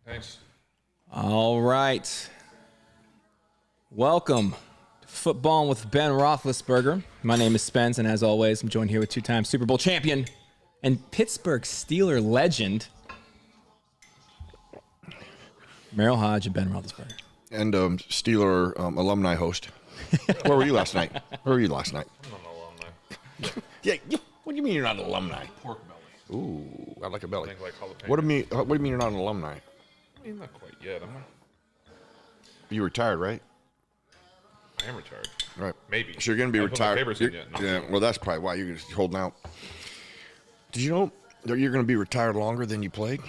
Thanks. All right. Welcome to Footballin with Ben Roethlisberger. My name is Spence, and as always, I'm joined here with two-time Super Bowl champion and Pittsburgh Steeler legend, Merril Hoge and Ben Roethlisberger. And Steeler alumni host. Where were you last night? I'm not an alumni. Yeah. What do you mean you're not an alumni? Pork belly. Ooh, I like a belly. Think like jalapeno. What do you mean you're not an alumni? I mean, not quite yet. You retired, right? I am retired. Right. Maybe. So you're going to be I haven't put my retired. papers in yet. No. Yeah. Well, that's probably why you're just holding out. Did you know that you're going to be retired longer than you played?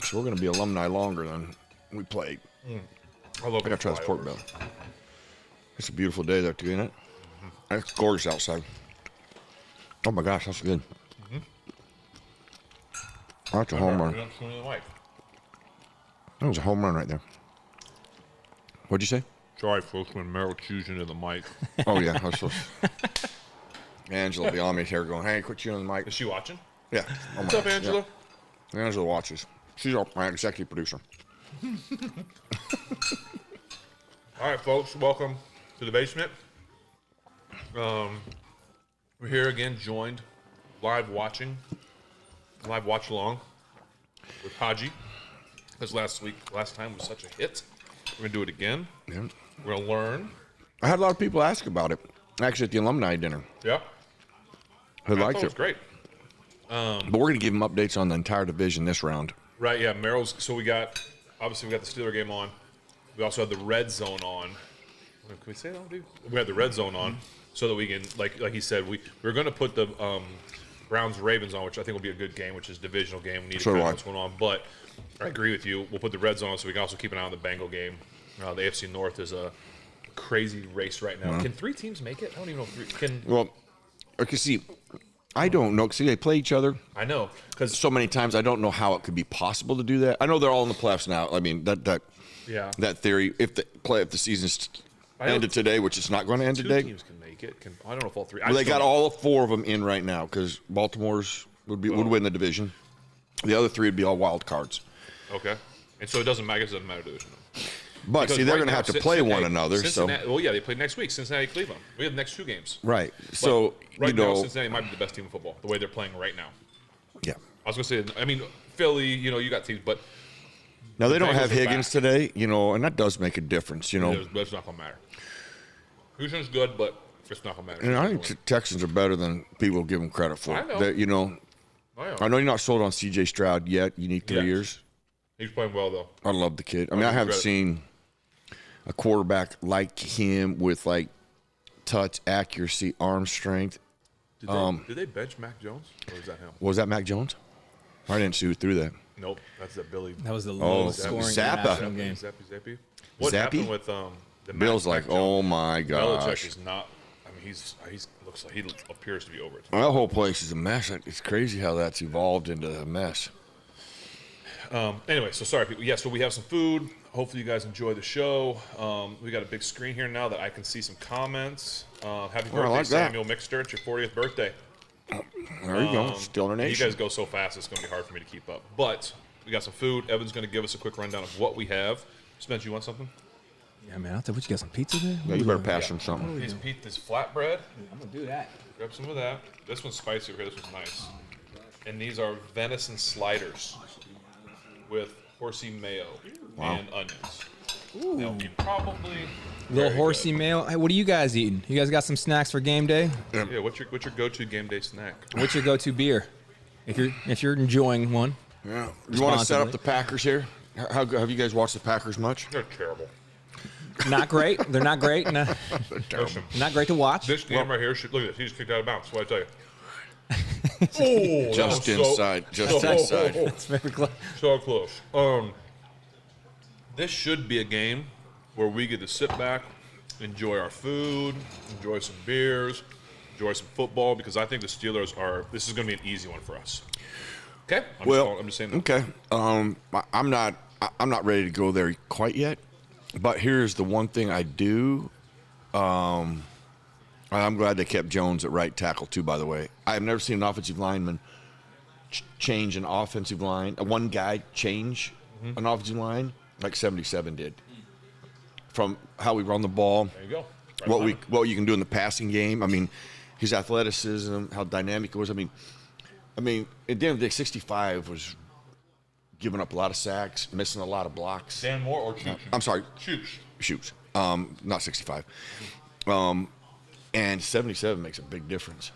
So we're going to be alumni longer than we played. I love I got to try this pork belly. It's a beautiful day there, too, isn't it? Mm-hmm. It's gorgeous outside. Oh my gosh, that's good. Mm-hmm. That's a home run. That was a home run right there. What'd you say? Sorry, folks, when Merrill chews into the mic. Oh, yeah. I was supposed Angela will be on me here going, hey, quit chewing on the mic. Is she watching? Yeah. Oh, What's up, Angela? Yeah. Angela watches. She's my executive producer. All right, folks, welcome to the basement. We're here again, joined, live watch along with Haji. Because last time was such a hit. We're going to do it again. Yeah. We're going to learn. I had a lot of people ask about it, actually, at the alumni dinner. Yeah. Who I liked thought it was it. great. But we're going to give them updates on the entire division this round. Right, yeah, Merrill's. So we got the Steeler game on. We also had the red zone on. Can we say that, dude? We had the red zone on so that we can, like he said, we're going to put the Browns-Ravens on, which I think will be a good game, which is a divisional game. We need to So know do I. what's going on. But I agree with you. We'll put the red zone on so we can also keep an eye on the Bengal game. The AFC North is a crazy race right now. Can three teams make it? I don't even know if three can. Well, okay, see, I don't know. See, they play each other I know. Because so many times, I don't know how it could be possible to do that. I know they're all in the playoffs now. I mean, yeah. that theory, if the season's I know ended today, which it's not going to end two today. teams can make it. I don't know if all three. Well, they got all four of them in right now because Baltimore's would win the division. The other three would be all wild cards. Okay. And so it doesn't matter. I guess it doesn't matter division. But Because see, they're right going to now, have to play one another. So Well, yeah, they play next week. Cincinnati, Cleveland. We have the next two games. right. But So right now, you know, Cincinnati might be the best team in football. The way they're playing right now. yeah. I was going to say. I mean, Philly. You got teams, but Now they don't Bengals have are Higgins back. today, and that does make a difference. it's not going to matter. Houston's good, but it's not going to matter. And I think Texans are better than people give them credit for. I know. I know you're not sold on C.J. Stroud yet. You need 3 Yes. years. He's playing well though. I love the kid. I mean, I haven't seen a quarterback like him with like touch, accuracy, arm strength. Did they bench Mac Jones, or is that him? Was that Mac Jones? I didn't see who threw that. Nope, that's that Billy. That was the lowest scoring Zappa. national game. Zappy. What Zappy? happened with the Bill's Mac like, Jones? oh my Belichick gosh. is not. I mean, he looks like he appears to be over it. That whole place is a mess. It's crazy how that's evolved into a mess. Anyway, so sorry, people. Yeah, so we have some food. Hopefully, you guys enjoy the show. We got a big screen here now that I can see some comments. Happy birthday, like that. Samuel Mixter! It's your 40th birthday. There you go. Still in our You nation. guys go so fast, it's going to be hard for me to keep up. But we got some food. Evan's going to give us a quick rundown of what we have. Spence, you want something? Yeah, man. What you got? Some pizza there? Yeah, you better pass him something. This flatbread. I'm gonna do that. Grab some of that. This one's spicy over here. This one's nice. And these are venison sliders with horsey mayo and onions. They'll be probably Little very horsey good. mayo. Hey, what are you guys eating? You guys got some snacks for game day? Yeah, what's your go-to game day snack? What's your go-to beer? If you're enjoying one. Yeah. You want to set up Responsibly. the Packers here? How have you guys watched the Packers much? They're terrible. Not great. They're not great. No, Listen, not great to watch. this game right here, look at this. He just kicked out of bounds. What I tell you? Oh, Just that was inside. Just inside. It's very close. So close. This should be a game where we get to sit back, enjoy our food, enjoy some beers, enjoy some football, because I think the Steelers this is going to be an easy one for us. Okay? I'm just saying that. Okay. I'm not ready to go there quite yet, but here's the one thing I do. I'm glad they kept Jones at right tackle too. By the way, I've never seen an offensive lineman change an offensive line. One guy change an offensive line like 77 did. From how we run the ball, There you go. what you can do in the passing game. I mean, his athleticism, how dynamic it was. I mean, at the end of the day, 65 was giving up a lot of sacks, missing a lot of blocks. Dan Moore or Shoots? I'm sorry, Shoots. not 65. And 77 makes a big difference.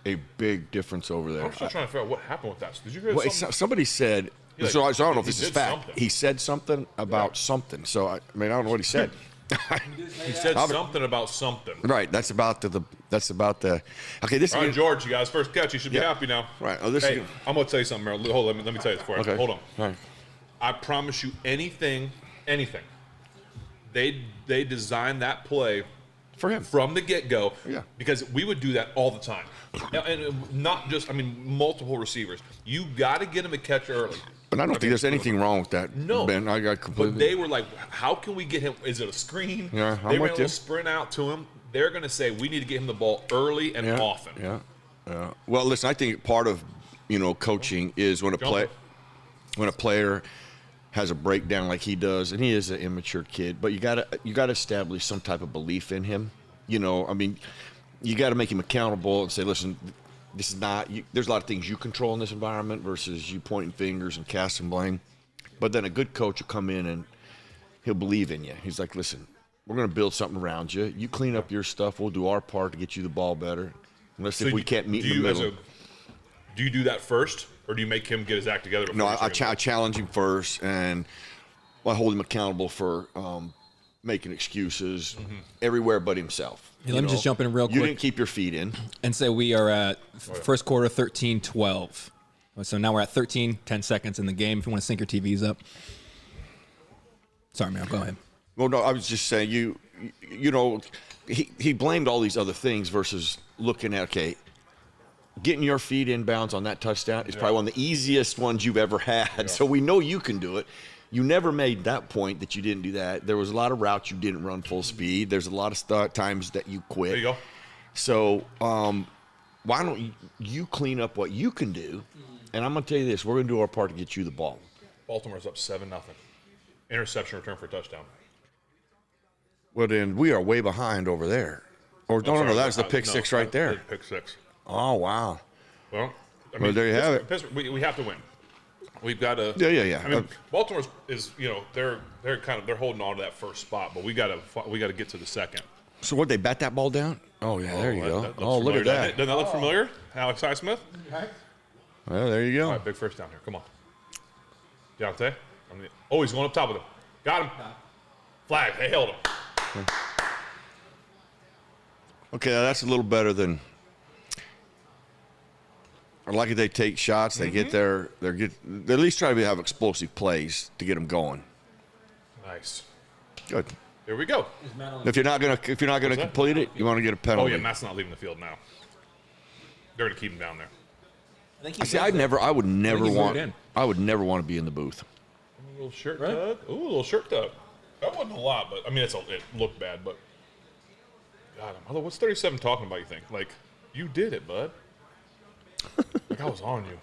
A big difference over there. I'm still trying to figure out what happened with that. Did you hear Well, something? somebody said, Yeah, so I don't know if he this is did fact. something. He said something about something. So, I don't know what he said. He said something about something. Right. That's about the. Okay, this All right, is. George, you guys, first catch. You should be happy now. Right. Oh, this Hey, is. I'm going to tell you something, Merril. Hold on. Let me tell you this for you. Okay. Hold on. All right. I promise you anything, they designed that play For him. from the get-go, Yeah. because we would do that all the time. And not just, multiple receivers. You got to get them a catch early. But I don't think there's anything wrong with that. No. Ben, I got completely. But they were like, how can we get him? Is it a screen? Yeah, I'm they ran with a little you. sprint out to him. They're going to say, we need to get him the ball early and often. Yeah. Well, listen, I think part of coaching is when a player has a breakdown like he does, and he is an immature kid, but you gotta establish some type of belief in him. You got to make him accountable and say, listen, this is not. There's a lot of things you control in this environment versus you pointing fingers and casting blame. But then a good coach will come in and he'll believe in you. He's like, listen, we're going to build something around you. You clean up your stuff. We'll do our part to get you the ball better. Unless if we can't meet in the middle. Do you do that first, or do you make him get his act together? No, I challenge him first, and I hold him accountable for making excuses everywhere but himself. Hey, let me just jump in real quick. You didn't keep your feet in. And say we are at first quarter 13-12. So now we're at 10 seconds in the game. If you want to sync your TVs up. Sorry, man. Go ahead. Well, no, I was just saying he blamed all these other things versus looking at, okay, getting your feet inbounds on that touchdown is probably one of the easiest ones you've ever had. Yeah. So we know you can do it. You never made that point that you didn't do that. There was a lot of routes you didn't run full speed. There's a lot of times that you quit. There you go. So why don't you clean up what you can do? And I'm going to tell you this. We're going to do our part to get you the ball. Baltimore's up 7-0. Interception return for a touchdown. Well, then we are way behind over there. Or no, that's the pick six right there. Pick six. Oh, wow. Well, there you have it. We have to win. We've got to. Yeah. Baltimore is they're holding on to that first spot, but we got to get to the second. So what, they bat that ball down? Oh yeah, there you go. Look at that. Doesn't that look familiar? Alex Highsmith. Well, there you go. All right, big first down here. Come on, Deontay. He's going up top of him. Got him. Flag. They held him. Okay, now that's a little better than. I like it. They take shots. They get there. They at least try to have explosive plays to get them going. Nice. Good. Here we go. If you're not gonna complete it, you want to get a penalty. Oh yeah, Matt's not leaving the field now. They're gonna keep him down there. See, I would never want to be in the booth. A little shirt tug. Ooh, a little shirt tug. That wasn't a lot, but it looked bad. But God, what's 37 talking about? You think you did it, bud? I was on you.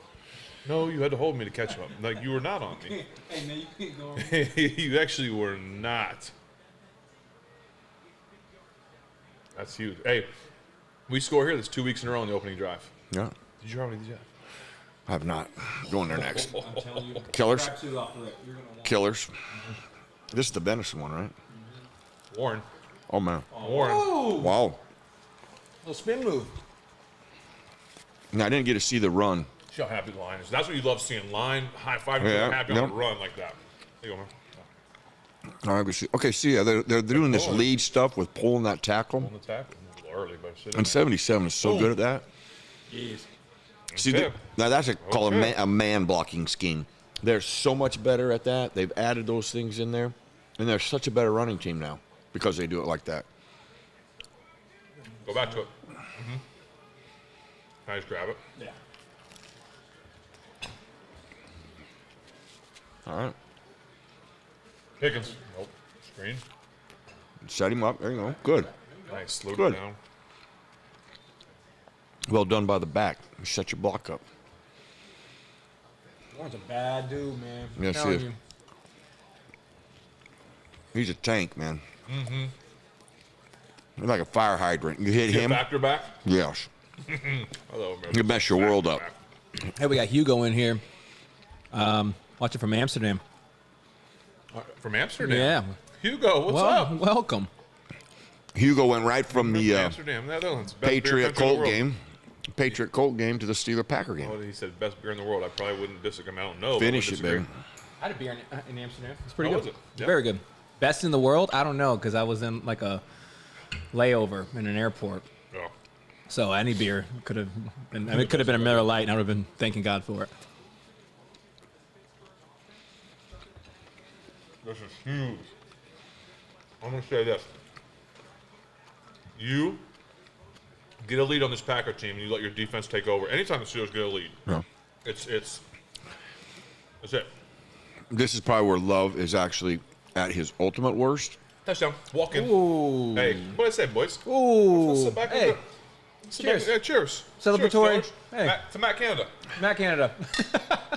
No, you had to hold me to catch him up. You were not on me. Hey man, you can't go on. You actually were not. That's huge. Hey, we score here. That's 2 weeks in a row in the opening drive. Yeah. Did you have any of these yet? I have not. Going there next. I'm telling you. Killers. Killers. This is the Benison one, right? Warren. Oh man. Warren. Oh, Wow. little spin move. Now, I didn't get to see the run. See how happy the line is. That's what you love seeing. Line, high five, happy on a run like that. There you go, man. All right, okay, they're doing this lead stuff with pulling that tackle. On the tackle. A little early, but And 77 is so good at that. Yes. See, now that's called a man blocking scheme. They're so much better at that. They've added those things in there, and they're such a better running team now because they do it like that. Go back to it. Nice, grab it. Yeah. All right. Pickens. Nope. Screen. Set him up. There you go. Good. Nice. Slow it Good. down. Well done by the back. You set your block up. Warren's a bad dude, man. Yes, he is. He's a tank, man. Mm-hmm. He's like a fire hydrant. You hit him. Back to back? Yes. Hello, You mess your world up. Hey, we got Hugo in here. Watching from Amsterdam. From Amsterdam? Yeah. Hugo, what's up? Welcome. Hugo went right from the Amsterdam, Netherlands. Best beer Patriot country in the Colt world. game. Patriot Colt game to the Steeler Packer game. Oh, he said best beer in the world. I probably wouldn't disagree. I don't know. Finish it, baby. I had a beer in Amsterdam. It's pretty How good. was it? Yeah. Very good. Best in the world? I don't know, because I was in like a layover in an airport. Oh. So any beer could have been. I mean, it could have been a Merril Light, and I would have been thanking God for it. This is huge. I'm going to say this. You get a lead on this Packer team, and you let your defense take over. Anytime the Steelers get a lead, Yeah. that's it. This is probably where Love is actually at his ultimate worst. Touchdown. Walk in. Ooh. Hey, what did I say, boys? Ooh. Let's sit back and Hey. do- sit back- Cheers. yeah, cheers. Celebratory. Cheers, Hey. to Matt Canada. Matt Canada.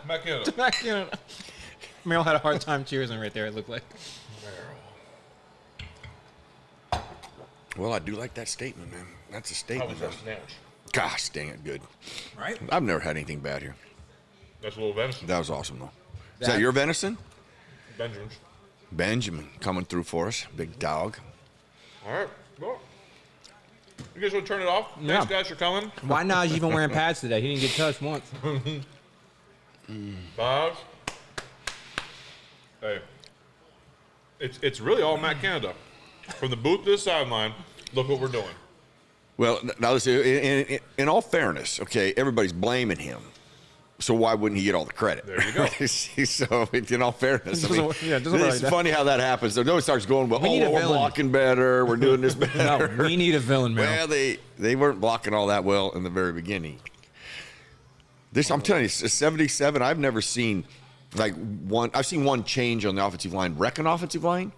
Matt Canada. Matt Canada. Merrill had a hard time cheersing right there, it looked like. Well, I do like that statement, man. That's a How statement. was that sandwich? Gosh, dang it, good. Right? I've never had anything bad here. That's a little venison. That was awesome, though. Is that your venison? Benjamin's. Benjamin coming through for us. Big dog. All right. Well, you guys want to turn it off? Yeah. Thanks, guys, for coming. Why not? He's even wearing pads today. He didn't get touched once. Bobs. Hey. It's really all Matt Canada. From the booth to the sideline, look what we're doing. Well, now listen, in all fairness, okay, everybody's blaming him. So why wouldn't he get all the credit? There you go. So, in all fairness, I mean, Yeah, it doesn't work it's like that. funny how that happens. So nobody starts going, well, We need a we're villain. blocking better, we're doing this better. No, we need a villain, Merrill. Well, they weren't blocking all that well in the very beginning. This, I'm telling you, 77. I've never seen like one. I've seen one change on the offensive line, wrecking offensive line.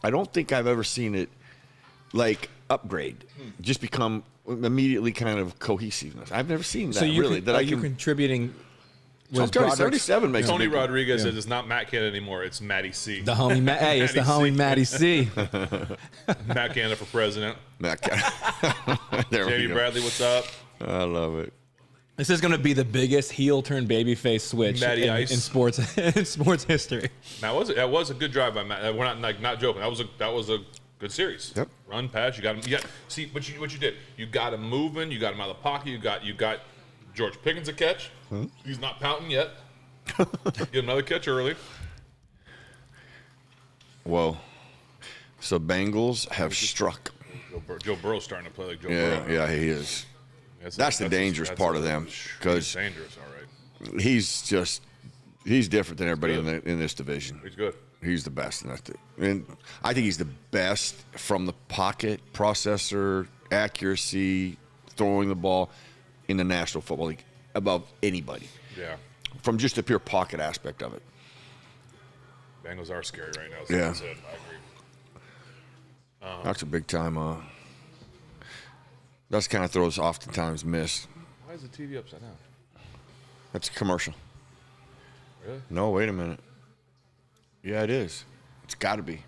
I don't think I've ever seen it like upgrade, just become immediately kind of cohesiveness. I've never seen that So you really. That are I you can. contributing? So I'm Was telling you, Broderick's- 77 makes Tony a big- Rodriguez says it's not Matt Canada anymore. It's Matty C. The homie, hey, it's the Matty homie C. Matty C. Matt Canada for president. Matt there we Jamie go. Bradley, what's up? I love it. This is going to be the biggest heel turn babyface switch Matty Ice. in sports in sports history. That was a good drive by Matt. We're not joking. That was a good series. Yep. Run, pass. You got him. See what you did. You got him moving. You got him out of the pocket. You got George Pickens a catch. He's not pouting yet. Get another catch early. Whoa. So Bengals have struck. Joe Burrow's starting to play like Joe Yeah, Burrow. yeah, he is. That's the dangerous part of them, He's 'cause- dangerous. All right. He's different than everybody good. in this division. He's good. He's the best in that. And I think he's the best from the pocket, processor, accuracy, throwing the ball in the National Football League above anybody. Yeah. From just the pure pocket aspect of it. Bengals are scary right now. So Yeah. that's it. I agree. That's a big time. That's kind of throws oftentimes missed. Why is the TV upside down? That's a commercial. Really? No, wait a minute. Yeah, it is. It's got to be.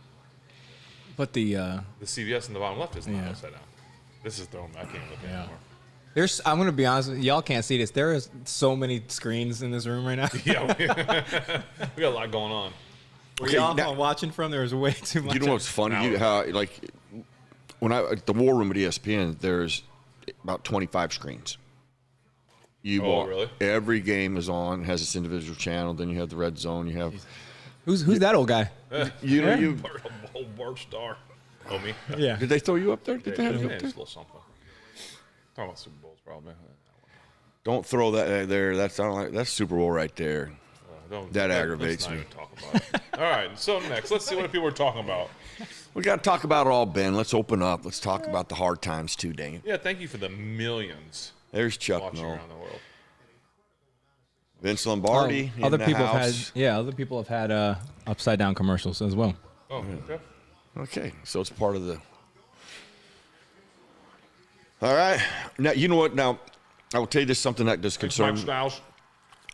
But the The CVS in the bottom left is not Yeah. upside down. This is throwing. I can't look Yeah. anymore. there's I'm going to be honest with you, y'all can't see this. There is so many screens in this room right now. Yeah, we got a lot going on. Where Okay, y'all now- watching from, there was way too much. You know what's funny? Now- How like when I at the War Room at ESPN, there's about 25 screens. Really? Every game is on, has its individual channel. Then you have the red zone. You have Who's that old guy? you know Yeah. you. Old Bart Star. Oh, me? Yeah. Did they throw you up there? Did they have you Yeah, up just there? a little something. Talking about Super Bowls, probably. Don't throw that there. That's Super Bowl right there. That aggravates let's not me. even talk about it. All right, so next, let's see what people are talking about. We got to talk about it all, Ben. Let's open up. Let's talk about the hard times too, dang it. Yeah, thank you for the millions There's Chuck watching Noll. around the world. Vince Lombardi in other the people house. other people have had upside down commercials as well. Oh, okay. Okay, so it's part of the. All right. Now you know what? Now I will tell you this something that does Thanks, Mike concern Styles.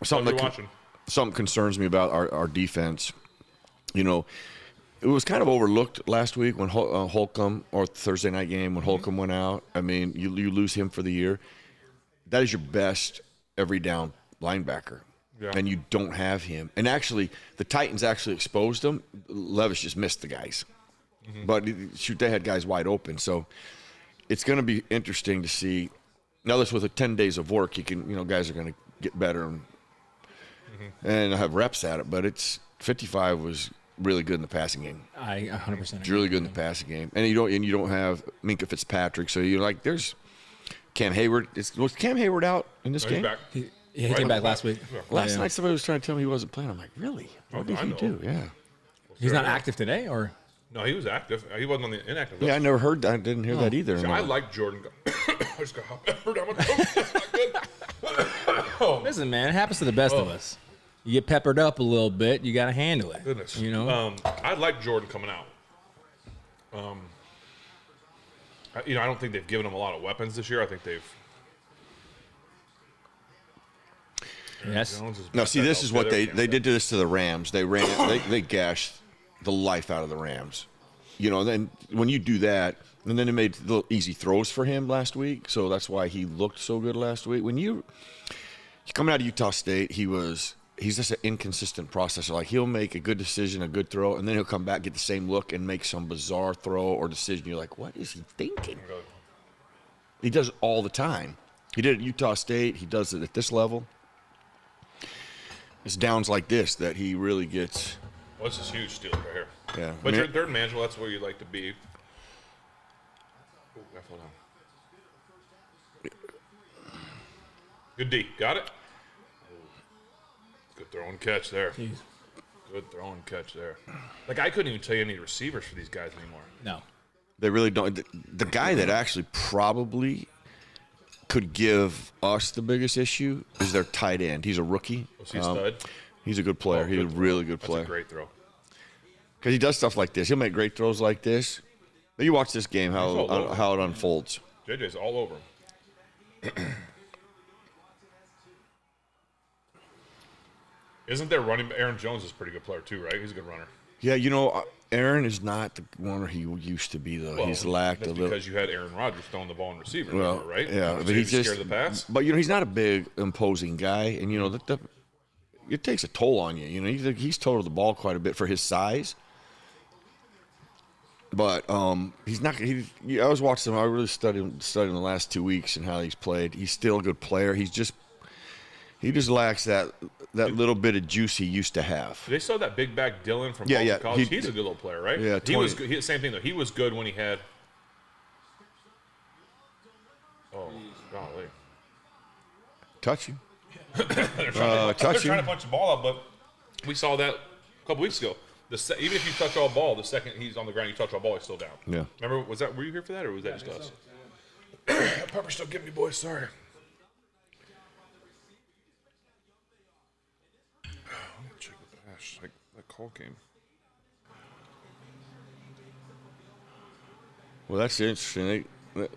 something Love you that watching. something concerns me about our defense. You know, it was kind of overlooked last week when Holcomb, or Thursday night game when Holcomb went out. I mean, you lose him for the year. That is your best every down linebacker. Yeah. And you don't have him. And actually, the Titans actually exposed him. Levis just missed the guys. But, shoot, they had guys wide open. So it's going to be interesting to see. Now, this with 10 days of work, you can, guys are going to get better and have reps at it. But 55 was really good in the passing game. I 100%. It's really good in the passing game. And you don't have Minkah Fitzpatrick. So you're like, there's Cam Hayward. Was Cam Hayward out in this game? He's back. He came back last week. Last night somebody was trying to tell me he wasn't playing. I'm like, really? What did he do? Yeah. He's not active today, or? No, he was active. He wasn't on the inactive list. Yeah, I never heard that. I didn't hear that either. See, I like Jordan. I just got peppered. I'm not good. Listen, man, it happens to the best of us. You get peppered up a little bit, you got to handle it. Goodness. I like Jordan coming out. I don't think they've given him a lot of weapons this year. I think they've. Yes. No, see, this is what they did this to the Rams. They gashed the life out of the Rams. Then when you do that, and then they made little easy throws for him last week, so that's why he looked so good last week. When you coming out of Utah State, he's just an inconsistent processor. Like, he'll make a good decision, a good throw, and then he'll come back, get the same look, and make some bizarre throw or decision. You're like, what is he thinking? He does it all the time. He did it at Utah State. He does it at this level. It's downs like this that he really gets. Well, this is huge steal right here. Yeah. But you're third and manageable. That's where you like to be. Ooh, I fell down. Good D. Got it? Good throw and catch there. Jeez. Good throw and catch there. Like, I couldn't even tell you any receivers for these guys anymore. No. They really don't. The guy that actually probably could give us the biggest issue is their tight end. He's a rookie. Was he a stud? He's a good player. He's a really good player. That's a great throw. Because he does stuff like this. He'll make great throws like this. But you watch this game, how it unfolds. JJ's all over him. Isn't there running? Aaron Jones is a pretty good player too, right? He's a good runner. Yeah, Aaron is not the runner he used to be, though. Well, he's lacked a little. Because you had Aaron Rodgers throwing the ball in receiver, well, right? Yeah, so but he's just scared of the pass. But he's not a big, imposing guy, and it takes a toll on you. He's totaled the ball quite a bit for his size. But he's not. I was watching him. I really studied him the last 2 weeks and how he's played. He's still a good player. He just lacks that little bit of juice he used to have. They saw that big back Dylan from college. He's a good little player, right? Yeah, he was good. Same thing though. He was good when he had. Oh, golly! Touch him. They're trying to punch the ball up, but we saw that a couple weeks ago. Even if you touch all ball, the second he's on the ground, you touch all ball, he's still down. Yeah. Remember? Were you here for that, or was that just us? Pepper's still getting me, boys. Sorry. Check the pass. Like that call came. Well, that's interesting.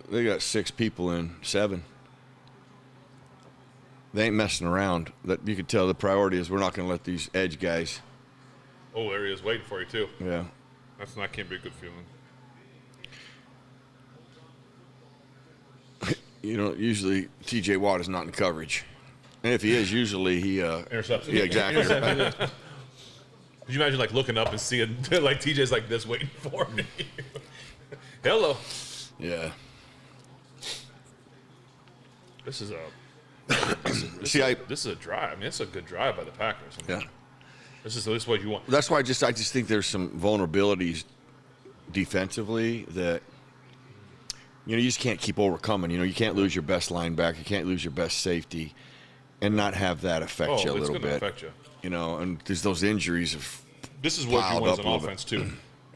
They got 6 people in 7. They ain't messing around. That you can tell the priority is we're not going to let these edge guys. Oh, there he is, waiting for you too. Yeah. That can't be a good feeling. Usually T.J. Watt is not in coverage, and if he is, usually he intercepts. Yeah, exactly. Could you imagine looking up and seeing TJ's like this waiting for me? Hello. Yeah. This is a drive. I mean, it's a good drive by the Packers. Yeah. This is what you want. That's why I just think there's some vulnerabilities defensively that you just can't keep overcoming. You can't lose your best linebacker, you can't lose your best safety, and not have that affect you a little bit. It's going to affect you. And there's those injuries. This is what you want as an offense too.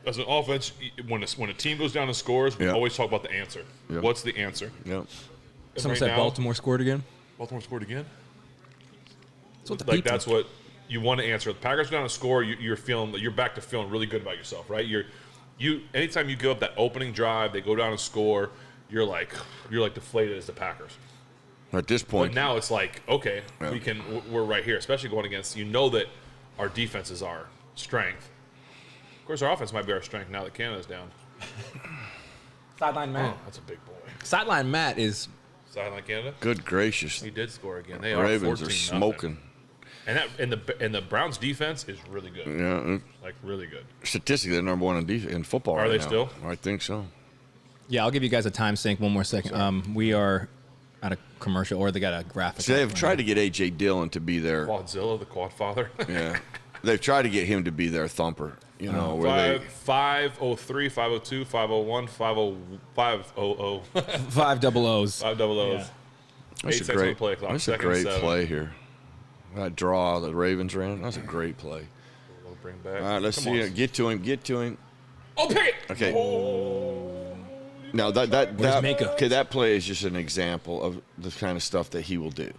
As an offense, when a team goes down and scores, we always talk about the answer. Yep. What's the answer? Yep. Someone said Baltimore scored again. Baltimore scored again. That's what that's what you want to answer. The Packers go down and score. You're back to feeling really good about yourself, right? Anytime you give up that opening drive, they go down and score. You're like deflated as the Packers. At this point, but now it's like, okay, we're right here, especially going against. That our defense is our strength. course, our offense might be our strength now that Canada's down. Sideline Matt. Oh, that's a big boy. Sideline Matt is. Sideline Canada. Good gracious. He did score again. They Ravens are 14-0. smoking. And the Browns defense is really good. Yeah. Like really good. Statistically, they're number one in football Are right they now. still? I think so. Yeah, I'll give you guys a time sync. One more second. We are at a commercial, or they got a graphic. See, they've tried to get A.J. Dillon to be their. Quadzilla, the quad father. Yeah. They've tried to get him to be their thumper. You know, where 503, 502, 501, 500. 5 double O's. 5 double O's. Yeah. That's a great play. That's a great play here. That draw the Ravens ran. That's a great play. We'll bring back. All right, let's see it. Get to him. Get to him. Oh, pick it. Okay. Oh. Now Where's Mako? okay, that play is just an example of the kind of stuff that he will do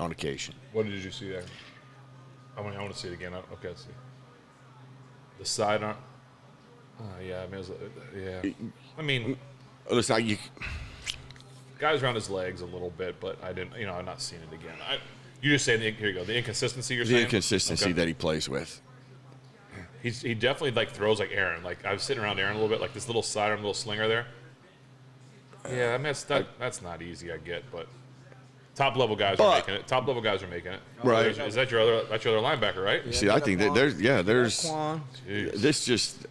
on occasion. What did you see there? I want to see it again. Okay, let's see. The sidearm. Yeah, I mean, Listen, guys around his legs a little bit, but I didn't. I'm not seeing it again. You just saying here you go. The inconsistency you're saying. the inconsistency Okay. that he plays with. He definitely like throws like Aaron. Like I was sitting around Aaron a little bit, like this little sidearm, little slinger there. Yeah, I mean that's not easy. I get, but top level guys are making it. Top level guys are making it. Right. Is that your other? That's your other linebacker, right? Yeah. See, I think that there's Jeez. this just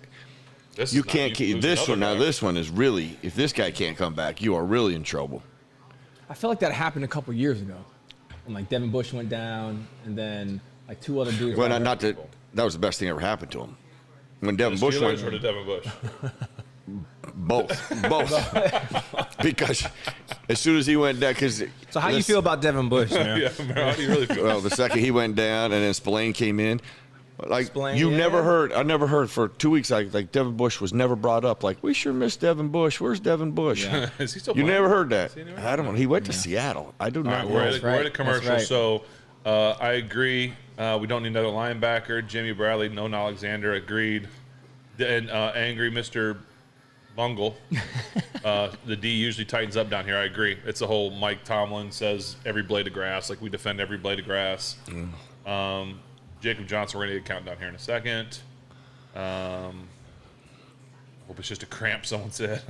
This you is not- can't keep lose this another one. Now guy. this one is really, if this guy can't come back, you are really in trouble. I feel like that happened a couple years ago. When like Devin Bush went down, and then like 2 other dudes. Well, got not hurt. that was the best thing ever happened to him. When Devin The Bush Steelers or went, the Devin Bush? both, because as soon as he went down, because So how you feel about Devin Bush, man? Yeah, Merril, how do you really feel? well, the second he went down, and then Spillane came in. Like Spillane, you yeah. never heard, I never heard for 2 weeks. Like Devin Bush was never brought up. Like we sure miss Devin Bush. Where's Devin Bush? Yeah. Is he still You playing? never heard that. he anywhere? I don't know. He went to Seattle. I do All not right, know. we're at That's a right. commercial, That's right. so I agree. We don't need another linebacker. Jimmy Bradley, no Alexander, agreed. And angry Mr. Bungle. The D usually tightens up down here. I agree. It's the whole Mike Tomlin says every blade of grass. Like we defend every blade of grass. Jacob Johnson, we're going to get a countdown here in a second. Hope it's just a cramp, someone said.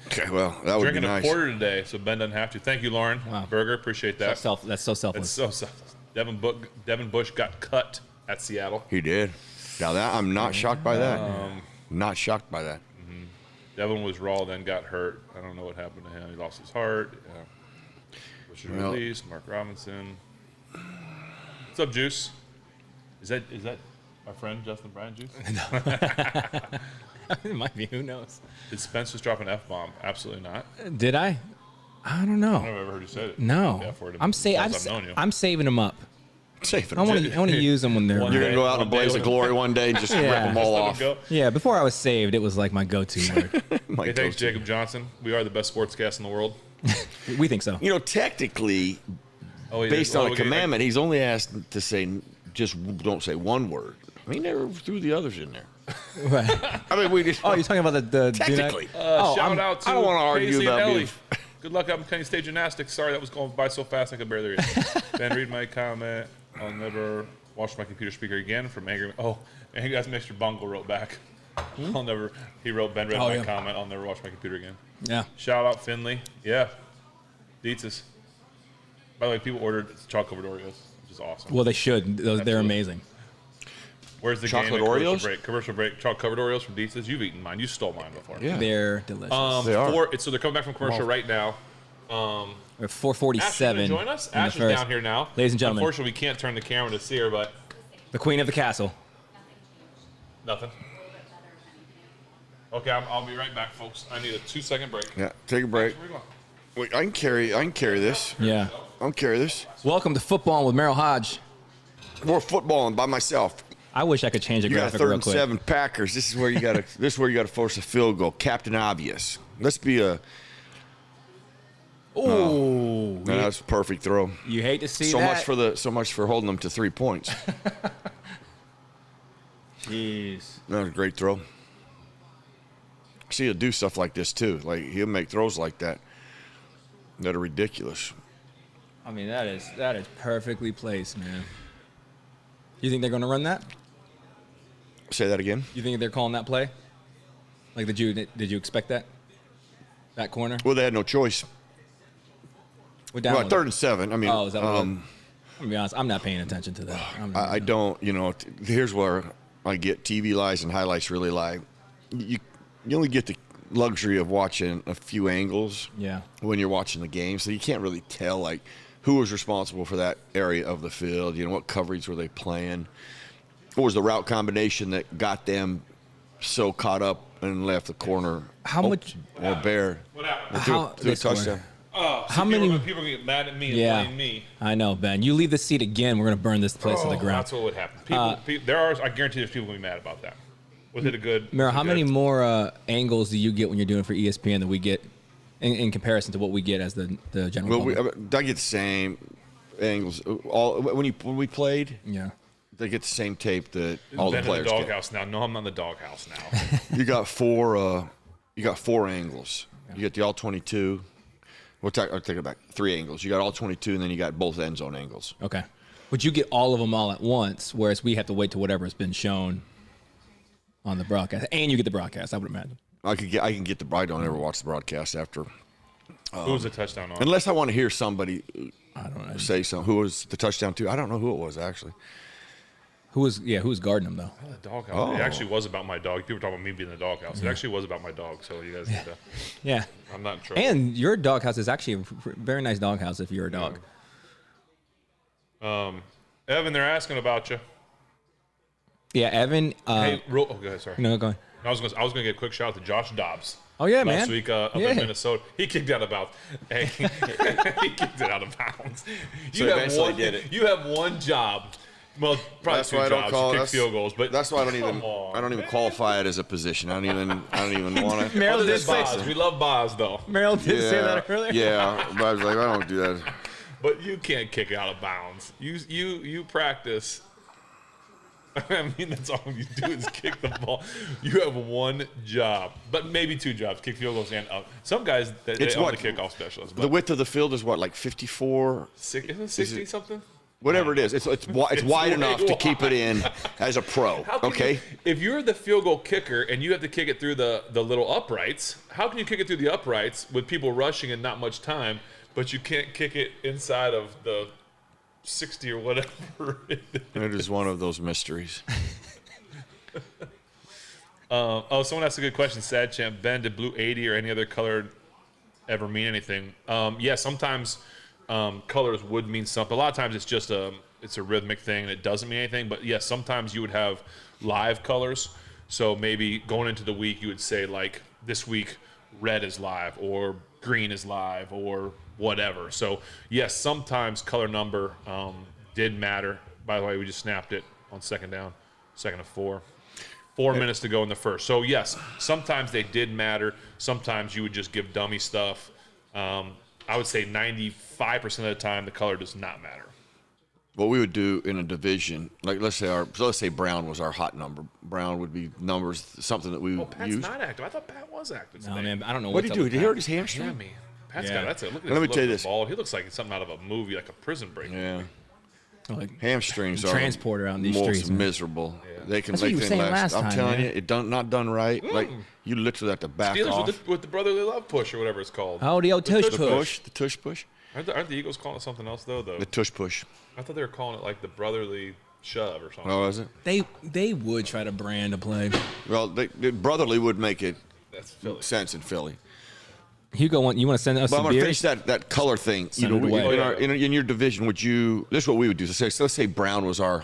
Okay, well that would Drinking be nice. a porter today, so Ben doesn't have to. Thank you, Lauren. Wow. Burger, appreciate that. That's so It's selfless. so selfless. Devin Bush got cut at Seattle. He did. Now that I'm not shocked by that. Not shocked by that. Devin was raw, then got hurt. I don't know what happened to him. He lost his heart. Yeah. Bush was Well- released. Mark Robinson. What's up, Juice? Is that my friend Justin Bryan Juice? It might be. Who knows? Did Spence just drop an F-bomb? Absolutely not. Did I? I don't know. I don't know if I've ever heard you say it. No. Yeah, for it. I'm As I've known you. I'm saving them up. Safe. I want to use them when they're. One You're day. gonna go out in a One day blaze of when- glory one day and just rip Yeah. them all Let him off. go. Yeah, before I was saved, it was like my go-to word. My Hey, thanks, go-to. Jacob Johnson. We are the best sportscast in the world. We think so. You know, technically, Oh, he based did. on Oh, a okay. commandment, he's only asked to say just don't say one word. He never threw the others in there. Right. I mean, we just. Oh, you're talking about the Technically. Shout out to I don't wanna argue Paisley about and Ellie. being- Good luck up in Kenny State Gymnastics. Sorry, that was going by so fast I could barely read it. Ben, read my comment. I'll never watch my computer speaker again from angry. Oh, and you guys, Mr. Bungle wrote back. I'll never. He wrote, Ben read Oh, my yeah. comment. I'll never watch my computer again. Yeah. Shout out Finley. Yeah. Dietz's. By the way, people ordered chocolate covered Oreos, which is awesome. Well, they should. They're Absolutely. amazing. Where's the Chocolate game? at Oreos? Commercial break. Chocolate covered Oreos from Dietz's. You've eaten mine. You stole mine before. Yeah. They're delicious. They are. So they're coming back from commercial right now. We're Ash, 447. you gonna join us? in the Ash is first. down here now. Ladies and gentlemen. Unfortunately, we can't turn the camera to see her, but The queen of the castle. nothing. Okay, I'll be right back, folks. I need a 2-second break. Yeah, take a break. Where you going? Wait, I can carry this. Yeah. I can carry this. Welcome to Football with Merril Hoge. More footballing by myself. I wish I could change a You got graphic third real and quick. 7 Packers. This is where you got to. This is where you got to force a field goal. Captain Obvious. Let's be a. Ooh. No, that's a perfect throw. You hate to see So that. much for holding them to 3 points. Jeez. That was a great throw. See, he'll do stuff like this too. Like he'll make throws like that that are ridiculous. I mean, that is perfectly placed, man. You think they're going to run that? Say that again. You think they're calling that play? Like, did you expect that corner? Well, they had no choice. We're down. Well, with 3rd it. and 7. I mean, Oh, is that what it was? I'm gonna be honest. I'm not paying attention to that. I don't. Here's where I get TV lies and highlights really lie. You only get the luxury of watching a few angles. Yeah. When you're watching the game, so you can't really tell like who was responsible for that area of the field. What coverage were they playing? What was the route combination that got them so caught up and left the corner? How much? Or bare. What happened? Threw a touchdown. How many people get mad at me and blame me? I know, Ben. You leave the seat again, we're gonna burn this place to the ground. That's what would happen. I guarantee there's people going to be mad about that. Was it a good? Merril, how many more angles do you get when you're doing for ESPN than we get in comparison to what we get as the general public? I get the same angles. When we played, Yeah. they get the same tape that all the players in the get. doghouse now. No, I'm not in the doghouse now. You got four. You got 4 angles. You get the all 22. I'll take it back. 3 angles. You got all 22, and then you got both end zone angles. Okay. But you get all of them all at once, whereas we have to wait to whatever has been shown on the broadcast, and you get the broadcast. I would imagine. I can get the. I don't ever watch the broadcast after. Who was the touchdown on? Unless I want to hear somebody I don't know. say something. Who was the touchdown to? I don't know who it was actually. Who was guarding him though? The doghouse. Oh. It actually was about my dog. People were talking about me being in the doghouse. It actually was about my dog. So you guys need to. Yeah. I'm not in trouble. And your doghouse is actually a very nice doghouse if you're a dog. Evan, they're asking about you. Yeah, Evan. Hey, go ahead, sorry. No, go ahead. I was gonna get a quick shout out to Josh Dobbs. Oh yeah, man. Last week up in Minnesota, he kicked out of bounds. Hey, he kicked it out of bounds. So eventually did it. You have one job. Well, probably That's 2 why I don't jobs. call You it. kick field goals, but That's why I don't on. even qualify it as a position. I don't even want to. Merril Other did than say Boz, we love Boz though. Merril did say that earlier. Yeah, but I was like, I don't do that. But you can't kick out of bounds. You practice. I mean, that's all you do is kick the ball. You have one job, but maybe 2 jobs: kick field goals and up. Some guys they own the kickoff specialist. The width of the field is what, like 54? Isn't it 60 something? Whatever it is, it's wide enough to keep it in as a pro. Okay. If you're the field goal kicker and you have to kick it through the little uprights, how can you kick it through the uprights with people rushing and not much time, but you can't kick it inside of the 60 or whatever? It is one of those mysteries. Someone asked a good question. Sad Champ, Ben, did blue 80 or any other color ever mean anything? Yeah, sometimes colors would mean something. A lot of times it's just it's a rhythmic thing and it doesn't mean anything. But yes, sometimes you would have live colors. So maybe going into the week, you would say like this week, red is live or green is live or whatever. So yes, sometimes color number did matter. By the way, we just snapped it on 2nd down, 2nd of 4. 4 minutes to go in the first. So yes, sometimes they did matter. Sometimes you would just give dummy stuff. I would say 95% of the time the color does not matter. What we would do in a division, like let's say brown was our hot number. Brown would be numbers, something that we Pat's use. not active. I thought Pat was active today. No, man, I don't know What did he do? Did he hurt his Yeah, hamstring? me. Pat's Yeah. got that's it. Look at Let me this tell you look this. ball. He looks like something out of a movie, like a prison break. Yeah. Like Hamstrings are transporter out in these most streets, man. miserable. They can That's what make you were things saying last. last I'm time, telling man. you, not done right. Like you literally have to back Steelers off. with the brotherly love push or whatever it's called. Oh, the old tush The push. the tush push, Aren't the Eagles calling it something else though? the tush push. I thought they were calling it like the brotherly shove or something. Oh, is it? They would try to brand a play. Well, brotherly would make it That's Philly. sense in Philly. Hugo, you want to send us But I'm some going to beers? finish that color thing. Send it away. In your division, would you? This is what we would do. So let's say brown was our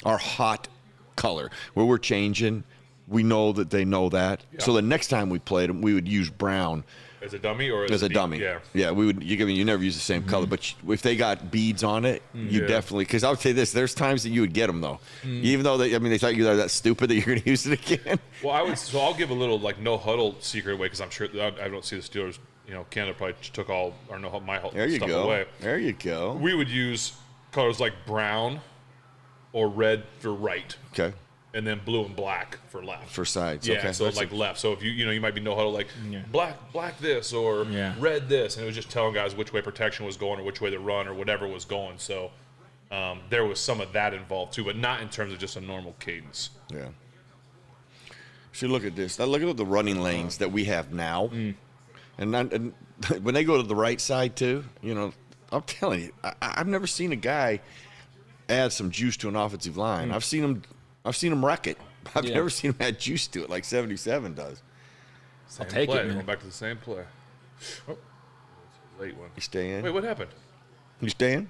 hot color. Where we're changing, we know that they know that. Yeah. So the next time we played them, we would use brown As a dummy or as a dummy. Yeah. We would. You never use the same color, but if they got beads on it, you Yeah. definitely. Because I would say this: there's times that you would get them though, even though they thought you were that stupid that you're going to use it again. Well, I'll give a little like no huddle secret away because I'm sure I don't see the Steelers. Canada probably took all or no my whole There you stuff go. away. There you go. We would use colors like brown or red for right, Okay. and then blue and black for left. For sides. Yeah, Okay. so That's like left. So if you might be no huddle like black this or Yeah. red this, and it was just telling guys which way protection was going or which way the run or whatever was going. So there was some of that involved too, but not in terms of just a normal cadence. Yeah. See, look at this. Now, look at the running lanes that we have now. And when they go to the right side too, you know, I'm telling you, I've never seen a guy add some juice to an offensive line. I've seen him wreck it. I've never seen him add juice to it like 77 does. Same I'll take play. it, man. Going back to the same play. Oh, late one. You staying? Wait, what happened? You staying?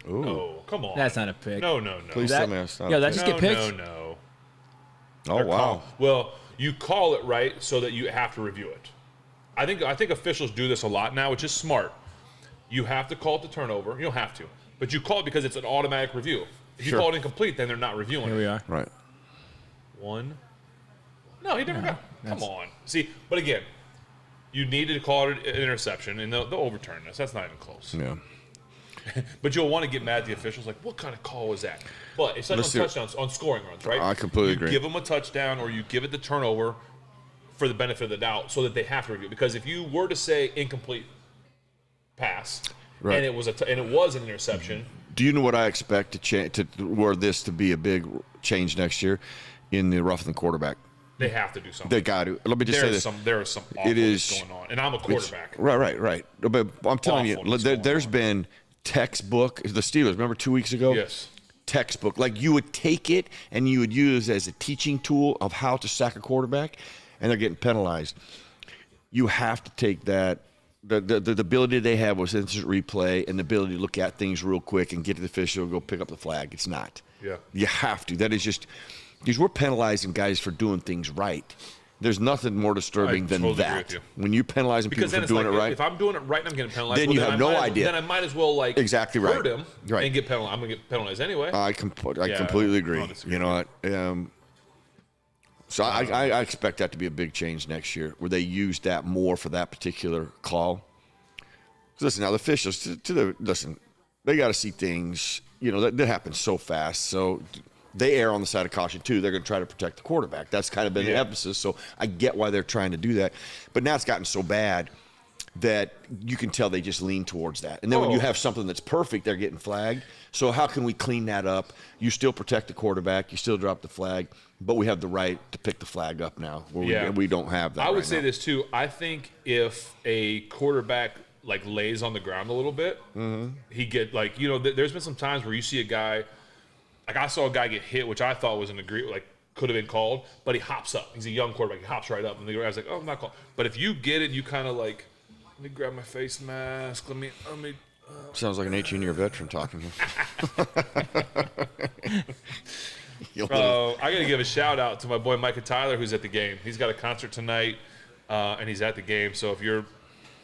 Ooh. No, come on. That's not a pick. No. Please tell me that's not Yeah, a that pick. just get picked? No. Oh, They're wow. called. Well, you call it right so that you have to review it. I think officials do this a lot now, which is smart. You have to call it the turnover. You don't have to, but you call it because it's an automatic review. If you Sure. call it incomplete, then they're not reviewing Here it. we are. Right. One. No, he never got. Come on. See, but again, you needed to call it an interception, and they'll overturn this. That's not even close. Yeah. But you'll want to get mad at the officials, like, what kind of call was that? But it's like Let's on see it. touchdowns, on scoring runs, right? I completely agree. You give them a touchdown or you give it the turnover for the benefit of the doubt so that they have to review. Because if you were to say incomplete pass, Right. and it was an interception, Do you know what I expect to change were this to be a big change next year in the roughing the quarterback? they have to do something. They got to. Let me just say this. There is some awfulness is- going on. And I'm a quarterback. Right. But I'm telling Awfulness you, going there's on. been textbook. The Steelers, remember 2 weeks ago? Yes. Textbook. Like you would take it and you would use it as a teaching tool of how to sack a quarterback, and they're getting penalized. You have to take that. The ability they have was instant replay and the ability to look at things real quick and get to the official, go pick up the flag. It's not. Yeah. You have to. That is just because we're penalizing guys for doing things right. There's nothing more disturbing I than totally agree that. with you. When you're penalizing Because people then for it's doing like, it right. if I'm doing it right and I'm getting penalized, Then you have no idea. Then I might as well Exactly right. hurt him Right. and get penalized. I'm going to get penalized anyway. I Yeah, completely agree. I'll disagree You know what? So I expect that to be a big change next year, where they use that more for that particular call. 'Cause listen, now the officials, listen, they got to see things. You know that happens so fast. So they err on the side of caution too. They're going to try to protect the quarterback. That's kind of been the emphasis. So I get why they're trying to do that. But now it's gotten so bad that you can tell they just lean towards that. And then when you have something that's perfect, they're getting flagged. So how can we clean that up? You still protect the quarterback. You still drop the flag. But we have the right to pick the flag up now. Where we don't have that. I would right say now. this too. I think if a quarterback like lays on the ground a little bit, he get like, you know, there's been some times where you see a guy, like I saw a guy get hit, which I thought was could have been called, but he hops up. He's a young quarterback. He hops right up, and the guy's like, "Oh, I'm not called." But if you get it, you kind of like, let me grab my face mask. Let me. Sounds like an 18-year veteran talking here. I got to give a shout out to my boy Micah Tyler, who's at the game. He's got a concert tonight, and he's at the game. So if you're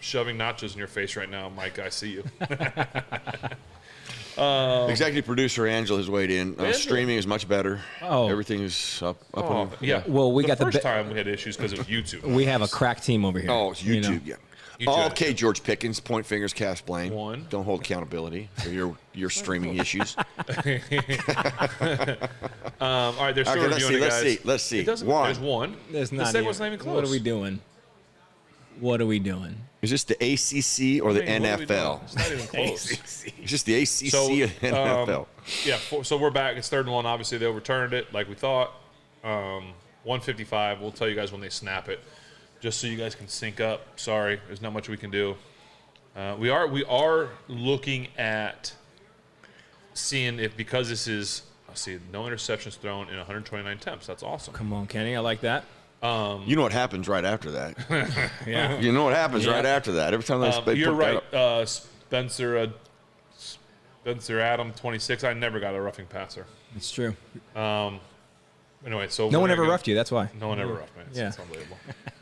shoving nachos in your face right now, Mike, I see you. Executive producer Angela has weighed in. Streaming is much better. Oh. Everything is up and Yeah. Well, we the got the first bi- time we had issues because of YouTube. We have a crack team over here. Oh, it's YouTube, you know? yeah. YouTube. Okay, George Pickens, point fingers, cast blame. One. Don't hold accountability for your streaming issues. All right, they're still Okay, reviewing it, guys. let's see. It doesn't, One. There's one. There's The not second even, one's not even close. What are we doing? What are we doing? Is this the ACC or the I mean, what are we doing? NFL? It's not even close. Is this the ACC So, or the NFL? Yeah, so we're back. It's 3rd and 1. Obviously, they overturned it like we thought. 155. We'll tell you guys when they snap it, just so you guys can sync up. Sorry, there's not much we can do. We are looking at seeing if, because this is, let's see, no interceptions thrown in 129 attempts. That's awesome. Come on, Kenny. I like that. You know what happens right after that. Yeah. You know what happens right after that. Every time they You're put that right, up. Spencer Adam 26. I never got a roughing passer. It's true. Anyway, so No we're one gonna ever go- roughed you. That's why. No one ever roughed me. It's, Yeah. it's unbelievable.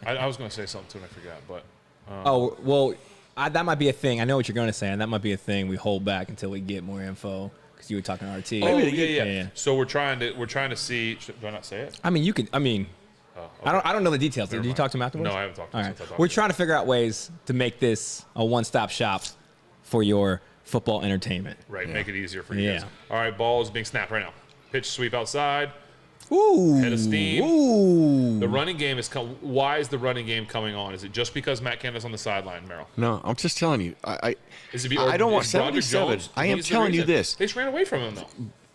I was going to say something too and I forgot, but Oh, well, that might be a thing. I know what you're going to say, and that might be a thing we hold back until we get more info, because you were talking RT. oh yeah. So we're trying to see. Do I not say it? I mean, you could. I mean, I don't know the details. Did you talk to him afterwards? No, I haven't talked to All him right. since I talked We're to him. trying to figure out ways to make this a one-stop shop for your football entertainment. Right, make it easier for you Yeah. guys. All right, ball is being snapped right now. Pitch sweep outside. Ooh. Head of steam. Ooh. The running game is why is the running game coming on? Is it just because Matt Canada's on the sideline, Merril? No, I'm just telling you. I don't want is Broderick 77. Jones, I am he's the telling you reason. this. They just ran away from him though.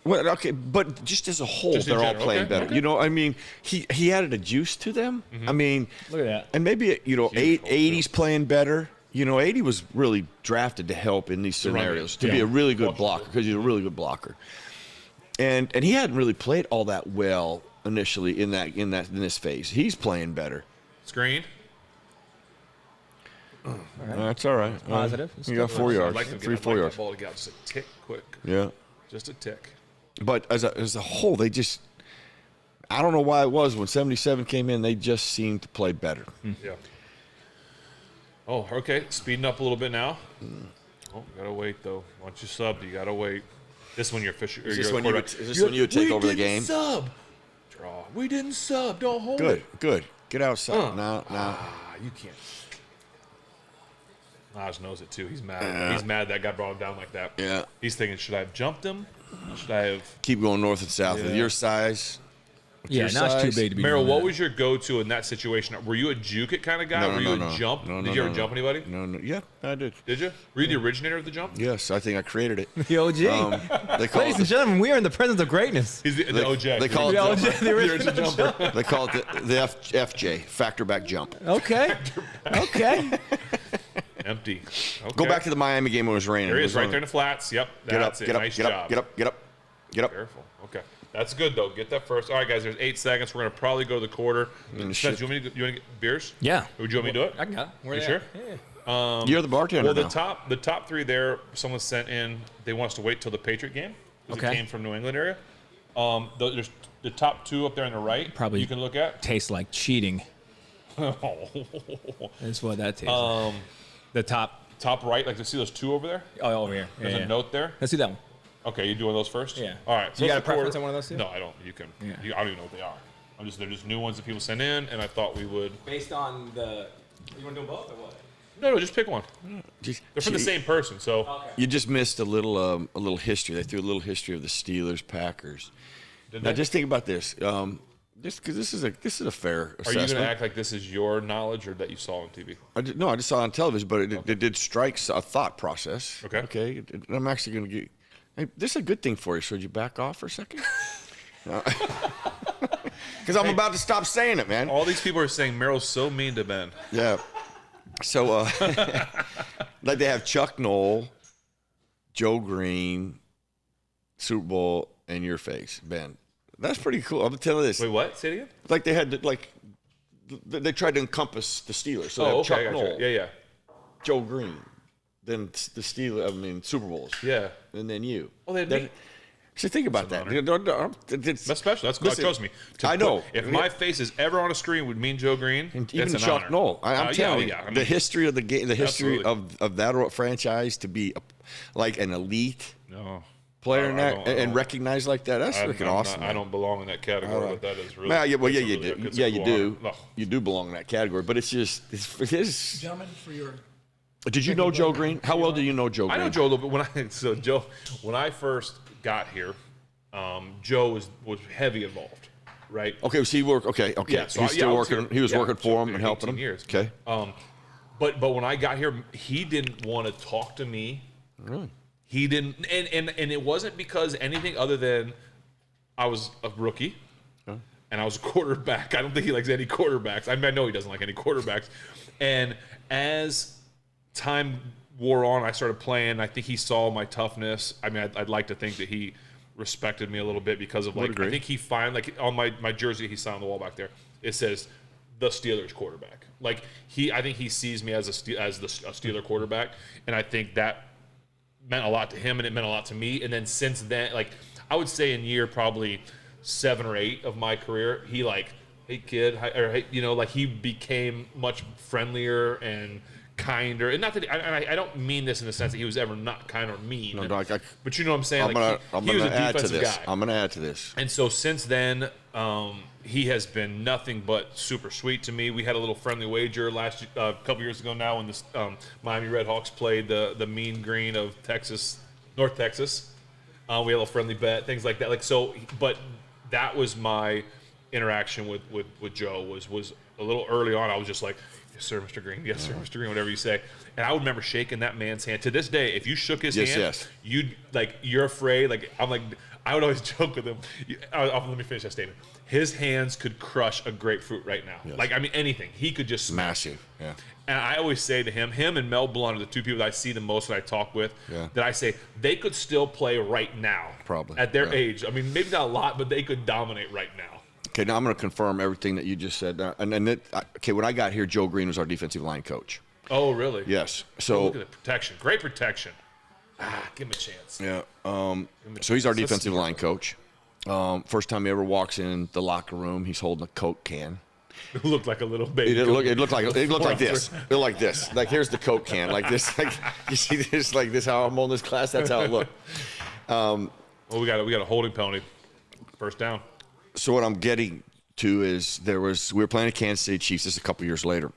Well, okay, but just as a whole, Just in they're all general, playing okay, better. okay. You know, I mean, he added a juice to them. I mean, Look at that. and maybe Huge 80's playing better. You know, 80 was really drafted to help in these run scenarios game. to be Yeah. a really good blocker because he's a really good blocker. And he hadn't really played all that well initially in this phase. He's playing better. Screen. That's all right. Positive. You got 4 I'd yards, like to 4 yards. that ball to get out just a tick quick. Yeah. Just a tick. But as a whole, they just – I don't know why it was. When 77 came in, they just seemed to play better. Yeah. Oh, okay. Speeding up a little bit now. Oh, gotta wait though. Once you sub, you gotta wait. This one you're official. Is this when you would take over the game? Sub. Draw. We didn't sub. Don't hold it. Good. Get outside. No. Ah, you can't. Naj knows it too. He's mad. He's mad that guy brought him down like that. Yeah. He's thinking, should I have jumped him? Should I have? Keep going north and south. With Yeah. your size. Yeah, your now it's too size. big to be Merril, doing what that. was your go-to in that situation? Were you a juke it kind of guy? Were you a jump? Did you ever jump anybody? No. Yeah, I did. Did you? Were you the originator of the jump? Yes, I think I created it. The OG. They call Ladies and it gentlemen, we are in the presence of greatness. He's the OJ. they call it The OG, the, the original jumper. they call it the FJ, factor back jump. Okay. Okay. Empty. Okay. Go back to the Miami game when it was raining. There he It is, was right on- there in the flats. Yep. Get up, That's it. get up, Nice get job. up, get up, get up, get up. Careful. Okay. That's good, though. Get that first. All right, guys, there's 8 seconds. We're going to probably go to the quarter. Spence, shit. you want to get beers? Yeah. Would you want me to do it? I can go. Where You they sure? at? Yeah. You're the bartender Well, now. the top 3 there, someone sent in, they want us to wait till the Patriot game because Okay. it came from New England area. There's the top 2 up there on the right. Probably you can look at. Tastes like cheating. That's what that tastes like. The top. Top right, like to see those 2 over there. Oh, over here. Yeah, There's yeah. a note there. Let's do that one. Okay, you doing those first? Yeah. All right. You got a it's the preference quarter. on one of those two? No, I don't. You can. Yeah. I don't even know what they are. They're just new ones that people send in, and I thought we would. Based on the. You want to do both or what? No, just pick one. Just- They're from the same person, so You just missed a little history. They threw a little history of the Steelers Packers. did Now they? just think about this. Just because this is a fair Are you assessment. going to act like this is your knowledge or that you saw on TV? I just saw it on television, but it did strike a thought process. Okay. Okay. I'm actually going to get. Hey, this is a good thing for you. Should you back off for a second? Because I'm about to stop saying it, man. All these people are saying Merrill's so mean to Ben. Yeah. So, like they have Chuck Noll, Joe Greene, Super Bowl, and your face, Ben. That's pretty cool. I'm telling you this. Wait, what? Say it again? Like they had they tried to encompass the Steelers. So they have Okay, Chuck I got Noll, you. Yeah. Joe Greene, then the Steelers. I mean Super Bowls, Yeah. and then you. Oh, they had Then- me? So think about that. That's special. That's good. Listen, Trust me. I know. If my face is ever on a screen with me and Joe Greene, And even it's an Chuck honor. Noll. I'm telling you, I mean, the history of the game, the history Absolutely. of that franchise to be like an elite No. player I in that don't- and recognized like that. That's freaking awesome. I don't belong in that category, but that is really. Well, yeah, that's a you really- do. it's a Yeah, you cool do. honor. Oh. You do belong in that category, but it's just it is. Gentlemen, for your Did you know Joe Greene? How well do you know Joe Greene? I know Joe a little bit. When I first got here, Joe was heavy involved, right? Okay, so he worked. Okay. Yeah, so He's I- still I was working. here- He was yeah, working so for him for and helping 18 him. years. Okay. But when I got here, he didn't want to talk to me. Really? He didn't, and it wasn't because anything other than I was a rookie and I was a quarterback. I don't think he likes any quarterbacks. I mean, I know he doesn't like any quarterbacks. And as time wore on, I started playing. I think he saw my toughness. I mean, I'd like to think that he respected me a little bit because of, like, agree. I think he find, like, on my jersey he saw on the wall back there, it says the Steelers quarterback. Like, I think he sees me as a Steeler quarterback, and I think that meant a lot to him and it meant a lot to me. And then since then, like, I would say in year probably 7 or 8 of my career, he like, hey kid, or hey, you know, like he became much friendlier and kinder. And not that I don't mean this in the sense that he was ever not kind or mean. No, Doc, but you know what I'm saying? I'm Like gonna he was a add to defensive this. guy. I'm gonna add to this. And so since then, he has been nothing but super sweet to me. We had a little friendly wager couple years ago now when the Miami Red Hawks played the Mean Green of Texas, North Texas. We had a little friendly bet, things like that. Like so, but that was my interaction with Joe was a little early on. I was just like, yes, sir, Mr. Greene. Yes, sir, Mr. Greene, whatever you say. And I would remember shaking that man's hand. To this day, if you shook his hand, you're afraid. Like, I'm like, I would always joke with him. Let me finish that statement. His hands could crush a grapefruit right now. Yes. Like, I mean, anything. He could just smash massive. Yeah. And I always say to him and Mel Blunt are the two people that I see the most that I talk with, that I say they could still play right now. Probably. At their age. I mean, maybe not a lot, but they could dominate right now. Okay, now I'm going to confirm everything that you just said. When I got here, Joe Greene was our defensive line coach. Oh, really? Yes. So look at the protection. Great protection. Give him a chance. Yeah. So he's our defensive line coach. First time he ever walks in the locker room, he's holding a Coke can. It looked like a little baby. It looked like this. It looked like this. Like, here's the Coke can. Like this. Like, you see this? Like this? How I'm holding this class? That's how it looked. Well, we got a holding penalty. First down. So what I'm getting to is we were playing the Kansas City Chiefs. This is a couple years later,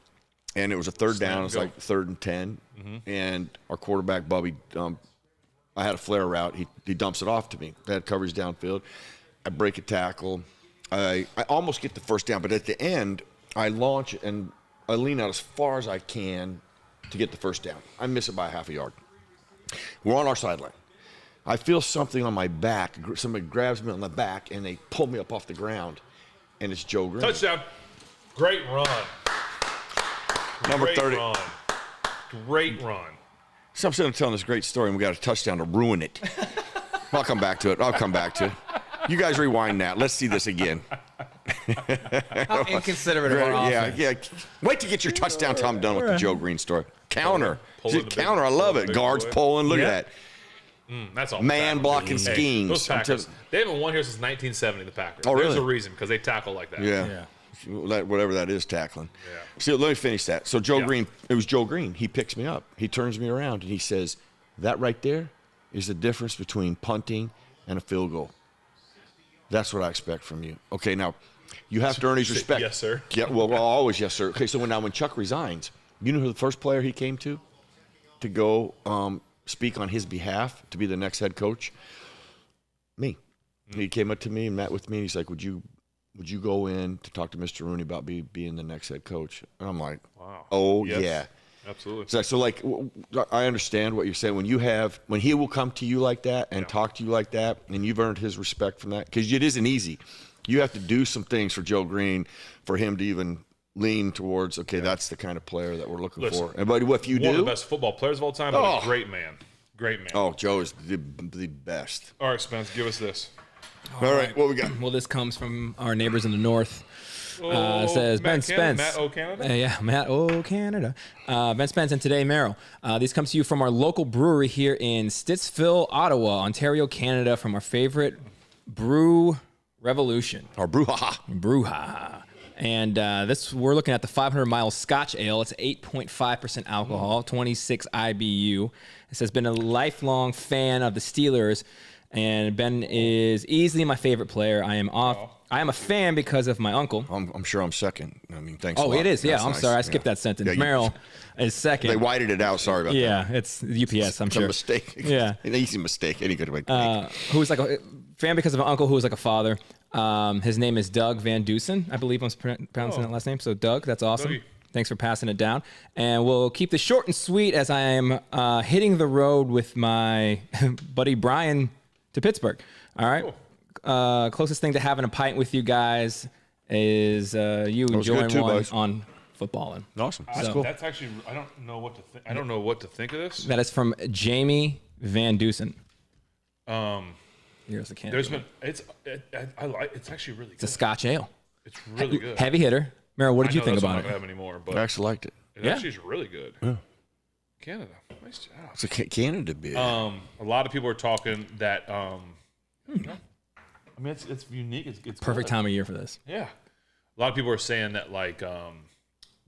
and it was a third down. It was like 3rd and 10, and our quarterback Bubby, I had a flare route. He dumps it off to me. I had coverage downfield. I break a tackle. I almost get the first down, but at the end, I launch and I lean out as far as I can to get the first down. I miss it by half a yard. We're on our sideline. I feel something on my back. Somebody grabs me on the back, and they pull me up off the ground, and it's Joe Greene. Touchdown. Great run. Number 30. Great run. So I'm sitting telling this great story, and we got a touchdown to ruin it. I'll come back to it. You guys rewind that. Let's see this again. How inconsiderate of our offense. Yeah. Wait to get your touchdown till I'm done with the Joe Greene story. Counter. Counter. I love it. Guards pulling. Look at that. That's all. Man blocking schemes. Those Packers, they haven't won here since 1970, the Packers. Oh, really? There's a reason, because they tackle like that. Yeah. Whatever that is, tackling. Yeah. So let me finish that. So Joe Greene, it was Joe Greene. He picks me up. He turns me around, and he says, that right there is the difference between punting and a field goal. That's what I expect from you. Okay, now, you have to earn his respect. Yes, sir. Yeah, well, always yes, sir. Okay, so when Chuck resigns, you know who the first player he came to go speak on his behalf to be the next head coach? Me. He came up to me and met with me. And he's like, would you go in to talk to Mr. Rooney about being the next head coach? And I'm like, wow. Oh, yes, yeah. Absolutely. So I understand what you're saying. When he will come to you like that and talk to you like that, and you've earned his respect from that, because it isn't easy. You have to do some things for Joe Greene for him to even lean towards, that's the kind of player that we're looking for. And but if you one of the best football players of all time, but a great man. Great man. Oh, Joe is the best. All right, Spence, give us this. All right, what we got? Well, this comes from our neighbors in the north. It says Ben Spence. Matt O. Canada? Matt O. Canada. Ben Spence and today Merril. These come to you from our local brewery here in Stittsville, Ottawa, Ontario, Canada, from our favorite brew revolution. Our brouhaha. Brouhaha. And we're looking at the 500 Mile Scotch Ale. It's 8.5% alcohol, 26 IBU. It says, been a lifelong fan of the Steelers, and Ben is easily my favorite player. I am a fan because of my uncle. I'm sure I'm second. I mean, thanks a lot. Oh, it is. Yeah, I'm nice. sorry. I skipped that sentence. Yeah, Merril is second. They whited it out. Sorry about that. Yeah, it's UPS, I'm it's sure. a mistake. Yeah. An easy mistake. Any good way to make. Who's like a fan because of an uncle who was like a father. His name is Doug Van Dusen. I believe I'm pronouncing that last name. So, Doug, that's awesome. Dougie. Thanks for passing it down. And we'll keep this short and sweet as I am hitting the road with my buddy Brian to Pittsburgh. All right. Cool. Closest thing to having a pint with you guys is you enjoying one on Footballing. Awesome. That's cool. That's actually, I don't know what to think. I don't know what to think of this. That is from Jamie Van Dusen. Here's the can. There's been it's actually really good. It's a Scotch ale. It's really good. Heavy hitter. Merril, what did you think about it? I don't have anymore, but I actually liked it. It actually is really good. Yeah. Canada, nice job. It's a Canada beer. A lot of people are talking that. I mean, it's unique. It's perfect good. time of year for this. Yeah, a lot of people are saying that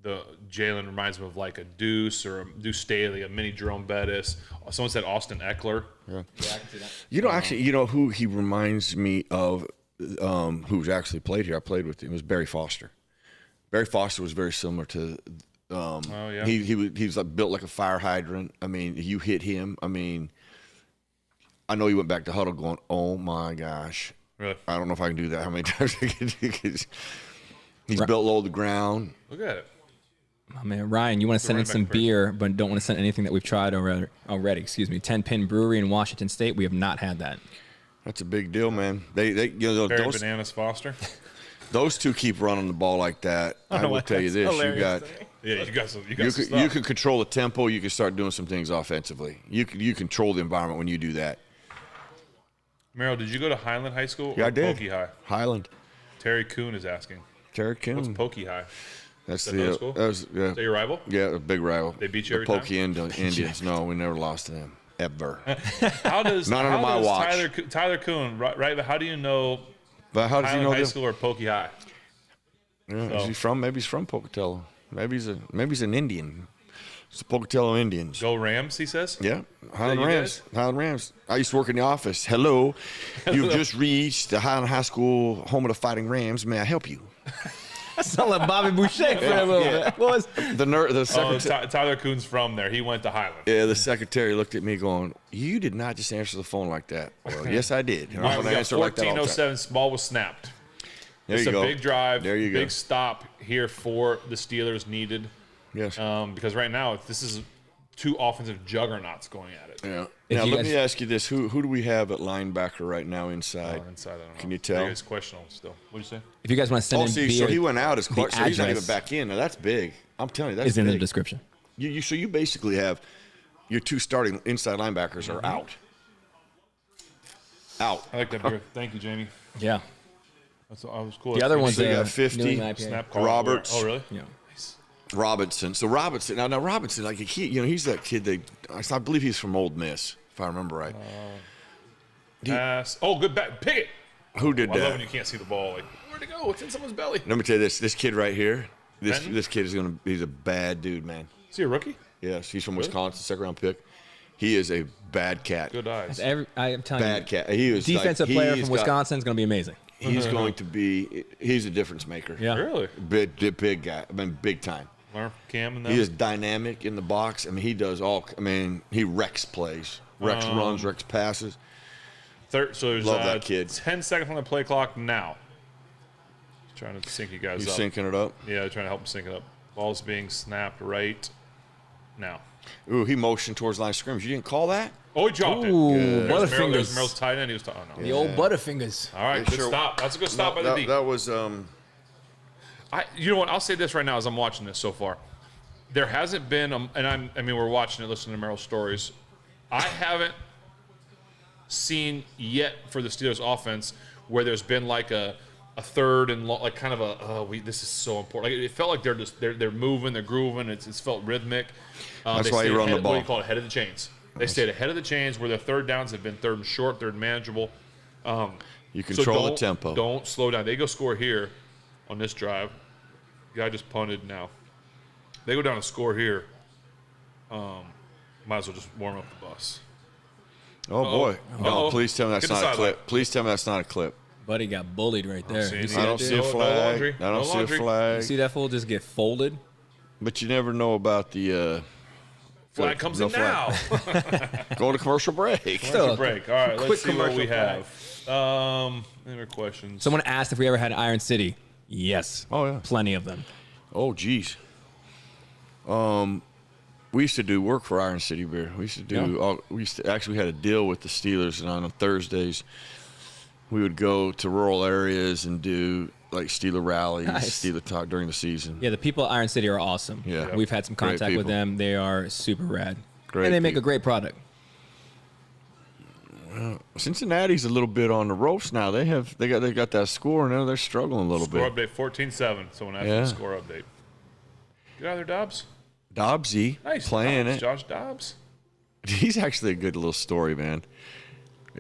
the Jalen reminds them of like a Deuce or a Deuce Staley, a mini Jerome Bettis. Someone said Austin Eckler. Yeah, I can see that. Actually, who he reminds me of, who's actually played here. I played with him. Was Barry Foster. Barry Foster was very similar to. He was like built like a fire hydrant. I mean, you hit him. I mean, I know he went back to huddle going, "Oh my gosh." Really? I don't know if I can do that. How many times I can do it. He's built low to the ground. Look at it. Oh, man, Ryan, you want to send in some beer, but don't want to send anything that we've tried already. Excuse me. 10 Pin Brewery in Washington State. We have not had that. That's a big deal, man. They Barry Bananas Foster. Those two keep running the ball like that. I will tell you this: you got you can control the tempo. You can start doing some things offensively. You control the environment when you do that. Merril, did you go to Highland High School or I did. Pokey High? Highland. Terry Kuhn is asking. Terry Kuhn. What's Pokey High? That's Is that school? Is that your rival? Yeah, a big rival. They beat you every Pokey Indians. No, we never lost to them ever. How does not under my watch? Tyler Kuhn, right? How do you know? But how does Highland he know High them? School or Pokey High? Yeah, is he from? Maybe he's from Pocatello. Maybe he's an Indian. It's the Pocatello Indians. Go Rams, he says. Yeah, Highland Rams. Highland Rams. I used to work in the office. Hello, you've just reached the Highland High School, home of the Fighting Rams. May I help you? That sounds like Bobby Boucher for a little bit. What was the secretary? Tyler Kuhn's from there. He went to Highland. Yeah, the secretary looked at me going, "You did not just answer the phone like that." Well, yes, I did. All right, we got 14:07. Ball was snapped. There it's you a go. big drive. There you go. Big stop here for the Steelers needed. Yes. Because right now this is two offensive juggernauts going at it. Yeah. If Now you let guys- me ask you this: Who do we have at linebacker right now inside? Inside, I don't know. Can you tell? It's questionable still. What'd you say? if you guys want to send Oh, in see, beer, so he went out as quite. So he's not even address back in. Now that's big. I'm telling you, that's is in big. the description. So you basically have your two starting inside linebackers are out. Out. I like that beer. Thank you, Jamie. Yeah. That's was cool. The other one's So you a got 50. New England IPA. Snap call. Roberts. Oh, really? Yeah. Robinson. So Robinson. Now Robinson, like he's that kid that I believe he's from Old Miss, if I remember right. Pass. Oh, good back. Pick it. Who did I love that? when you can't see the ball. Like, where'd it go? It's in someone's belly. Let me tell you this. This kid right here. Benton? This kid he's a bad dude, man. Is he a rookie? Yes, he's from Wisconsin, second round pick. He is a bad cat. Good eyes. I'm telling Bad you, cat. He was defensive player from Wisconsin is going to be amazing. He's going to be. He's a difference maker. Yeah. Really? Big guy. I mean, big time. Learn from Cam and them. He is dynamic in the box. I mean, he does all. I mean, he wrecks plays, wrecks runs, wrecks passes. So there's Love that kid. 10 seconds on the play clock now. Trying to sync you guys You up. syncing it up? Yeah, trying to help him sync it up. Ball's being snapped right now. Ooh, he motioned towards line of scrimmage. You didn't call that? Oh, he dropped Ooh, it. There's Butterfingers. Merrill's tight end. He was oh, no. The old Butterfingers. All right, Yeah, good sure. stop. That's a good stop by the D. That was You know what? I'll say this right now as I'm watching this so far. There hasn't been, we're watching it, listening to Merrill's stories. I haven't seen yet for the Steelers offense where there's been like a third and like kind of this is so important. Like it felt like they're moving, they're grooving. It's felt rhythmic. That's they why you stayed run the ahead- ball. What do you call it? Ahead of the chains. They stayed ahead of the chains where their third downs have been third and short, third and manageable. you control the tempo. Don't slow down. They go score here on this drive. Guy just punted now. They go down and score here. Might as well just warm up the bus. Oh boy! No, Uh-oh. please tell me that's Get the not a sideline. clip. Please tell me that's not a clip. Buddy got bullied right there. see You any- see I that, don't dude? see a No flag. laundry. I don't No see a laundry. You flag. see that fool just get folded? But you never know about the Flag comes no in now. Go to commercial break. Still, Break. All right, quick let's see what we commercial have. Any more questions? Someone asked if we ever had Iron City. Yes. Oh, yeah. Plenty of them. Oh, geez. We used to do work for Iron City Beer. We used to do. We had a deal with the Steelers, and on Thursdays, we would go to rural areas and do like Steeler rallies, Nice. Steeler talk during the season. Yeah, the people at Iron City are awesome. Yeah. We've had some Great contact with people. them. They are super rad. Great and they make a people. great product. Cincinnati's a little bit on the ropes now. They got that score, and now they're struggling a little Score bit. update 14-7. Someone asked for Yeah. the score update. Get out of there, Dobbs. Dobbsy Nice. playing Dobbs, it. Josh Dobbs. He's actually a good little story, man.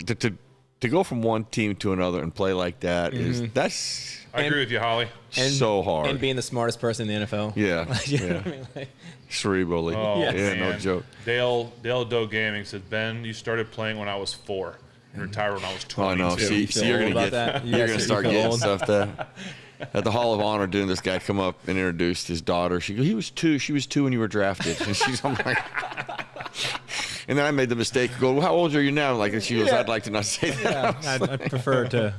To go from one team to another and play like that that's I agree with you, Holly. so hard. And being the smartest person in the NFL. Yeah, You know yeah. what I mean? Like, Cerebrally. Oh, Yes. Yeah, no man. joke. Dale Doe Gaming said, Ben, you started playing when I was 4 and retired when I was 22. Oh no! See, You feel you're old gonna about get that? You you're guys- gonna you start feel getting old? stuff that at the Hall of Honor. Doing this guy come up and introduced his daughter. She goes, he was 2. She was 2 when you were drafted. And she's I'm like. And then I made the mistake. Go, well, how old are you now? Like, and she goes, I'd like to not say that. yeah, I prefer to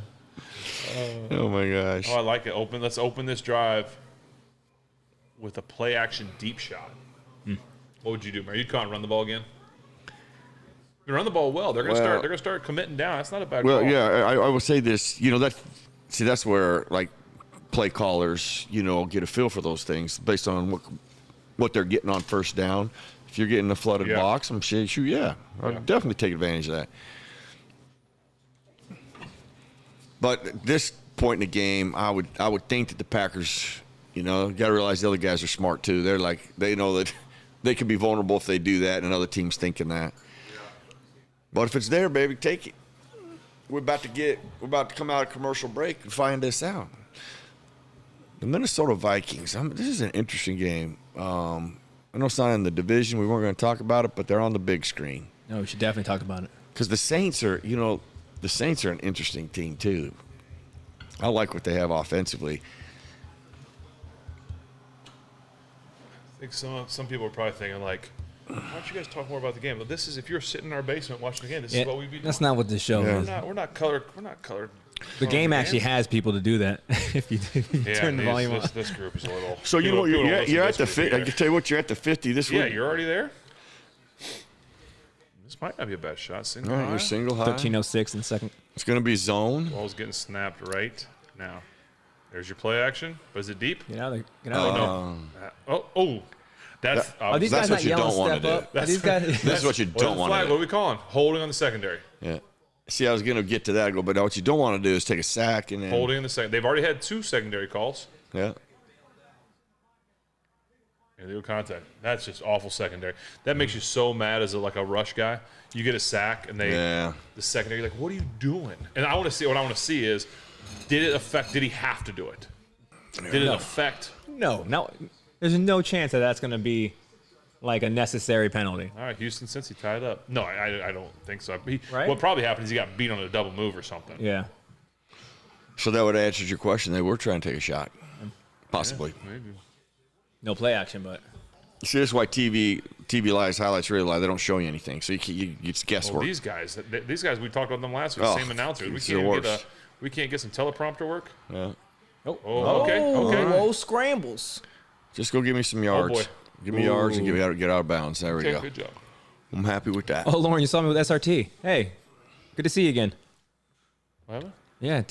Oh my gosh. Oh, I like it. Let's open this drive with a play action deep shot. What would you do, Merril? You'd come and run the ball again. You run the ball well. They're gonna start committing down. That's not a bad call. Yeah, I will say this. You know that's where like play callers, get a feel for those things based on what they're getting on first down. If you're getting a flooded box, I'm saying, I'll definitely take advantage of that. But at this point in the game, I would think that the Packers, got to realize the other guys are smart too. They know that they can be vulnerable if they do that, and another team's thinking that. But if it's there, baby, take it. We're about to come out of commercial break and find this out. The Minnesota Vikings. This is an interesting game. I know it's not in the division. We weren't going to talk about it, but they're on the big screen. No, we should definitely talk about it. Because the Saints are an interesting team too. I like what they have offensively. I think some people are probably thinking like, why don't you guys talk more about the game? But this is, if you're sitting in our basement watching the game, this is what we'd be doing. That's not what this show is. We're not colored. The game actually has people to do that. if you turn the volume up. This group is a little. So you're at the 50. I can tell you what, you're at the 50 this week. Yeah, you're already there. This might not be a bad shot. Single high. You're single high. 13:06 in the second. It's going to be zone. Ball's getting snapped right now. There's your play action. But is it deep? Get out of there. That's these guys what you don't want to do. This is what you don't want to do. What are we calling? Holding on the secondary. Yeah. See, I was going to get to that, but what you don't want to do is take a sack and then holding in the second. They've already had 2 secondary calls. Yeah. Illegal contact. That's just awful secondary. That makes you so mad as a rush guy. You get a sack and the secondary, you're like, what are you doing? And what I want to see is, did it affect? Did he have to do it? Did it affect? No. There's no chance that's going to be like a necessary penalty. All right, Houston, since he tied up. No, I don't think so. Right? What probably happened is he got beat on a double move or something. Yeah. So that would have answered your question. They were trying to take a shot, possibly. Yeah, maybe. No play action, but. See, this is why TV lies, highlights really lie. They don't show you anything, so it's guesswork. Well, these guys, we talked about them last week. Same announcers. We can't get some teleprompter work. Yeah. Okay. Whoa, scrambles. Just go give me some yards. Oh, boy. Give me yards and get out of bounds. There we go. Good job. I'm happy with that. Oh, Lauren, you saw me with SRT. Hey, good to see you again. What happened? Yeah.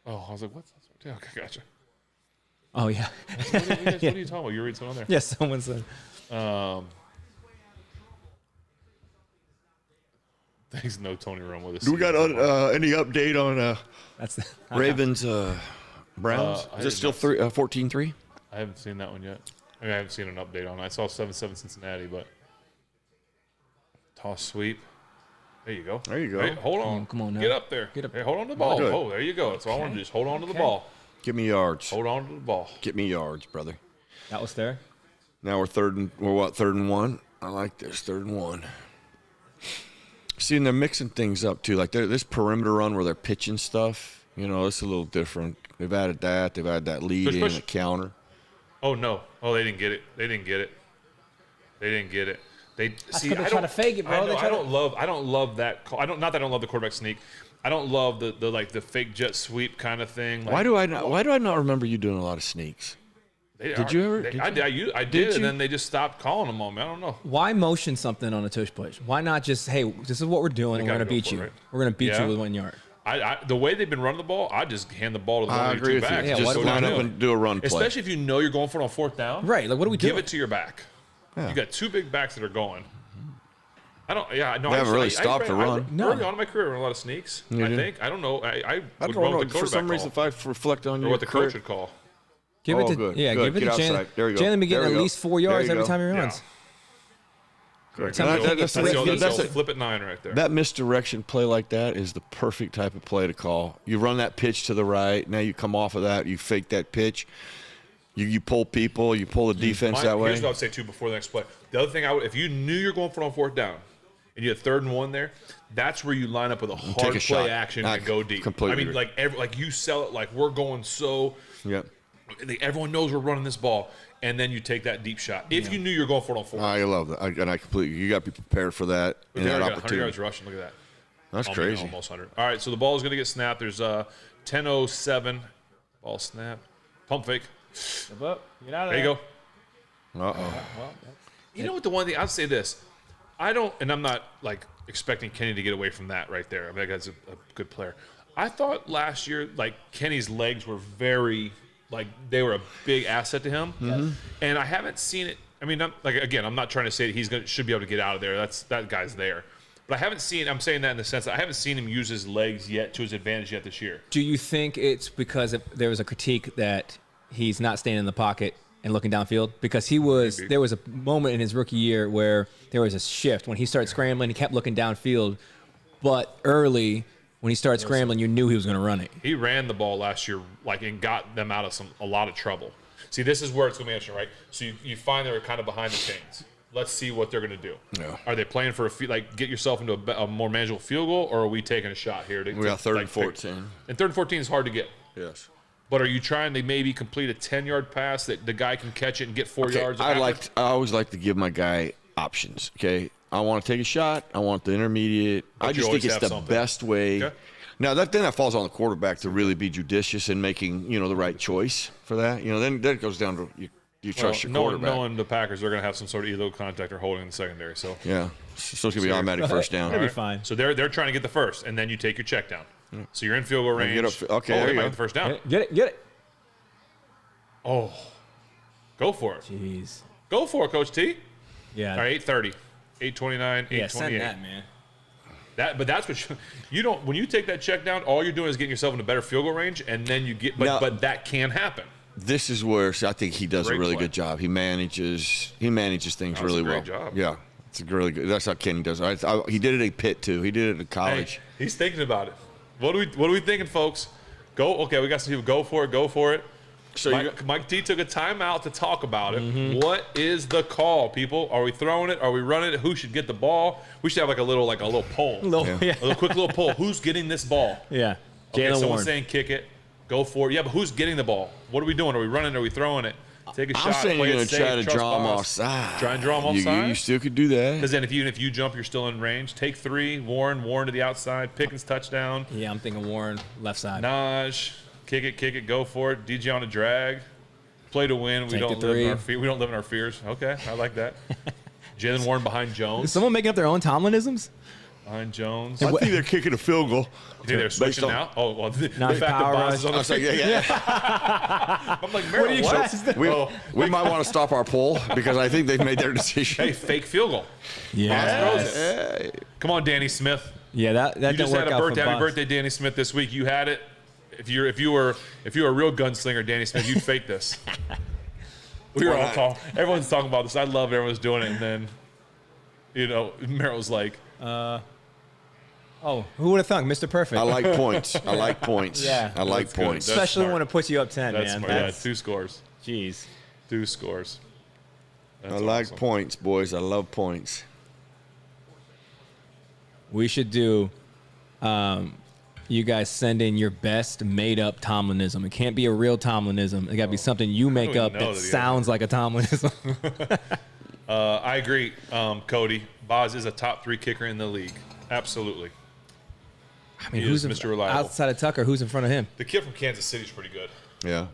I was like, what's that? Okay, gotcha. Oh, yeah. What are you talking about? You read something on there? Yes, someone said. Thanks, no Tony Romo. Do we got any update on That's Ravens Browns? Is it still 14-3? I haven't seen that one yet. I haven't seen an update on it. I saw 7-7 Cincinnati, but toss sweep. There you go. Hey, hold on. Come on now. Get up there. Hey, hold on to the ball. Good. Oh, there you go. That's all I want to do. Just hold on to the ball. Give me yards. Hold on to the ball. Get me yards, brother. That was there. Now we're third and 1. I like this, 3rd and 1. See, and they're mixing things up too. Like this perimeter run where they're pitching stuff. It's a little different. They've added that. They've added that lead in the counter. Oh no! Oh, they didn't get it. They didn't get it. They try to fake it, bro. I don't love that call. Not that I don't love the quarterback sneak. I don't love the fake jet sweep kind of thing. Why do I not remember you doing a lot of sneaks? Did you ever? I did, and then they just stopped calling them on me. I don't know. Why motion something on a tush push? Why not just, hey, this is what we're doing, and we're going to beat you. We're going to beat you with 1 yard. The way they've been running the ball, I just hand the ball to the one or two backs. Yeah, just line up and do a run play. Especially if you know you're going for it on 4th down. Right. Like, what do we do? Give it to your back. Yeah. You got 2 big backs that are going. I don't. Yeah, no. They haven't really stopped the run. Early on in my career, I ran a lot of sneaks. I think. I don't know. I would run with the quarterback for some reason, if I reflect on you, or what the coach would call. Give it to Jalen. Jalen be getting at least 4 yards every time he runs. That's a flip at 9 right there. That misdirection play like that is the perfect type of play to call. You run that pitch to the right. Now you come off of that. You fake that pitch. You pull people. You pull the defense that way. Here's what I would say too before the next play. The other thing if you knew you're going for it on 4th down, and you had 3rd and 1 there, that's where you line up with a hard play action and go deep. Completely. I mean, like you sell it like we're going so. Yep. Everyone knows we're running this ball, and then you take that deep shot. If you knew you were going for it on 4. I love that, and I completely. You got to be prepared for that. But And they that already got 100 opportunity. yards rushing. Look at that. That's crazy. Almost 100. All right, so the ball is going to get snapped. There's 10:07. Ball snap. Pump fake. Step up. Get out of There you go. Well, You know what? The one thing I'll say this, I don't, and I'm not like expecting Kenny to get away from that right there. I mean, that guy's a good player. I thought last year, like Kenny's legs were very, like they were a big asset to him, and I haven't seen it. I mean, I'm not trying to say that should be able to get out of there. That guy's there, but I haven't seen. I'm saying that in the sense that I haven't seen him use his legs yet to his advantage yet this year. Do you think it's because there was a critique that he's not staying in the pocket and looking downfield? Because there was a moment in his rookie year where there was a shift when he started scrambling. He kept looking downfield, but early when he started scrambling, you knew he was going to run it. He ran the ball last year, and got them out of a lot of trouble. See, this is where it's going to be interesting, right? So you find they're kind of behind the chains. Let's see what they're going to do. Yeah. Are they playing for get yourself into a more manageable field goal, or are we taking a shot here? We got 3rd and 14. And 3rd and 14 is hard to get. Yes. But are you trying to maybe complete a 10-yard pass that the guy can catch it and get 4 yards? I always like to give my guy options. Okay, I want to take a shot. I want the intermediate. But I just think you it's always the have something. best way. Okay. Now then that falls on the quarterback to really be judicious in making the right choice for that. Then it goes down to you trust your quarterback. Knowing the Packers, they're going to have some sort of illegal contact or holding in the secondary. So Yeah, so it's gonna be automatic first down. That'd be fine. So they're trying to get the first, and then you take your check down. So you're in field goal range. Okay, they there you might go. get the first down. Get it. Oh, go for it. Jeez. Go for it, Coach T. Yeah. All right, 8:30, 8:29, 8:28. Yeah, send that, man. But that's what you don't. When you take that check down, all you're doing is getting yourself in a better field goal range, and then you get. But that can happen. This is where I think he does Great a really play. good job. He manages things really well. Great job. Yeah, it's a really good. That's how Kenny does it. He did it at Pitt too. He did it at college. Hey, he's thinking about it. What are we thinking, folks? Go. Okay, we got some people. Go for it. Go for it. So Mike T took a timeout to talk about it. What is the call, people? Are we throwing it? Are we running it? Who should get the ball? We should have a little poll. Yeah. A quick little poll. Who's getting this ball? Yeah. Okay, Jalen someone's Warren. saying kick it. Go for it. Yeah, but who's getting the ball? What are we doing? Are we running? Are we throwing it? Take a I'm shot. saying play you're it gonna try safe, to trust draw him boss. offside. Try and draw him You offside? still could do that. Because then if you jump, you're still in range. Take 3. Warren to the outside. Pickens touchdown. Yeah, I'm thinking Warren left side. Naj, kick it, go for it. DJ on a drag. Play to win. We Take don't the live in three. our fears. We don't live in our fears. Okay, I like that. Jalen Warren behind Is Jones. someone making up their own Tomlinisms? Behind Jones. I think they're kicking a field goal. You think they're switching now? Oh, well, the Now fact that power Boz rush. is on I the was like, field. yeah. I'm like, Merril, what? We might want to stop our poll because I think they've made their decision. Hey, fake field goal. Yeah. Boz throws it. Hey. Come on, Danny Smith. Yeah, that You didn't just work had a out birthday. for Happy Bucks. birthday, Danny Smith, this week. You had it. If you were a real gunslinger, Danny Smith, you'd fake this. We were all talking. Everyone's talking about this. I love everyone's doing it, and then, Merrill's like, Oh, who would have thunk? Mr. Perfect. I like points. Yeah. I like points. That's good. Points. That's Especially smart. when it puts you up 10, That's man. smart. Yeah, 2 scores. Jeez. 2 scores. That's I like awesome. points, boys. I love points. We should do you guys send in your best made-up Tomlinism. It can't be a real Tomlinism. It got to be something you make even up know that that he sounds like a Tomlinism. I agree, Cody. Boz is a top 3 kicker in the league. Absolutely. I mean, He who's is Mr. Reliable. outside of Tucker? Who's in front of him? The kid from Kansas City is pretty good. Yeah.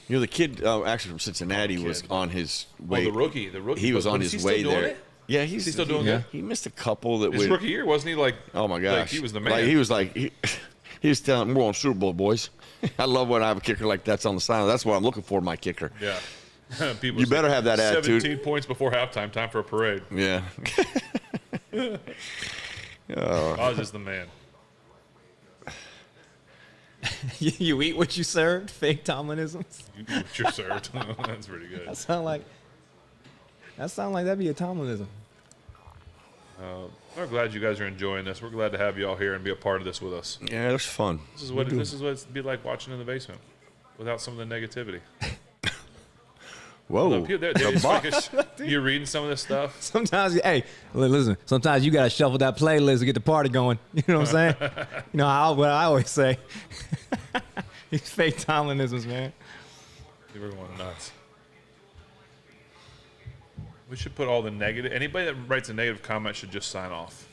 The kid actually from Cincinnati was kid. on his way. The rookie. He was on Is he his still way doing there. it? Yeah, Is he still doing Yeah. good? He missed a couple that His would. rookie year, wasn't he like? Oh my gosh, Like he was the man. Like, he was like he was telling we're on Super Bowl, boys. I love when I have a kicker like that's on the sideline. That's what I'm looking for in my kicker. Yeah. People You say, better have that attitude. 17 points before halftime. Time for a parade. Yeah. Boz is the man. You eat what you served? Fake Tomlinisms? You're served. That's pretty good. That sound like that'd be a Tomlinism. We're glad you guys are enjoying this. We're glad to have you all here and be a part of this with us. Yeah, that's fun. This is what it's be like watching in the basement without some of the negativity. Whoa. Look, they're just like you're reading some of this stuff. Sometimes, hey, listen. Sometimes you gotta shuffle that playlist to get the party going. You know what I'm saying? What I always say. These fake Tomlinisms, man. We're going nuts. We should put all the negative. Anybody that writes a negative comment should just sign off.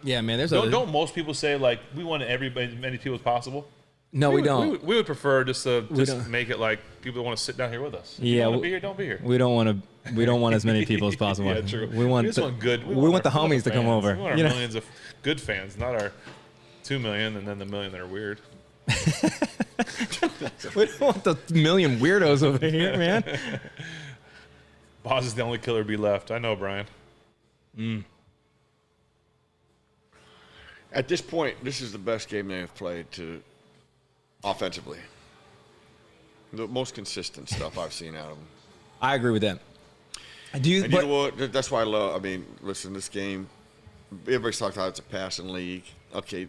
Yeah, man. Don't most people say like we want everybody, as many people as possible? No, we don't. We would prefer just to make it like people that want to sit down here with us. Yeah, want to be here, don't be here. We don't want to. We don't want as many people as possible. Yeah, true. We want good. We want the homies to come over. We want our millions of good fans, not our 2 million and then the million that are weird. We don't want the million weirdos over here, man. Boz is the only killer to be left. I know, Brian. At this point, this is the best game they've played offensively. The most consistent stuff I've seen out of them. I agree with that. You know what? That's why I love. I mean, listen, this game. Everybody's talking about it's a passing league. Okay,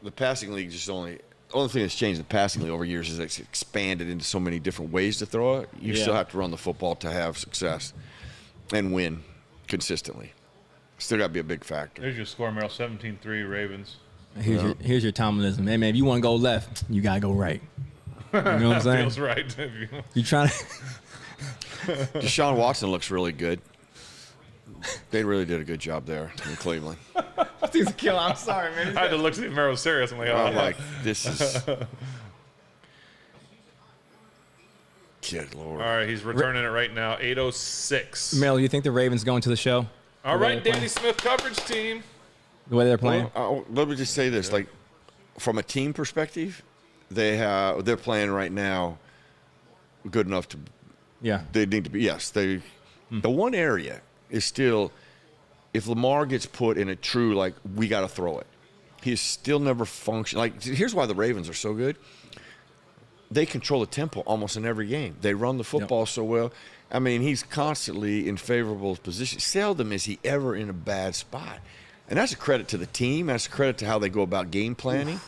the passing league just only thing that's changed the passing league over years is it's expanded into so many different ways to throw it. You still have to run the football to have success and win consistently. Still got to be a big factor. There's your score, Merril. 17-3 Ravens. Here's your Tomlinism. Hey, man, if you want to go left, you got to go right. You know what I'm saying? Feels right. You trying to... Deshaun Watson looks really good. They really did a good job there in Cleveland. He's a killer. I'm sorry, man. I had to look to see if Merril was serious. I'm like, this is... Good Lord. All right, he's returning it right now. 8:06. Merril, you think the Ravens going to the show? All right, Danny Smith coverage team. The way they're playing? Let me just say this. Like, from a team perspective, they're playing right now good enough to... Yeah. They need to be... Yes. The one area is still... If Lamar gets put in a true, like, we got to throw it, he's still never functioned. Like, here's why the Ravens are so good. They control the tempo almost in every game. They run the football so well. I mean, he's constantly in favorable position. Seldom is he ever in a bad spot. And that's a credit to the team. That's a credit to how they go about game planning.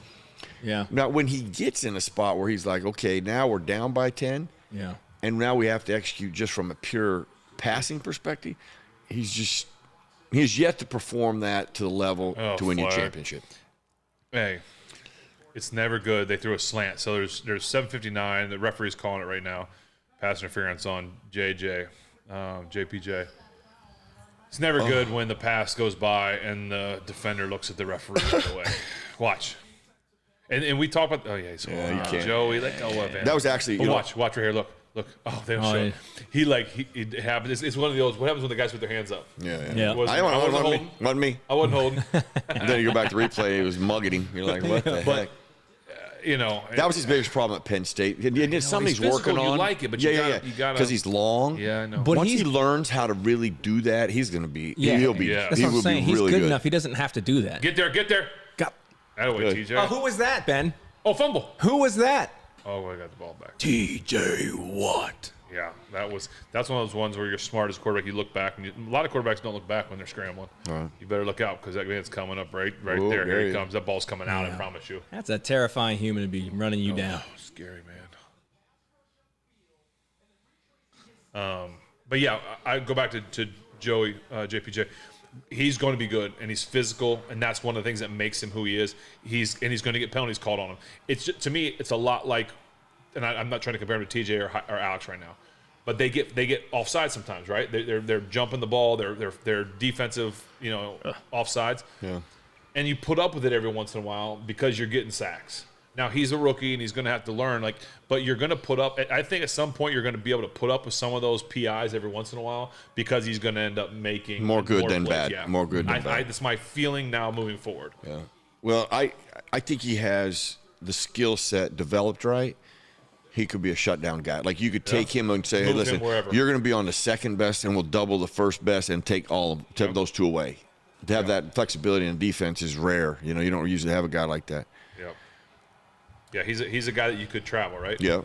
Yeah. Now, when he gets in a spot where he's like, okay, now we're down by 10, and now we have to execute just from a pure passing perspective, he's yet to perform that to the level to win your championship. Hey, it's never good. They threw a slant. So there's 7:59. The referee's calling it right now. Pass interference on JPJ. It's never good when the pass goes by and the defender looks at the referee right away. Watch. And we talk about you can't. Joey, let go of it. That was actually watch right here. Look. Oh, they don't show. Yeah. It happens. It's one of those. What happens when the guys put their hands up? Yeah. I wasn't holding. And then you go back to replay. It was mugging him. You're like, what the heck? That was his biggest problem at Penn State. And something he's working on. You like it, but you got because he's long. Yeah, I know. But once he learns how to really do that, he's going to be. He'll be. That's what I'm saying. He's good enough. He doesn't have to do that. Get there. That way, TJ. Oh, who was that, Ben? Oh, fumble. Who was that? Oh, I got the ball back. TJ Watt. Yeah, that's one of those ones where you're smart as a quarterback. You look back, and a lot of quarterbacks don't look back when they're scrambling. You better look out because that man's coming up right there. Here he comes. That ball's coming out. I promise you. That's a terrifying human to be running you down. Scary, man. But yeah, I go back to Joey JPJ. He's going to be good, and he's physical, and that's one of the things that makes him who he is. He's going to get penalties called on him. It's just, to me, it's a lot like, and I'm not trying to compare him to TJ or Alex right now, but they get offside sometimes, right? They're jumping the ball, they're defensive, offsides, and you put up with it every once in a while because you're getting sacks. Now he's a rookie and he's going to have to learn, but you're going to put up. I think at some point you're going to be able to put up with some of those PIs every once in a while because he's going to end up making more good than plays. bad. Yeah. More good than bad. That's my feeling now moving forward. Yeah. Well, I think he has the skill set developed right. He could be a shutdown guy. Like you could take him and say, "Hey, listen, you're going to be on the second best, and we'll double the first best and take those two away." To have that flexibility in defense is rare. You don't usually have a guy like that. Yeah, he's a guy that you could travel, right? Yeah.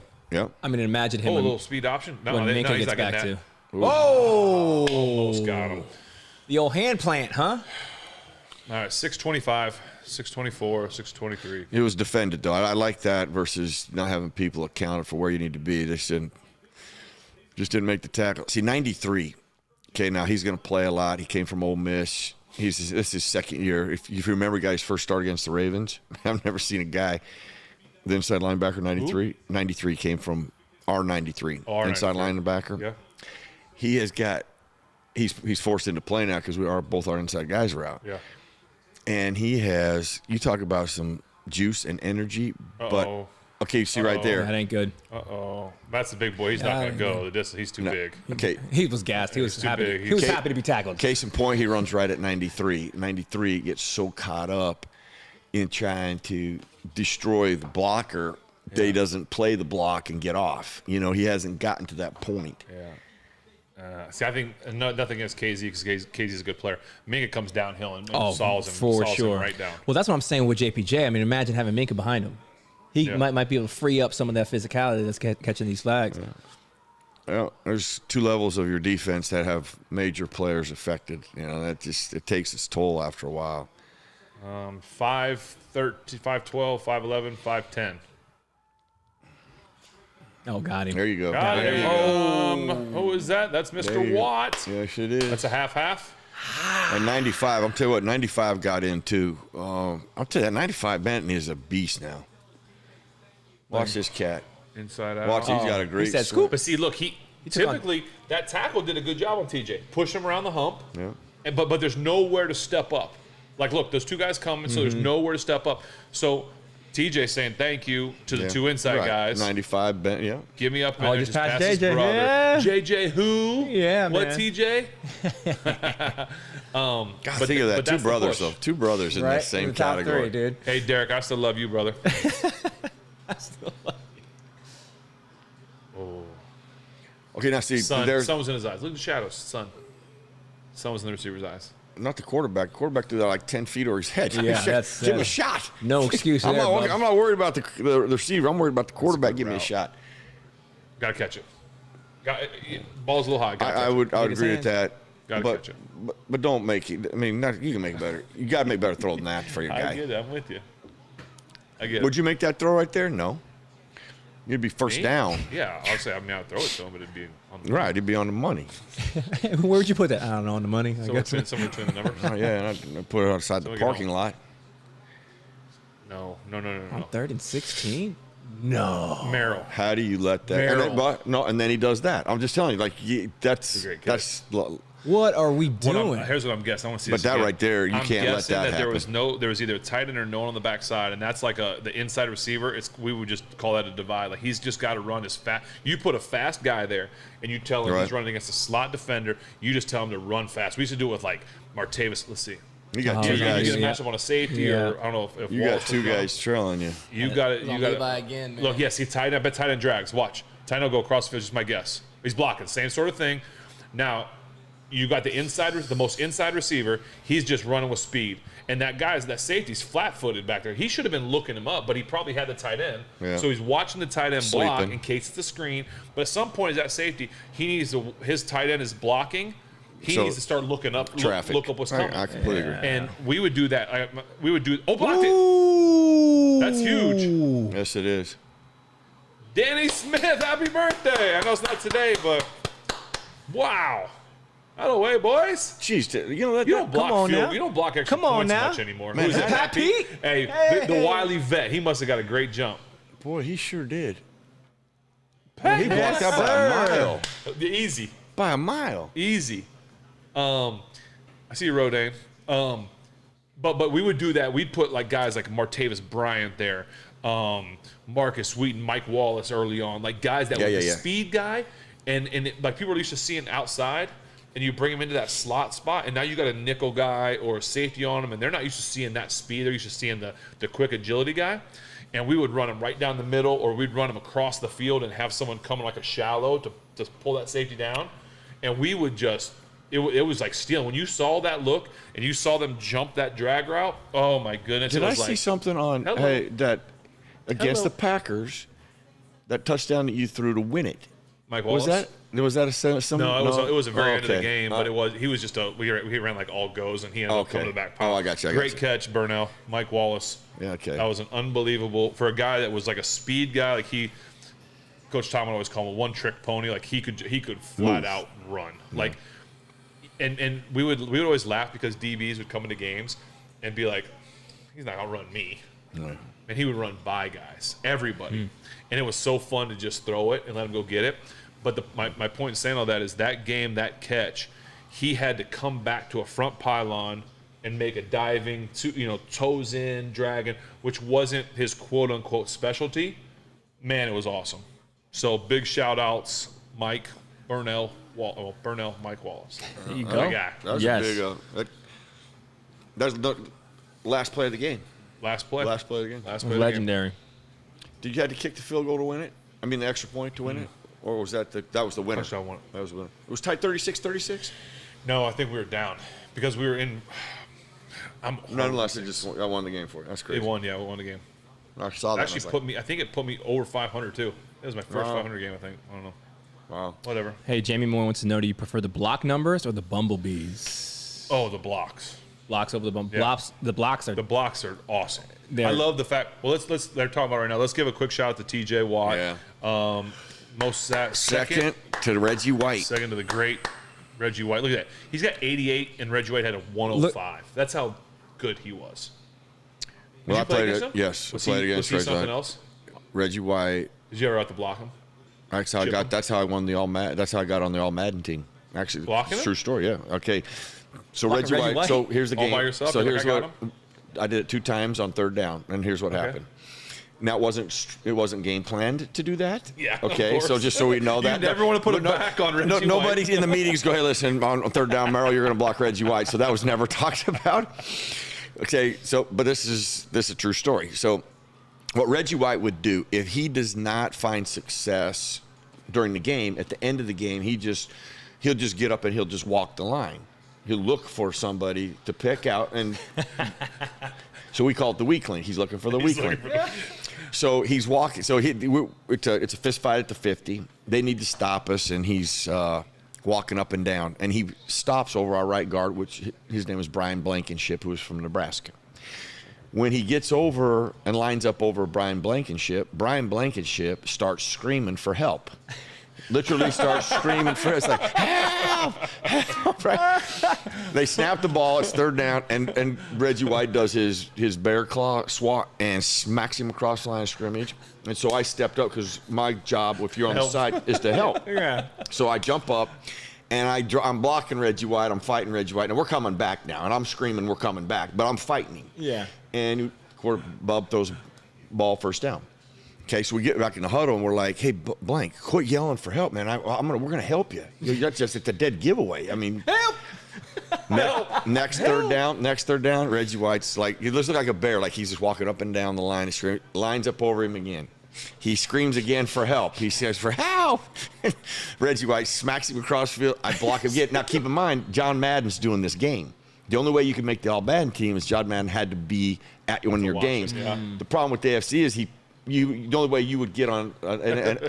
I mean, imagine him. A little speed option. No, when Minka he's gets not back to. Whoa! Almost got him. The old hand plant, huh? All right, 625, 624, 623. It was defended though. I like that versus not having people accounted for where you need to be. They just didn't make the tackle. See, 93. Okay, now he's going to play a lot. He came from Ole Miss. This is his second year. If you remember, guys first started against the Ravens. I've never seen a guy The inside linebacker, 93. 93 came from our 93. Our inside 93. linebacker. Yeah. He has got. He's forced into play now because both our inside guys are out. Yeah. And he has. You talk about some juice and energy, but okay, you see right there. That ain't good. That's the big boy. He's not going to go the distance. He's too big. Okay. He was gassed. He was too happy. big. He was happy to be tackled. Case in point, he runs right at 93. 93 gets so caught up in trying to destroy the blocker that he doesn't play the block and get off. You know, he hasn't gotten to that point. Yeah. See, I think nothing against KZ because KZ's a good player. Minka comes downhill and solves him right down. Well, that's what I'm saying with JPJ. I mean, imagine having Minka behind him. He might be able to free up some of that physicality that's catching these flags. Yeah. Well, there's two levels of your defense that have major players affected. You know, it takes its toll after a while. 5'13", 5'12", 5'11", 5'10". Oh, got him. There you go. There you go. Who is that? That's Mr. Watt. Yes, it is. That's a half-half. And 95, I'll tell you what, 95 got in too. I'll tell you that 95 Benton is a beast now. Watch this cat. Inside out. Watch, he's got a great He said swing. scoop. But see, look, he typically that tackle did a good job on TJ. Push him around the hump. Yeah. But there's nowhere to step up. Like, look, those two guys coming, so there's nowhere to step up. So TJ saying thank you to the two inside guys. 95 Benton, yeah. Give me up Oh, and just just pass pass his JJ. brother. Yeah. JJ who? Yeah, What, man. TJ? God, think of that. Two brothers, though. Two brothers in the same in the top category. 3, dude. Hey, Derek, I still love you, brother. I still love Okay, now see, Sun there's was in his eyes. Look at the shadows. Sun was in the receiver's eyes. not the quarterback. Quarterback threw that like 10 feet over his head. Yeah, Give him a shot. No excuse I'm there, bud. not worried about the receiver. I'm worried about the quarterback. Give me a shot. Got to catch it. Ball's a little high. I would agree with that. Gotta but, catch it. But don't make it. I mean, you can make it better. You got to make better throw than that for your guy. I get it. I'm with you. I get it. Would you make that throw right there? No. You'd be first Me? down. Yeah, I'll say I'd throw it to him, but it'd be on the Right, he'd be on the money. Where would you put that? I don't know, on the money. I guess. somewhere between the numbers. Oh, yeah, and I'd put it outside the we parking can- lot. No. On 3rd and 16? No. Merrill. How do you let that? Merrill. And then he does that. I'm just telling you, that's great catch. that's. What are we doing? Here's what I'm guessing. I want to see. But this that again. right there, you I'm can't let guessing that There happen. was either a tight end or no one on the backside, and that's like the inside receiver. We would just call that a divide. Like he's just got to run as fast. You put a fast guy there, and you tell him he's running against a slot defender. You just tell him to run fast. We used to do it with like Martavis. Let's see. You got You two guys. get a matchup on a safety, or I don't know if You got two guys trailing you. You got it. You got Levi it. again, man. Look, yes, he tight end. I bet tight end drags. Watch, tight end will go across the field. Just my guess. He's blocking. Same sort of thing. Now, you got the most inside receiver. He's just running with speed, and that safety's flat-footed back there. He should have been looking him up, but he probably had the tight end. Yeah. So he's watching the tight end block Sleeping. in case it's a screen. But at some point, as that safety, his tight end is blocking. He So, needs to start looking up, Traffic. look up what's coming. I completely agree. And we would do that. Blocked it. Ooh. That's huge. Yes, it is. Danny Smith, happy birthday. I know it's not today, but wow. Out of the way, boys. Jeez, you know that. You don't block Come on field. now. You don't block extra Come on points now. much anymore. Man, Who is it? Pat Pete? Hey, the Wiley vet. He must have got a great jump. Boy, he sure did. Pat, He blocked that by a mile. Easy. By a mile. Easy. I see you, Rodane. But we would do that. We'd put like guys like Martavis Bryant there, Marcus Wheaton, Mike Wallace early on, like guys that were the speed guy, and like people are used to seeing outside, and you bring them into that slot spot, and now you got a nickel guy or a safety on them, and they're not used to seeing that speed. They're used to seeing the quick agility guy, and we would run them right down the middle, or we'd run them across the field and have someone coming like a shallow to pull that safety down, and we would just. It was like stealing. When you saw that look and you saw them jump that drag route, oh my goodness! Did it I was see like, something on Hello. that against Hello. the Packers? That touchdown that you threw to win it. Mike Wallace? Was that some? No, it was a very end of the okay. game, but he was just he ran like all goes, and he ended up coming to the back. Oh, I got you. Great catch, Burnell, Mike Wallace. Yeah, okay. That was an unbelievable for a guy that was like a speed guy. Like Coach Tom would always call him a one-trick pony. Like he could flat out run. Like, and we would always laugh because DBs would come into games and be like, he's not gonna run me. Right. and he would run by guys, everybody. And it was so fun to just throw it and let him go get it. But my point in saying all that is that game, that catch, he had to come back to a front pylon and make a diving, toes in, dragging, which wasn't his quote-unquote specialty. Man, it was awesome. So big shout-outs, Mike, Mike Wallace. There you My go. guy. That's a big. That's the last play of the game. Last play. Last play of the game. Last play of the game. Legendary. Did you have to kick the field goal to win it? I mean, the extra point to win it? Or was that that was the winner? Touchdown won. That was the winner. It was tied 36-36? No, I think we were down because we were in. Nonetheless, I won the game for it. That's crazy. It won, yeah, we won the game. I saw that. Actually, I think it put me over 500 too. It was my first Wow. 500 game, I think. I don't know. Wow. Whatever. Hey, Jamie Moore wants to know: do you prefer the block numbers or the bumblebees? Oh, the blocks. Blocks over the Yeah. blocks. The blocks are. The blocks are awesome. They're- I love the fact. Well, let's. They're talking about it right now. Let's give a quick shout out to T.J. Watt. Yeah. Second to Reggie White. to the great Reggie White. Look at that. He's got 88, and Reggie White had a 105. That's how good he was. Did Well, you I play played against it. him? Yes, Was I played he, against was he Reggie something White. else? Reggie White. Did you ever have to block him? That's how I Chip got. him? That's how I won the all. That's how I got on the all Madden team. Actually, Blocking it's a him? true story. Yeah. Okay. So Blocking Reggie Reggie White. White? So here's the All game. by yourself? So You're here's like, I what got I did it 2 times on 3rd down, and here's what happened. Now it wasn't game planned to do that. Yeah, Okay. of So course. just so we know You that. never wanna put But it back on Reggie White. Nobody in the meetings go, hey, listen, on 3rd down, Merril, you're going to block Reggie White. So that was never talked about. Okay. So, but this is a true story. So what Reggie White would do if he does not find success during the game, at the end of the game, he'll just get up and he'll just walk the line. He'll look for somebody to pick out, and so we call it the weak link. He's looking for the weak link. So he's walking. So it's a fist fight at the 50. They need to stop us, and he's walking up and down, and he stops over our right guard, which his name is Brian Blankenship, who is from Nebraska. When he gets over and lines up over Brian Blankenship starts screaming for help. Literally starts screaming for us, like, help, help, right? They snap the ball, it's 3rd down, and Reggie White does his bear claw swat and smacks him across the line of scrimmage. And so I stepped up because my job, if you're on the side, is to help. Yeah. So I jump up, and I'm blocking Reggie White, I'm fighting Reggie White, and we're coming back now, and I'm screaming, we're coming back, but I'm fighting him. Yeah. And Bub throws ball 1st down. Okay, so we get back in the huddle and we're like, "Hey, Blank, quit yelling for help, man. We're gonna help you. That's just it's a dead giveaway. I mean, help. Next third down. Reggie White's like he looks like a bear, like he's just walking up and down the line. Lines up over him again. He screams again for help. He says for help. Reggie White smacks him across the field. I block him again. Now keep in mind, John Madden's doing this game. The only way you can make the All Madden team is John Madden had to be at one of your games. Yeah. The problem with the AFC is the only way you would get on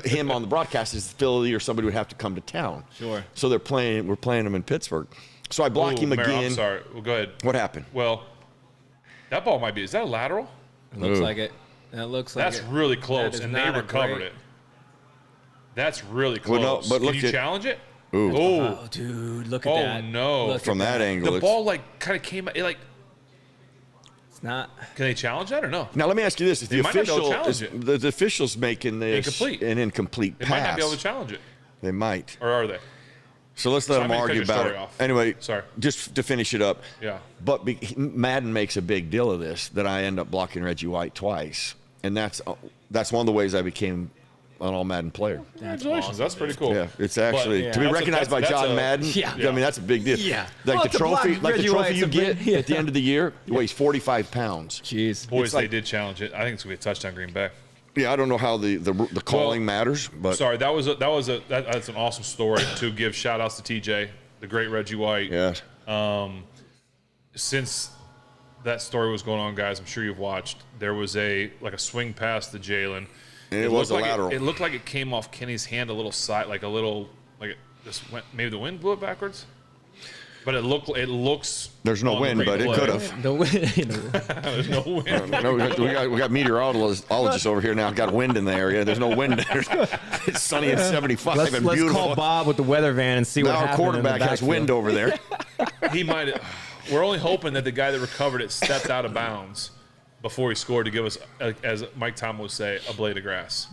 him on the broadcast is Philly or somebody would have to come to town. Sure. So we're playing him in Pittsburgh. So I block him Merril, again. I'm sorry. Well, go ahead. What happened? Well, that ball might be. Is that a lateral? It looks Ooh. like it. It looks like That's it. really That close, is and they not a recovered great- it. That's really close. Well, no, but look Can you at- challenge it? Ooh. Oh, dude, look at Oh, that. no. Look From at that angle, The it's- ball kind of came. It's not. Can they challenge that or no? Now let me ask you this: if They the might not be able to official, challenge the official's making this Incomplete. an incomplete They pass, might not be able to challenge it, they might. or are they? So let's let So I them mean, cut argue your about story it. off. Anyway, Sorry. just to finish it up. Yeah. But Madden makes a big deal of this that I end up blocking Reggie White twice, and that's one of the ways I became an All Madden player. Congratulations. awesome, That's pretty cool. Yeah, it's actually yeah. to be That's a- recognized by that's John a- Madden. Yeah. I mean that's a big deal. Yeah. Like Well, the to trophy, block like the Reggie trophy White's you a get big- yeah. at the end of the year weighs 45 pounds. Jeez. Boys, It's like- they did challenge it. I think it's gonna be a touchdown, Green Bay. Yeah, I don't know how the calling matters, but Sorry, that's an awesome story to give shout outs to TJ, the great Reggie White. yeah. Since that story was going on, guys, I'm sure you've watched. There was a swing pass to Jalen. And it was looked a like lateral. It looked like it came off Kenny's hand a little side, like it just went. Maybe the wind blew it backwards. But it looks. There's no on the wind, but it replay. could have. There's no wind. No, we got meteorologists over here now. Got wind in the area. There's no wind there. It's sunny and 75 Let's and beautiful. call Bob with the weather van and see what Now our happened. in the quarterback has backfield. wind over there. He might. We're only hoping that the guy that recovered it stepped out of bounds before he scored to give us, as Mike Tom would say, a blade of grass.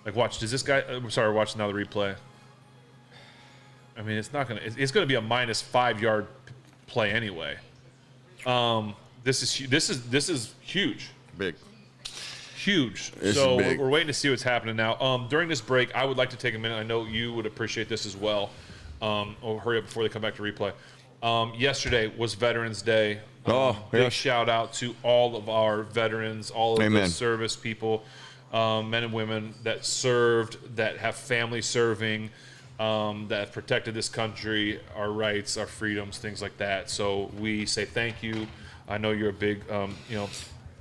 Like, watch. Does this guy? I'm sorry, watch now the replay. I mean, it's not gonna. It's gonna be a minus 5 yard play anyway. This is huge. Big. Huge. This so is big. we're waiting to see what's happening now. During this break, I would like to take a minute. I know you would appreciate this as well. Hurry up before they come back to replay. Yesterday was Veterans Day. Big shout out to all of our veterans, all of the service people, men and women that served, that have family serving, that have protected this country, our rights, our freedoms, things like that. So we say thank you. I know you're a big,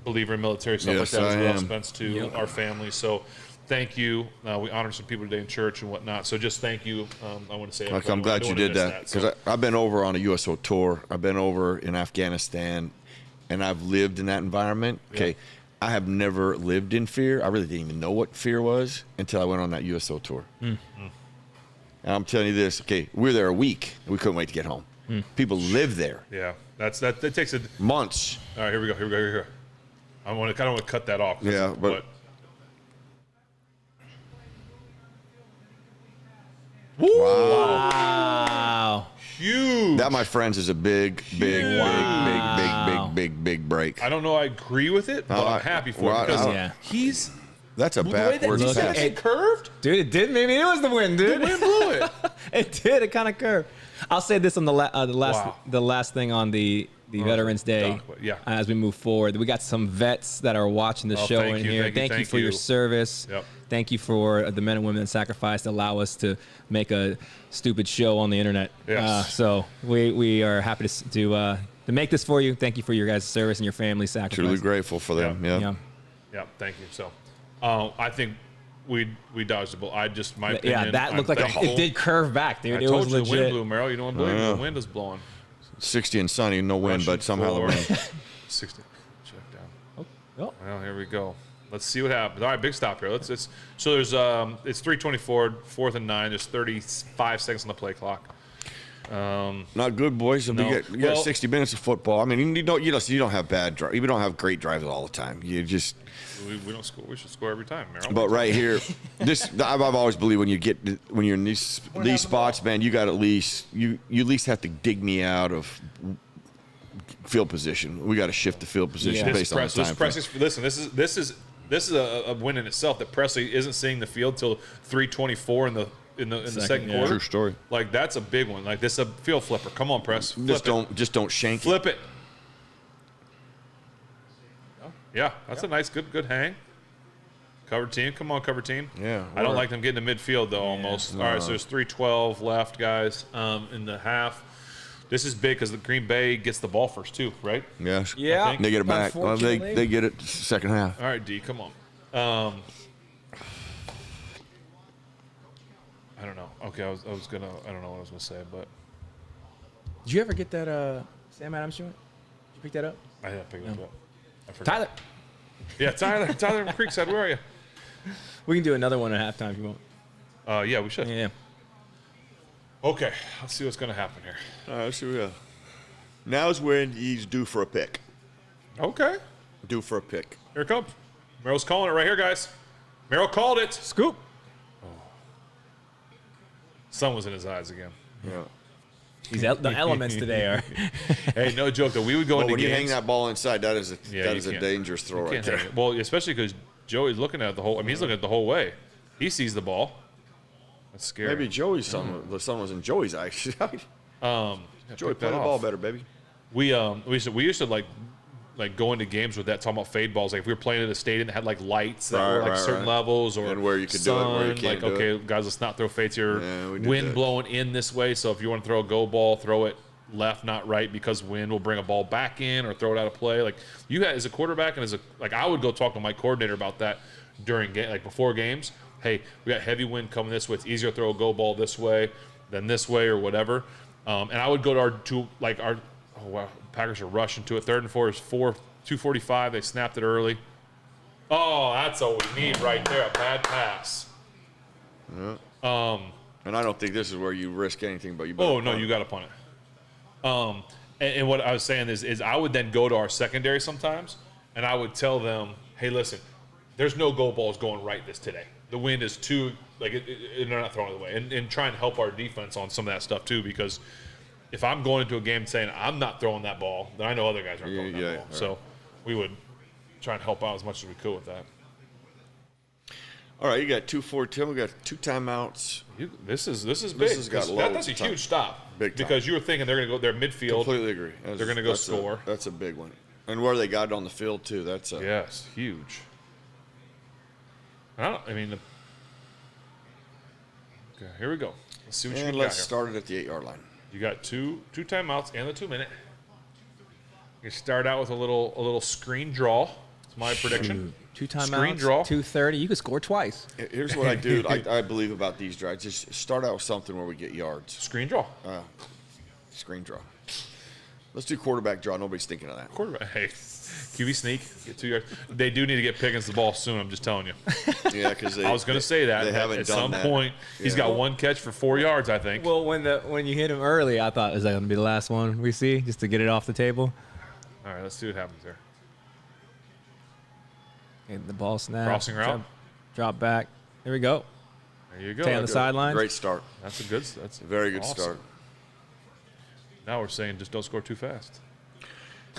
believer in military stuff like that as well, Spence, to our family. So thank you. We honored some people today in church and whatnot. So just thank you. I want to say I'm glad you did that because I've been over on a USO tour. I've been over in Afghanistan, and I've lived in that environment. Okay, I have never lived in fear. I really didn't even know what fear was until I went on that USO tour. And I'm telling you this. Okay, we were there a week. We couldn't wait to get home. People live there. Yeah, that takes months. All right, here we go. I kind of want to cut that off. Yeah, but wow. Huge. That, my friends, is a big break. I don't know I agree with it, but I'm happy for it because he's... That's a backwards pass. It curved? Dude, it did. Maybe it was the wind, dude. The wind blew it. It did. It kind of curved. I'll say this on the last thing on the Veterans Day. As we move forward, we got some vets that are watching the show in here. Thank you for your service. Yep. Thank you for the men and women that sacrificed to allow us to make a stupid show on the internet. Yes. So we are happy to make this for you. Thank you for your guys' service and your family sacrifice. Truly grateful for them. Yeah. Thank you. So, I think we dodged the bullet. My opinion. Yeah, that looked like it did curve back, dude. It was legit. The wind blew, Merril. You don't believe the wind is blowing. 60 and sunny, no wind, but somehow the wind. 60. Check down. Well, here we go. Let's see what happens. All right, big stop here. So there's it's 3:24, 4th and 9. There's 35 seconds on the play clock. Not good, boys. You got 60 minutes of football. I mean, you don't have bad drive. You don't have great drives all the time. You just we don't score. We should score every time, Merril. But right here, I've always believed when you're in these spots, man, you got you at least have to dig me out of field position. We got to shift the field position based on the time. Listen, this is a win in itself. That Presley isn't seeing the field till 3:24 in the second quarter. True story. Like, that's a big one. Like, this is a field flipper. Come on, Press. Just don't shank it. Flip it. Yeah, that's a nice, good hang. Cover team. Come on, cover team. Yeah. I don't like them getting to midfield, though, almost. All right, so there's 3:12 left, guys, in the half. This is big because the Green Bay gets the ball first, too, right? Yes. Yeah. They get it back. Well, they get it second half. All right, D, come on. I don't know. Okay, I don't know what I was gonna say, but did you ever get that Sam Adams joint? Did you pick that up? I didn't pick it up. I forgot. Tyler. Yeah, Tyler from Creekside. Where are you? We can do another one at halftime if you want. Yeah, we should. Yeah. Okay, let's see what's gonna happen here. All right, so now's when he's due for a pick. Okay. Due for a pick. Here it comes. Merrill's calling it right here, guys. Merril called it. Scoop. Sun was in his eyes again. Yeah. The elements today are. Hey, no joke though. We would go into when games. you hang that ball inside, that is a dangerous throw right there. Well, especially because Joey's looking at it the whole. I mean, he's looking at it the whole way. He sees the ball. That's scary. Maybe Joey's son. The sun was in Joey's eyes. Joey, play the ball better, baby. We used to like go into games with that, talking about fade balls. Like if we were playing at a stadium that had like lights that were like certain levels, or and where you could do it, where you can't like, okay, guys, let's not throw fades here. Wind blowing in this way, so if you want to throw a go ball, throw it left, not right, because wind will bring a ball back in or throw it out of play. Like you had as a quarterback and I would go talk to my coordinator about that during before games. Hey, we got heavy wind coming this way. It's easier to throw a go ball this way than this way or whatever. And I would go to our Packers are rushing to it. 3rd and 4 is 2:45. They snapped it early. Oh, that's all we need right there. A bad pass. Yeah. And I don't think this is where you risk anything, but you. Oh no, you got to punt it. And what I was saying is I would then go to our secondary sometimes and I would tell them, hey, listen, there's no goal balls going right today. The wind is too, they're not throwing it away. And try and help our defense on some of that stuff, too, because if I'm going into a game saying I'm not throwing that ball, then I know other guys aren't throwing that ball. Right. So we would try and help out as much as we could with that. All right, you got 2:14. We got 2 timeouts. This is big. That's a huge stop. Big time. Because you were thinking they're going to go their midfield. Completely agree. They're going to go score. That's a big one. And where they got it on the field, too. That's yes, huge. Okay, here we go. Let's see what you got. Let's start it at the 8-yard line. You got two timeouts and the 2-minute. You start out with a little screen draw. It's my prediction. 2 timeouts, screen draw. 2:30. You could score twice. Here's what I do. I believe about these drives. Just start out with something where we get yards. Screen draw. Screen draw. Let's do quarterback draw. Nobody's thinking of that. Quarterback. Hey, QB sneak. Get 2 yards. They do need to get Pickens the ball soon. I'm just telling you. Yeah, because I was going to say that. They haven't at done some that. point. He's got 1 catch for 4 yards, I think. Well, when you hit him early, I thought, is that going to be the last one we see, just to get it off the table? All right, let's see what happens there. And the ball snap. Crossing route. Drop back. Here we go. There you go. Stay on the sideline. Great start. That's a very good awesome start. Now we're saying just don't score too fast.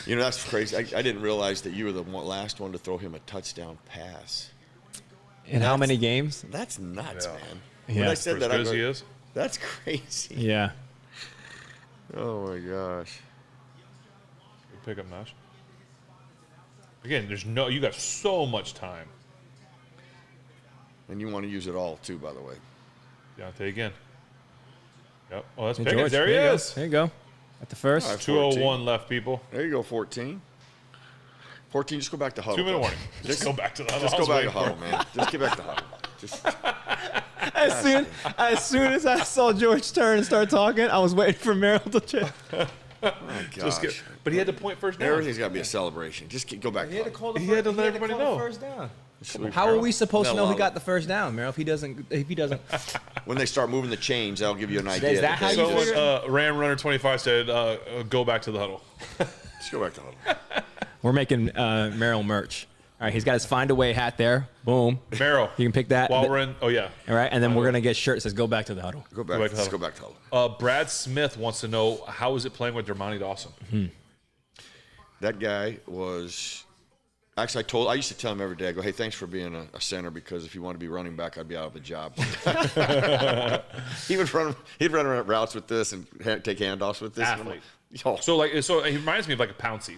You know, that's crazy. I didn't realize that you were the last one to throw him a touchdown pass. In how many games? That's nuts, man. Yeah. When I said that, he is. That's crazy. Yeah. Oh, my gosh. Good pick up, Nash. Again, you got so much time. And you want to use it all, too, by the way. Deontay again. Yep. Oh, that's Hey, Pickens. George, There he is. There you go. At the first. 2:01 left, people. There you go, 14. 14, just go back to huddle. 2-minute warning. Just go back to the huddle. Just go back to huddle, man. Just get back to huddle. As soon as I saw George turn and start talking, I was waiting for Merril to check. Oh, my gosh. But he had to point first down. Everything's got to be a celebration. Just go back to huddle. He had to let everybody know. First down. How are we supposed to know he got the first down, Merril? If he doesn't, when they start moving the chains, that'll give you an idea. Is that how you figure it? Ram Runner 25 said, "Go back to the huddle." Just go back to huddle. We're making Merril merch. All right, he's got his Find a Way hat there. Boom. Merril. You can pick that. While we're in, oh yeah. All right, and then we're gonna get shirt that says "Go back to the huddle." Go back to huddle. Brad Smith wants to know, how is it playing with Dermontti Dawson? That guy was. Actually, I used to tell him every day, I go, hey, thanks for being a center, because if you want to be running back, I'd be out of a job. He'd run around routes with this and take handoffs with this. Athlete. Oh. So he reminds me of like a Pouncey,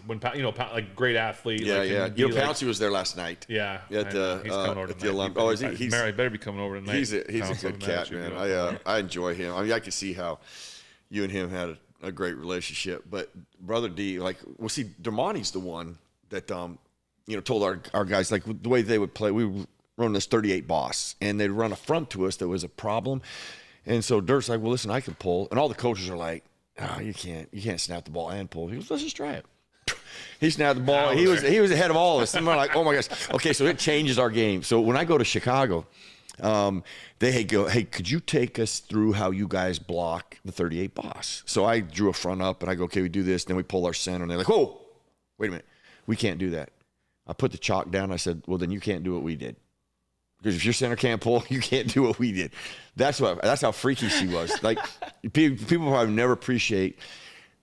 like great athlete. Yeah, like, yeah. Pouncey was there last night. Yeah. At the, he's coming over at tonight. the Olympics. He better be coming over tonight. He's a good cat, man. I enjoy him. I mean, I can see how you and him had a great relationship. But Brother D, Dermonti's the one that told our guys, like, the way they would play, we were running this 38 boss, and they'd run a front to us that was a problem. And so Dirk's like, well, listen, I can pull. And all the coaches are like, oh, you can't snap the ball and pull. He goes, let's just try it. He snapped the ball. He was ahead of all of us. And we're like, oh, my gosh. Okay, so it changes our game. So when I go to Chicago, they go, hey, could you take us through how you guys block the 38 boss? So I drew a front up, and I go, okay, we do this. Then we pull our center, and they're like, whoa, wait a minute. We can't do that. I put the chalk down. I said, well, then you can't do what we did. Because if your center can't pull, you can't do what we did. That's how freaky she was. Like, people probably never appreciate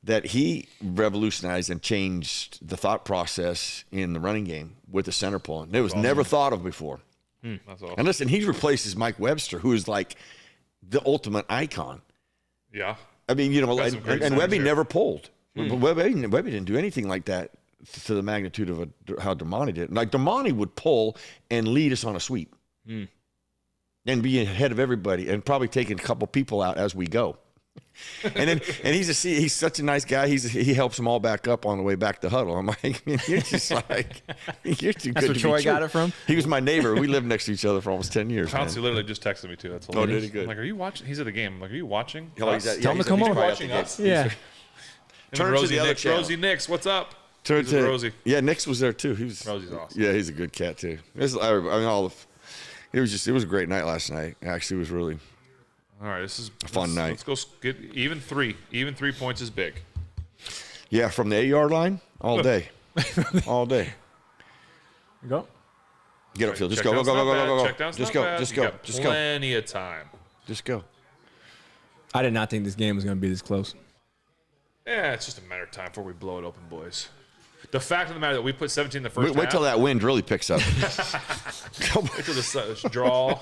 that he revolutionized and changed the thought process in the running game with the center pulling. It was never thought of before. That's awesome. And listen, he replaces Mike Webster, who is like the ultimate icon. Yeah. I mean, and Webby never pulled. Webby didn't do anything like that to the magnitude of how Dermontti did. Like, Dermontti would pull and lead us on a sweep. And be ahead of everybody and probably taking a couple people out as we go. And he's such a nice guy. He helps them all back up on the way back to huddle. I'm like, you're just like, you're too good. That's where Troy got it from? He was my neighbor. We lived next to each other for almost 10 years. Pouncey literally just texted me too. That's hilarious. Oh, did he? Good. I'm like, are you watching? He's at the game. I'm like, are you watching? Tell him to come over. Watching us. Yeah. Turn to the other channel. Rosie Nix, what's up? Turn to Rosie. Yeah, Nix was there too. Rosie's awesome. Yeah, he's a good cat too. It was a great night last night. Actually, it was really. All right, this is a fun night. Let's go get even 3. Even 3 points is big. Yeah, from the 8-yard line all day, all day. Go. Get upfield. Just go. Checkdown's Just not go. bad. Just You go. got Just go. Plenty of time. Just go. I did not think this game was going to be this close. Yeah, it's just a matter of time before we blow it open, boys. The fact of the matter that we put 17 in the first half. Wait till that wind really picks up. Wait till the draw.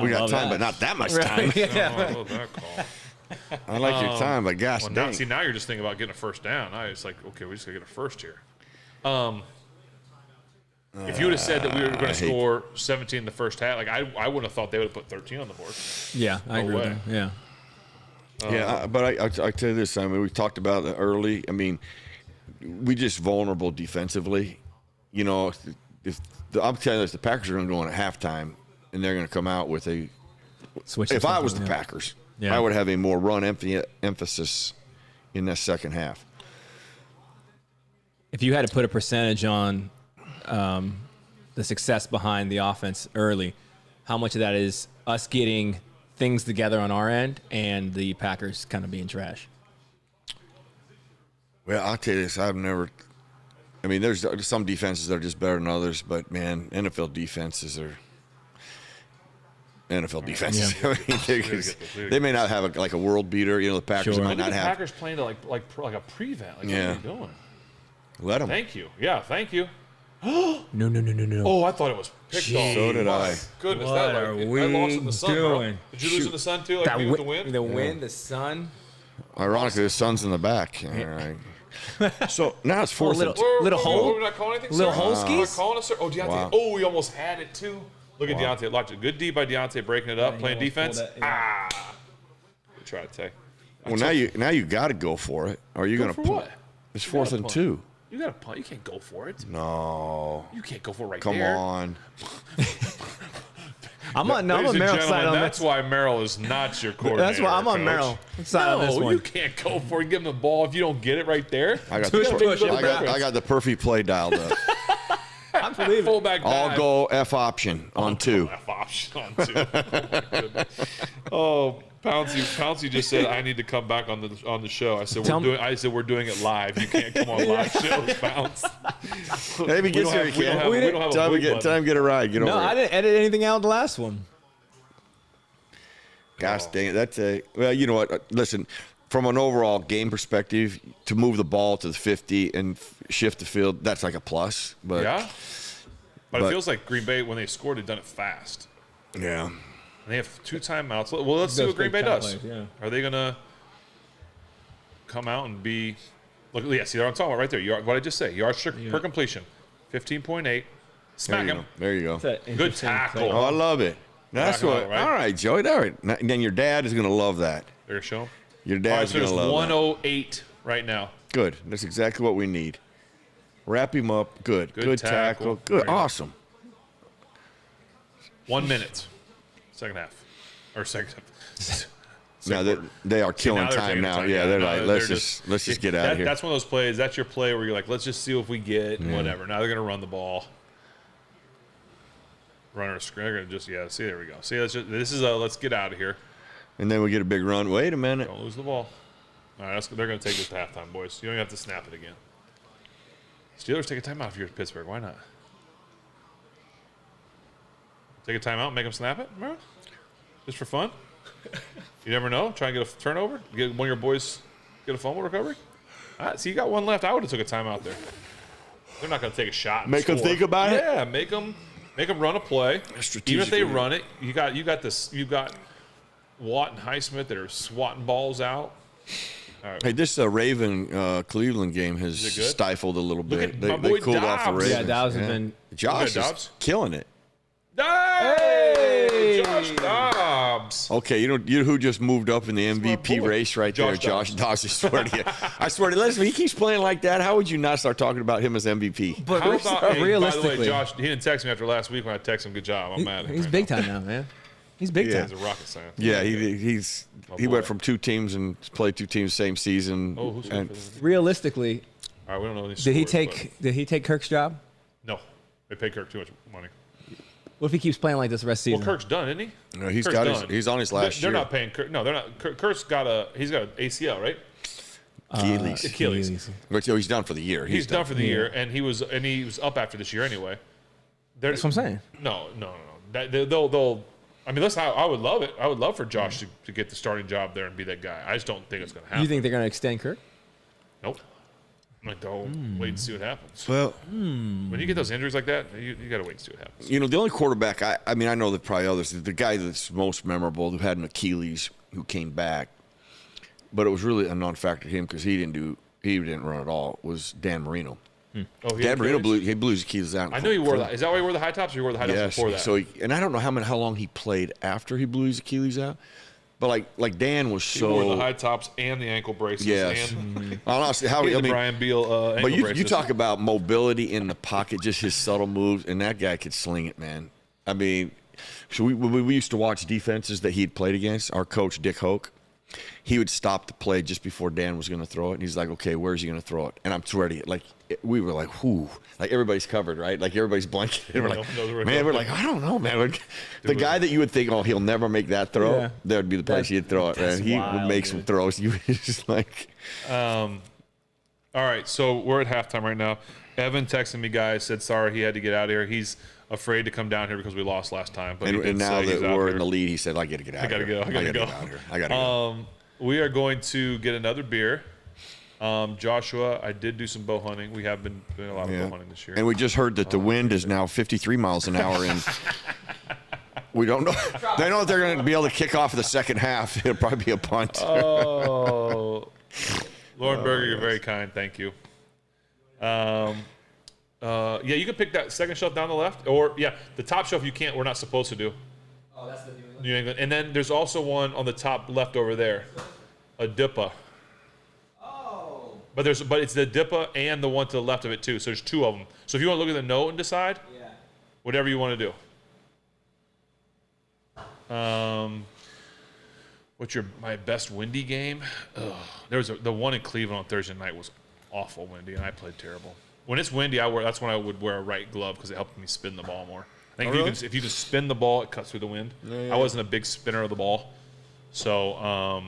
We got time, but not that much time. I love that call. I like your time, but gosh dang. Now you're just thinking about getting a first down. Now it's like, okay, we just got to get a first here. If you would have said that we were going to score 17 in the first half, like I wouldn't have thought they would have put 13 on the board. Yeah, I agree with that. Yeah. But I tell you this, I mean, we talked about it early. I mean, we just vulnerable defensively. You know, I'm telling you this, the Packers are going to go in at halftime, and they're going to come out with a Switch. If I was the Packers, I would have a more run emphasis in that second half. If you had to put a percentage on the success behind the offense early, how much of that is us getting things together on our end and the Packers kind of being trash? Well, I'll tell you this. I've never – I mean, there's some defenses that are just better than others, but, man, NFL defenses are NFL defenses. Yeah. I mean, they may not have a world beater. You know, the Packers might not the have – Packers playing to like a prevent. Like, what are you doing? Let them. Thank you. Yeah, thank you. No. Oh, I thought it was picked off. So did I. Goodness, What that are like, we I lost in the sun, bro. doing? Did you lose in the sun too? Like me with the wind? The wind, the sun. Ironically, the sun's in the back. All right. So now it's fourth and Little hole? We're not calling anything, Little sir? hole We're not skis? calling it, sir. Oh, Deontay. Wow. Oh, he almost had it too. Look at Deontay. Watch it. Good D by Deontay breaking it up, playing defense. Good try. Good try, Tay. Well, now you got to go for it. Or are you going to for what? It's fourth and punt. 2. You got to punt. You can't go for it. No. You can't go for it right Come there. on. I'm on Ladies and Merrill's side gentlemen, on that's this. why Merrill is not your coordinator. That's why I'm on coach. Merrill's side on this No, one. you can't go for it. Give him the ball if you don't get it right there. I got Push, push, I got the perfect play dialed up. I believe it. Fullback All dive. go F option on 2. F option on 2. Oh, my goodness. Oh, Pouncey just said I need to come back on the show. I said we're doing it live. You can't come on live shows, Pounce. Maybe get here. We don't have a big Time to get a ride. Get No, over I it. didn't edit anything out of the last one. Gosh dang it. That's well, you know what? Listen, from an overall game perspective, to move the ball to the 50 and shift the field, that's like a plus. But Yeah? But it feels like Green Bay, when they scored, they've done it fast. yeah. And they have 2 timeouts. Well, let's see Those what Green Bay big time does. plays, yeah. Are they going to come out and be – look, yeah, see what I'm talking about right there. What I just say, yards per completion, 15.8. Smack him. There you go. Good tackle. Oh, I love it. That's Knocking what. out, right? All right, Joey. All right. Now, then your dad is going to love that. There you show him. Your All right, dad's so going there's to love 108 right now. that. Good. That's exactly what we need. Wrap him up. Good. Good tackle. Good. Very Awesome. 1 minute. Second half. Or second half. Now they are killing they're time taking now. time. Yeah, they're like, they're let's just get out of here. That's one of those plays. That's your play where you're like, let's just see if we get whatever. Now they're going to run the ball. Runner screen. They're going to just see. There we go. See, this is a let's get out of here. And then we get a big run. Wait a minute. Don't lose the ball. All right, they're going to take this to halftime, boys. You don't even have to snap it again. Steelers take a timeout if you're Pittsburgh. Why not? Take a timeout and make them snap it, bro? Just for fun? You never know. Try and get a turnover. Get one of your boys get a fumble recovery. All right, so you got one left. I would have took a timeout there. They're not going to take a shot. And Make them score. think about it? Yeah, make them run a play. Even if they run it, you got Watt and Highsmith that are swatting balls out. All right. Hey, this Raven Cleveland game has it good? stifled a little bit. at They my boy cooled off the Dobbs. Ravens. Yeah, Dobbs has been. Josh Go ahead, is Dobbs. killing it. Hey, Josh Dobbs. Okay, you know who just moved up in the MVP boy. race right there? Josh Dobbs. I swear to you. I swear to you. Listen, if he keeps playing like that, how would you not start talking about him as MVP? But How about, hey, by the realistically, way, Josh, he didn't text me after last week when I texted him, good job. I'm mad at him. he's right big now. time now, man. He's big Yeah. time. He's a rocket scientist. Yeah, he boy. went from 2 teams and played 2 teams same season. Oh, who's and Realistically, All right, we don't know these did he scores, take Kirk's job? but no, they paid Kirk too much money. What if he keeps playing like this the rest of the Well, season? Kirk's done, isn't he? No, he's Kirk's got done. he's on his last They're year. not paying Kirk. No, they're not. Kirk's got he's got an ACL, right? Achilles. But he's done for the year. He's done for the year, and he was up after this year anyway. That's what I'm saying. No. They'll. I mean, listen. I would love it. I would love for Josh to get the starting job there and be that guy. I just don't think it's going to happen. You think they're going to extend Kirk? Nope. I'm like, don't wait and see what happens. Well, when you get those injuries like that, you got to wait and see what happens. You know, the only quarterback, I mean, I know that probably others, the guy that's most memorable who had an Achilles who came back, but it was really a non-factor to him because he didn't run at all, was Dan Marino. Oh, Dan Marino blew his Achilles out. I know he wore that. Is that why he wore the high tops or he wore the high tops before that? So and I don't know how long he played after he blew his Achilles out. But like Dan was he wore the high tops and the ankle braces. Yes. And honestly, the Brian Beal ankle but braces. you talk about mobility in the pocket, just his subtle moves, and that guy could sling it, man. I mean, so we used to watch defenses that he'd played against. Our coach Dick Hoke, he would stop the play just before Dan was going to throw it, and he's like, "Okay, where's he going to throw it?" And I'm ready. Like we were like, "Whoo!" Like everybody's covered, right? Like everybody's blanketed. We're like, man, we're like, I don't know, man. The guy that you would think, oh, he'll never make that throw, that would be the place he'd throw it. Man, he would make some throws. You just like. All right, so we're at halftime right now. Evan texted me, guys, said sorry he had to get out of here. He's afraid to come down here because we lost last time. But and now that we're in the lead, he said, I got to get out. I got to go. I got to go. We are going to get another beer. Joshua, I did do some bow hunting. We have been doing a lot of bow hunting this year. And we just heard that the wind is now 53 miles an hour, and we don't know. They know that they're going to be able to kick off the second half. It'll probably be a punt. Oh, Lauren Berger, you're very kind. Thank you. Yeah, you can pick that second shelf down the left, or the top shelf you can't. We're not supposed to do. Oh, that's the New England. And then there's also one on the top left over there, a Dippa. But it's the Dippa and the one to the left of it too. So there's two of them. So if you want to look at the note and decide, whatever you want to do. What's my best windy game? There was the one in Cleveland on Thursday night was awful windy, and I played terrible. When it's windy, that's when I would wear a right glove because it helped me spin the ball more. I think if you can spin the ball, it cuts through the wind. I wasn't a big spinner of the ball, so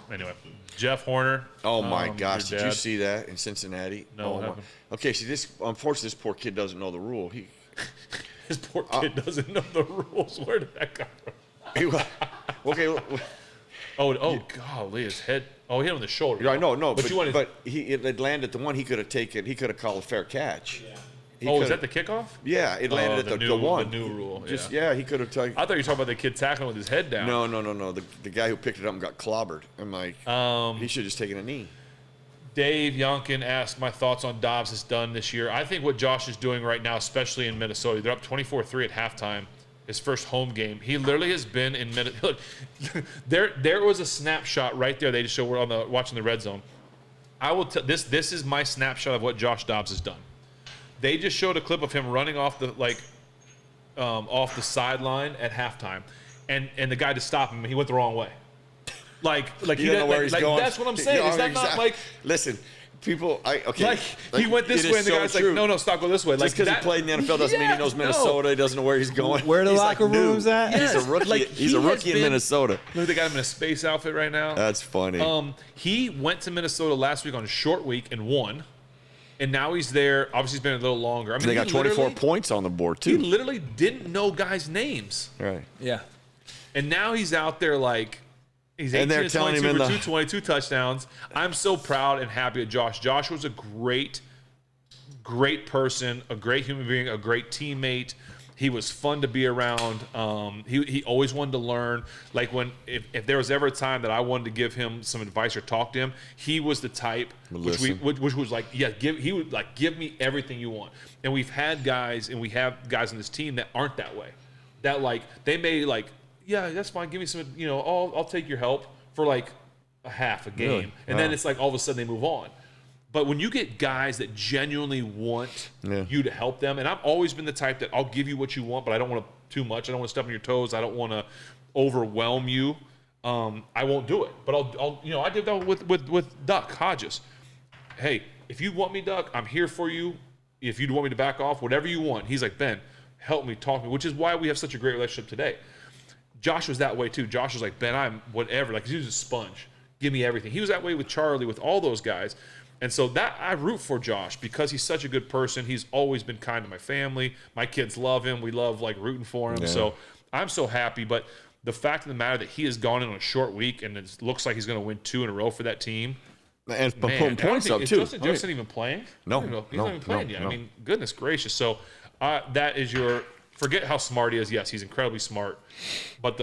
anyway. Jeff Horner. Oh my gosh! Did you see that in Cincinnati? No, what happened? Okay, see unfortunately, this poor kid doesn't know the rule. His poor kid doesn't know the rules. Where did that come from? Okay. Golly, his head. Oh, he hit him on the shoulder. I know, but it landed the one he could have taken. He could have called a fair catch. Yeah. Is that the kickoff? Yeah, it landed at the one. The new rule. He could have taken. I thought you were talking about the kid tackling with his head down. No. The guy who picked it up and got clobbered. I'm like, he should have just taken a knee. Dave Youngkin asked my thoughts on Dobbs is done this year. I think what Josh is doing right now, especially in Minnesota, they're up 24-3 at halftime. His first home game. He literally has been in Minnesota. There was a snapshot right there. They just show we're watching the red zone. I will tell this is my snapshot of what Josh Dobbs has done. They just showed a clip of him running off the off the sideline at halftime, and the guy to stop him, he went the wrong way. Like he doesn't know where he's going. That's what I'm saying. Is that not like? Listen, people. He went this way, and the guy's like, no, stop, go this way. Just because he played in the NFL doesn't mean he knows Minnesota. He doesn't know where he's going. Where the locker rooms at? Yes. He's a rookie. He's a rookie in Minnesota. Look, they got him in a space outfit right now. That's funny. He went to Minnesota last week on a short week and won. And now he's there. Obviously, he's been a little longer. I mean, they got 24 points on the board, too. He literally didn't know guys' names. Right. Yeah. And now he's out there like he's 18 and 22 for 222 touchdowns. I'm so proud and happy at Josh. Josh was a great person, a great human being, a great teammate. He was fun to be around. He always wanted to learn. Like if there was ever a time that I wanted to give him some advice or talk to him, he was the type which was like, he would like give me everything you want. And we have guys on this team that aren't that way. That like they may like, yeah, that's fine. Give me some, I'll take your help for like a half a game, really? And then it's like all of a sudden they move on. But when you get guys that genuinely want you to help them, and I've always been the type that I'll give you what you want, but I don't want too much. I don't want to step on your toes. I don't want to overwhelm you. I won't do it. But I did that with Duck Hodges. Hey, if you want me, Duck, I'm here for you. If you want me to back off, whatever you want. He's like, Ben, help me, talk to me, which is why we have such a great relationship today. Josh was that way too. Josh was like, Ben, I'm whatever. Like, he was a sponge. give me everything. He was that way with Charlie, with all those guys. And so that I root for Josh because he's such a good person. He's always been kind to my family. My kids love him. We love like rooting for him. Yeah. So I'm so happy. But the fact of the matter that he has gone in on a short week and it looks like he's going to win 2 in a row for that team. And Man, putting points up too. Justin Jefferson even playing? No, he's not no, even playing no, yet. no. I mean, goodness gracious. So that is your. Forget how smart he is. Yes, he's incredibly smart. But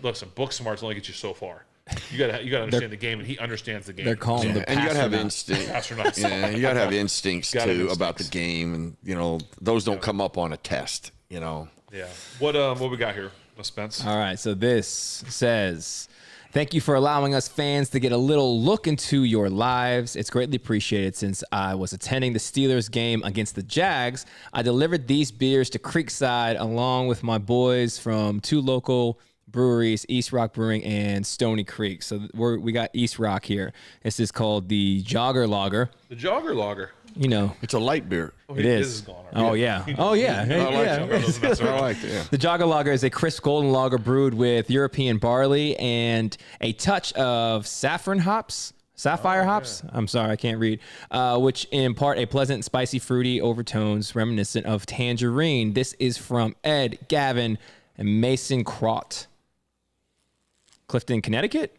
listen, book smarts only get you so far. You gotta understand the game, and he understands the game. They're calling the And you gotta have pastronaut. instinct. Astronauts. Yeah, you gotta have instincts Gotta have too about the instincts. game, and those don't come up on a test. Yeah. What we got here, Spence? All right, so this says, thank you for allowing us fans to get a little look into your lives. It's greatly appreciated. Since I was attending the Steelers game against the Jags, I delivered these beers to Creekside along with my boys from 2 local breweries, East Rock Brewing and Stony Creek. So we got East Rock here. This is called the Jogger Lager. The Jogger Lager. You know, It's a light beer. it This is. is gone Oh, yeah. Oh, yeah. Hey, yeah. I like it. Yeah. The Jogger Lager is a crisp golden lager brewed with European barley and a touch of sapphire hops. I'm sorry, I can't read. Which impart a pleasant, spicy, fruity overtones reminiscent of tangerine. This is from Ed, Gavin, and Mason Crott. Clifton, Connecticut?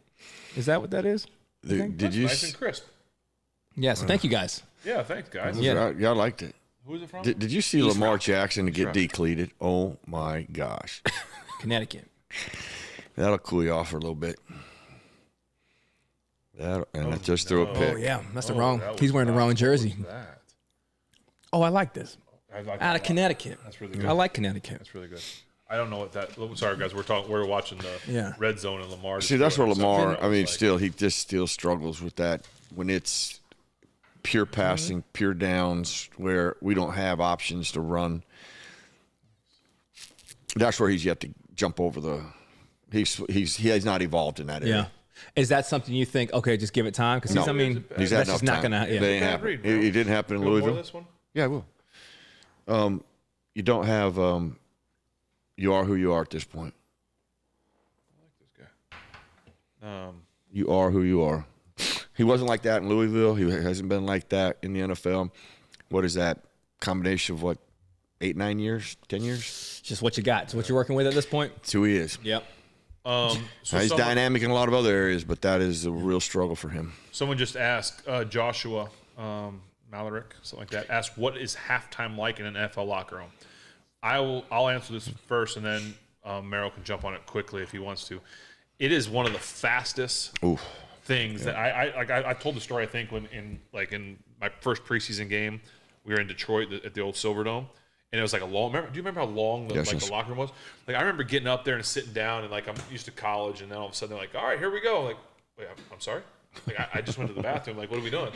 Is that what that is? Did you? Nice and crisp. Yeah, so thank you guys. Yeah, thanks, guys. Yeah. I liked it. Who's it from? Did you see Lamar Jackson get decleated? Oh my gosh, Connecticut. that'll cool you off for a little bit. Just throw a pick. Oh, yeah. That's the wrong. That was He's wearing the wrong jersey. What was that? Oh, I like this. I like Out of Connecticut. That's really good. I like Connecticut. That's really good. I don't know what that. Sorry, guys. We're watching the red zone and Lamar. See, that's where Lamar. I mean, still. he just still struggles with that when it's pure passing, pure downs, where we don't have options to run. That's where he's yet to jump over the. He has not evolved in that area. Yeah. Is that something you think? Okay, just give it time because No. I mean, He's had that's enough just not time. gonna. Yeah. That ain't Can't happen. read, bro. It didn't happen in You want more Louisville. of this one? Yeah, I will. You don't have. You are who you are at this point. I like this guy. You are who you are. He wasn't like that in Louisville. He hasn't been like that in the NFL. What is that combination of what? 8, 9 years, 10 years? Just what you got. It's what you're working with at this point. That's who he is. Yep. So Now, he's someone, dynamic in a lot of other areas, but that is a real struggle for him. someone just asked Joshua Malarick, something like that. Asked what is halftime like in an NFL locker room. I'll answer this first, and then Merril can jump on it quickly if he wants to. It is one of the fastest things that I told the story. I think when in my first preseason game, we were in Detroit at the old Silverdome, and it was like a long. Do you remember how long the locker room was? Like I remember getting up there and sitting down, and like I'm used to college, and then all of a sudden they're like, "All right, here we go." Like, wait, I'm sorry. Like I just went to the bathroom. Like, what are we doing?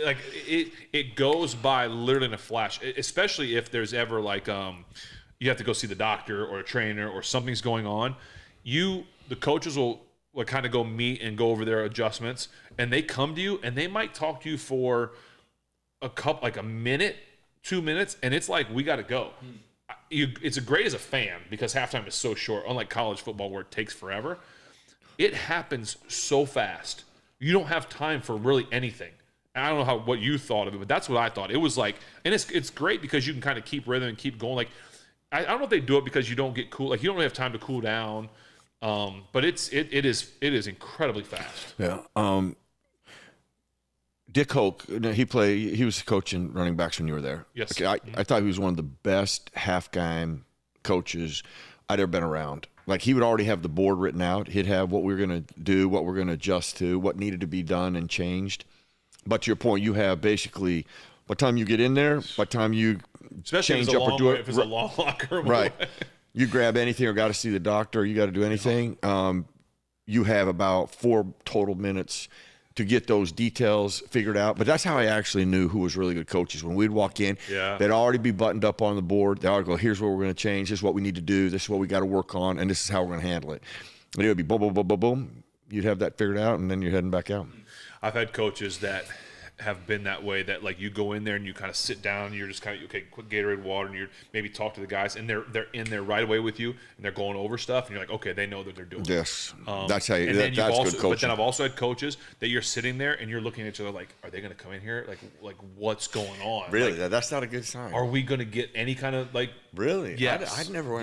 Like it goes by literally in a flash. Especially if there's ever like you have to go see the doctor or a trainer or something's going on. The coaches will kind of go meet and go over their adjustments, and they come to you and they might talk to you for a minute, 2 minutes, and it's like we got to go. It's great as a fan because halftime is so short. Unlike college football where it takes forever, it happens so fast. You don't have time for really anything. And I don't know what you thought of it, but that's what I thought. It was like, and it's great because you can kind of keep rhythm and keep going. Like, I don't know if they do it because you don't get cool. Like, you don't really have time to cool down. But it is incredibly fast. Yeah. Dick Hoke, he was coaching running backs when you were there. Yes. Okay, I thought he was one of the best half-game coaches I'd ever been around. Like, he would already have the board written out. He'd have what we were going to do, what we're going to adjust to, what needed to be done and changed. But to your point, you have basically, by the time you get in there, by the time you Especially change up or do it. if it's a long locker room. Right. You grab anything or got to see the doctor, you got to do anything. You have about 4 total minutes to get those details figured out. But that's how I actually knew who was really good coaches. When we'd walk in, they'd already be buttoned up on the board. They'd already go, here's what we're going to change. This is what we need to do. This is what we got to work on. And this is how we're going to handle it. And it would be boom, boom, boom, boom, boom. You'd have that figured out, and then you're heading back out. I've had coaches that have been that way, that like you go in there and you kind of sit down and you're just kind of, okay, quick Gatorade water, and you're maybe talk to the guys, and they're in there right away with you, and they're going over stuff, and you're like, okay, they know that they're doing Yes. it. That's how you, and then that's also, good coaching. But then I've also had coaches that you're sitting there and you're looking at each other like, are they going to come in here? Like what's going on? Really? Like, That's not a good sign. are we going to get any kind of like, Really? Yes. I never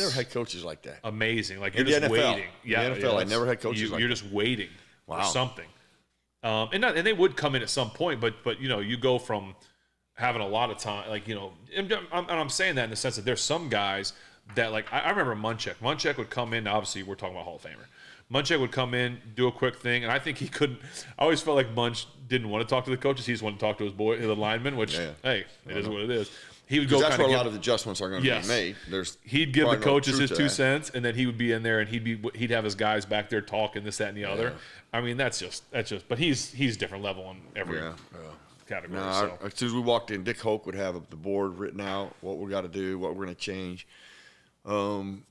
had coaches like that. amazing? Like In you're the just NFL. waiting. In the NFL, I never had coaches like you're that. just waiting Wow. for something. And they would come in at some point, but you know, you go from having a lot of time, like, you know, and I'm saying that in the sense that there's some guys that, like, I remember Munchak. Munchak would come in, obviously we're talking about Hall of Famer. Munchak would come in, do a quick thing, and I think he couldn't. I always felt like Munch didn't want to talk to the coaches. He just wanted to talk to the linemen, which, hey, it is what it is. He would go. That's kinda where a give, lot of adjustments are going to be made. He'd give the probably no coaches truth his to 2 that. cents, and then he would be in there, and he'd have his guys back there talking this, that, and the other. I mean, that's just. But he's different level on every category. No, So. as soon as we walked in, Dick Hoke would have the board written out, what we got to do, what we're going to change, and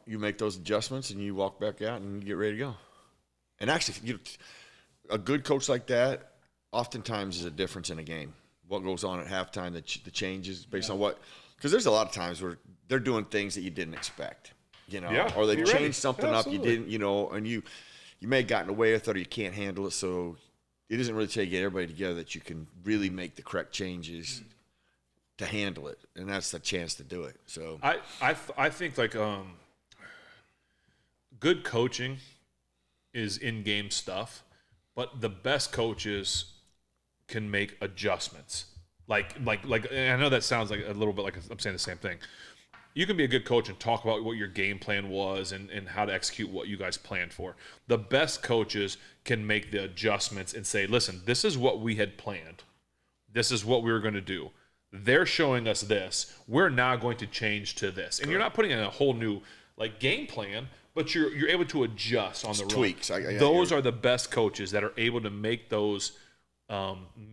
you make those adjustments, and you walk back out and you get ready to go. And actually, a good coach like that oftentimes is a difference in a game. What goes on at halftime, the changes based on what, because there's a lot of times where they're doing things that you didn't expect, you know, or they changed something up you didn't, you know, and you may have gotten away with it, or you can't handle it. So it doesn't really take everybody together that you can really make the correct changes to handle it, and that's the chance to do it. So I think like good coaching is in-game stuff, but the best coaches can make adjustments. Like and I know that sounds like a little bit like I'm saying the same thing. You can be a good coach and talk about what your game plan was and how to execute what you guys planned for. The best coaches can make the adjustments and say, listen, this is what we had planned. This is what we were going to do. They're showing us this. We're now going to change to this. And you're not putting in a whole new like game plan, but you're able to adjust on the tweaks. Those are the best coaches that are able to make those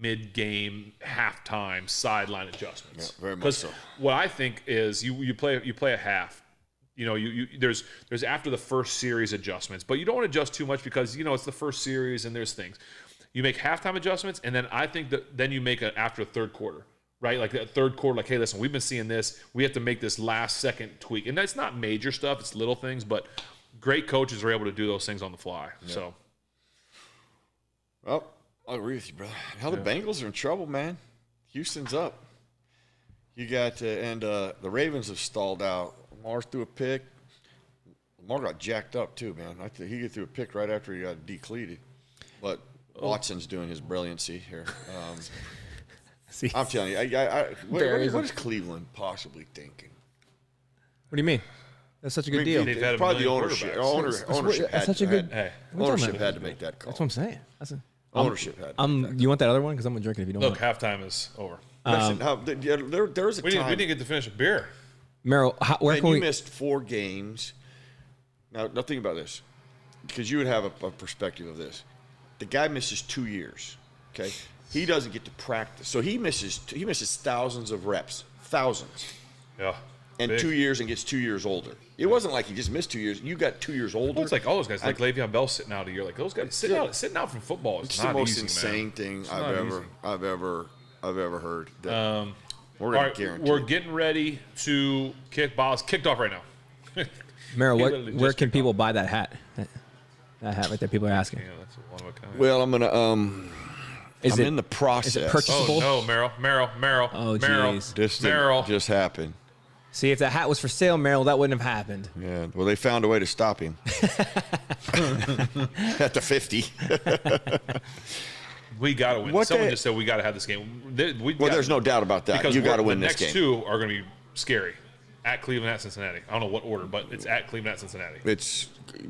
mid-game, halftime, sideline adjustments. Yeah, very much so. What I think is you play a half. You know, there's after the first series adjustments, but you don't want to adjust too much because you know it's the first series and there's things. You make halftime adjustments, and then I think that then you make it after the third quarter. Right, like that third quarter, like, hey, listen, we've been seeing this. We have to make this last second tweak, and that's not major stuff; it's little things. But great coaches are able to do those things on the fly. Yeah. So, well, I agree with you, brother. How the Bengals are in trouble, man. Houston's up. You got the Ravens have stalled out. Lamar threw a pick. Lamar got jacked up too, man. He threw a pick right after he got decleated, but Watson's doing his brilliancy here. I'm telling you, what is Cleveland possibly thinking? What do you mean? That's such a good deal. They've had probably the ownership. Ownership had to make that call. That's what I'm saying. Ownership had. You want that other one? Because I'm gonna drink it if you don't. Look, want halftime is over. Listen, there was a time. We didn't get to finish a beer. Merril, where can we? You missed 4 games. Now think about this, because you would have a perspective of this. The guy misses 2 years. Okay. He doesn't get to practice, so he misses thousands of reps, thousands. Yeah. And big. 2 years and gets 2 years older. It wasn't like he just missed 2 years. You got 2 years older. Well, it's like all those guys, like Le'Veon Bell sitting out a year. Like those guys sitting out from football is it's not the most easy, insane man. thing I've ever heard. All right, we're getting ready to kick balls. Kicked off right now. Merril, where can people buy that hat? That hat right there. People are asking. Yeah, that's one of a kind. Well, I'm gonna. Is I'm it in the process. Is it purchasable? Oh no, Merril. Oh jeez. This Merril just happened. See, if that hat was for sale, Merril, that wouldn't have happened. Yeah. Well, they found a way to stop him at the 50. We got to win. Someone just said we got to have this game. There's no doubt about that. Because You got to win this game. The game. next 2 are going to be scary. At Cleveland, at Cincinnati. I don't know what order, but it's at Cleveland, at Cincinnati. It's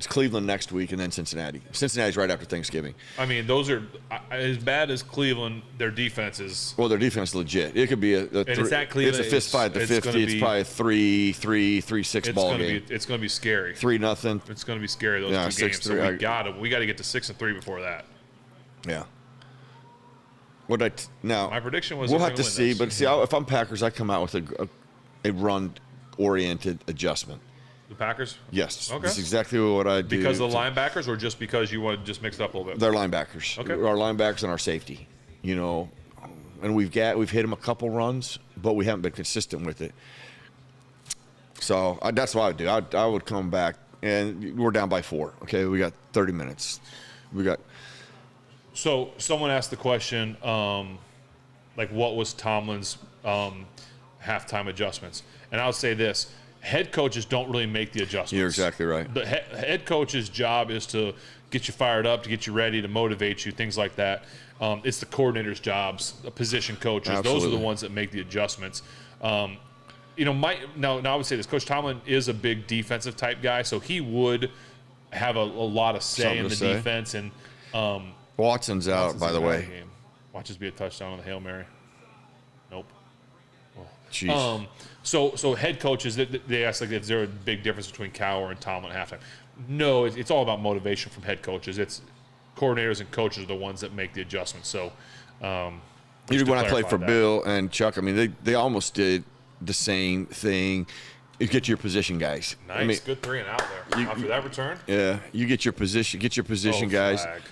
Cleveland next week and then Cincinnati. Cincinnati's right after Thanksgiving. I mean, those are as bad as Cleveland. Their defense is. Well, their defense is legit. It could be it's at Cleveland. It's a fist fight at the 50. It's probably a 3-6 ball game. It's going to be scary. 3-0. It's going to be scary, those 2 games. So we got to get to 6-3 before that. Yeah. My prediction was we'll have to see. But see, if I'm Packers, I come out with a run-oriented adjustment. The Packers? Yes. Okay. That's exactly what I do. Because of the linebackers, or just because you want to just mix it up a little bit? They're linebackers. Okay. Our linebackers and our safety. You know, and we've hit them a couple runs, but we haven't been consistent with it. So that's what I would do. I would come back, and we're down by 4. Okay, we got 30 minutes. So someone asked the question, like, what was Tomlin's halftime adjustments? And I would say this. Head coaches don't really make the adjustments. You're exactly right. The head coach's job is to get you fired up, to get you ready, to motivate you, things like that. It's the coordinator's jobs, the position coaches. Absolutely. Those are the ones that make the adjustments. You know, now I would say this. Coach Tomlin is a big defensive type guy, so he would have a lot of say in the defense. And Watson's out, by the way. Game. Watch this be a touchdown on the Hail Mary. Nope. Jeez. So head coaches, they ask, like, is there a big difference between Cowher and Tomlin at halftime? No, it's all about motivation from head coaches. It's coordinators and coaches are the ones that make the adjustments. So, even when I played for Bill and Chuck, I mean, they almost did the same thing. You get your position guys. Nice, I mean, good 3 and out there. After that return? Yeah, you get your position guys. Flag.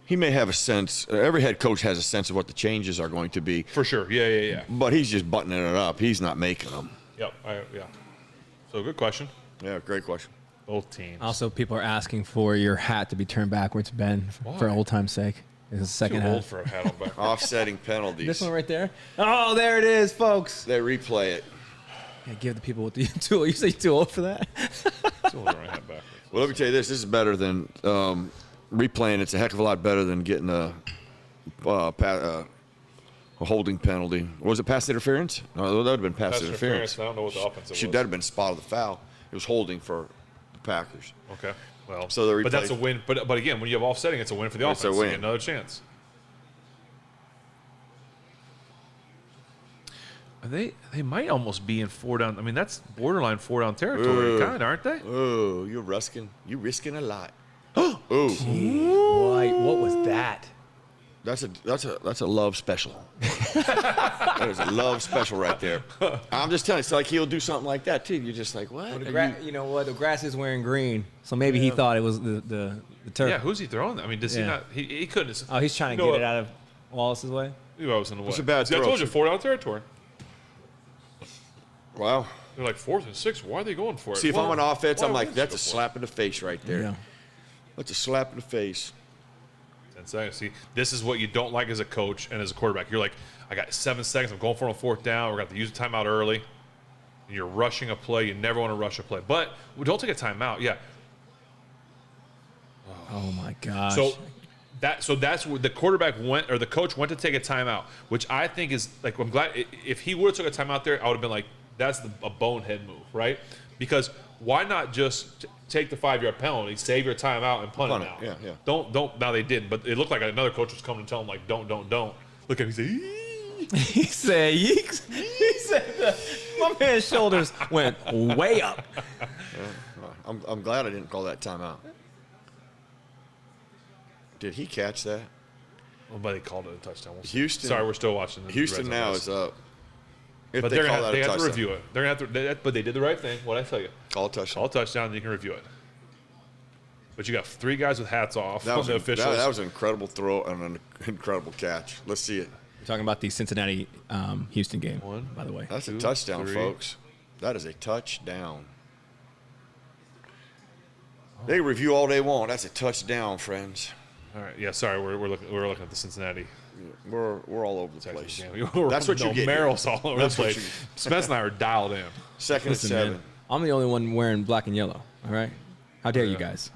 He may have a sense. Every head coach has a sense of what the changes are going to be. For sure. Yeah. But he's just buttoning it up. He's not making them. Yep. Yeah. So good question. Yeah, great question. Both teams. Also, people are asking for your hat to be turned backwards, Ben, for old time's sake. It's the second Too hat. old for a hat on back. Offsetting penalties. This one right there. Oh, there it is, folks. They replay it. Yeah, give the people what the tool. You say you're too old for that? Too old to run a hat backwards. Well, let me tell you this. This is better than replaying. It's a heck of a lot better than getting a holding penalty. Was it pass interference? No, that would have been pass interference. I don't know what the offense was. That have been spot of the foul. It was holding for the Packers. Okay. Well, so but that's a win. But again, when you have offsetting, it's a win for the offense. It's a win. You get another chance. They might almost be in 4 down. I mean, that's borderline 4 down territory, kind of, aren't they? Oh, you're risking a lot. What was that? That's a love special. That is a love special right there. I'm just telling you, it's like he'll do something like that too. You're just like, what? Well, you know what? The grass is wearing green, so maybe he thought it was the turf. Yeah, who's he throwing? I mean, does he not? He couldn't. Oh, he's trying to get it out of Wallace's way. He was in the way. It's a bad See, I throw. told you, 4 down territory. Wow. They're like 4th and 6. Why are they going for it? See, if I'm on offense, I'm like, why that's a would you go for it? slap in the face right there. Yeah. That's a slap in the face. 10 seconds. See, this is what you don't like as a coach and as a quarterback. You're like, I got 7 seconds. I'm going for it on 4th down. We're going to have to use a timeout early. And you're rushing a play. You never want to rush a play. But don't take a timeout. Yeah. Oh my gosh. So that's where the quarterback went, or the coach went to take a timeout, which I think is like, I'm glad if he would have took a timeout there, I would have been like, that's a bonehead move, right? Because why not just take the 5-yard penalty, save your timeout, and punt it out? Yeah. Don't. Now they didn't, but it looked like another coach was coming and telling him like, don't. Look at him. He said, he said, yeeks. He said, my man's shoulders went way up. I'm glad I didn't call that timeout. Did he catch that? well, but they called it a touchdown. Houston. Sorry, we're still watching. Houston now is up. If But they they're call gonna that they a have to touchdown. review it. They're gonna have to. But they did the right thing. What I tell you, Call a touchdown. call a touchdown, and you can review it. But you got 3 guys with hats off. That was, the officials. that was an incredible throw and an incredible catch. Let's see it. We're talking about the Cincinnati Houston game, by the way. That's a 2, touchdown, 3. folks. That is a touchdown. They review all they want. That's a touchdown, friends. All right. Yeah. Sorry, we're looking at the Cincinnati. We're all over the Texas place. game. That's what you get. Merrill's all over That's the what place. you- Spence and I are dialed in. Second Listen, and 7. man, I'm the only one wearing black and yellow. All right, how dare you guys?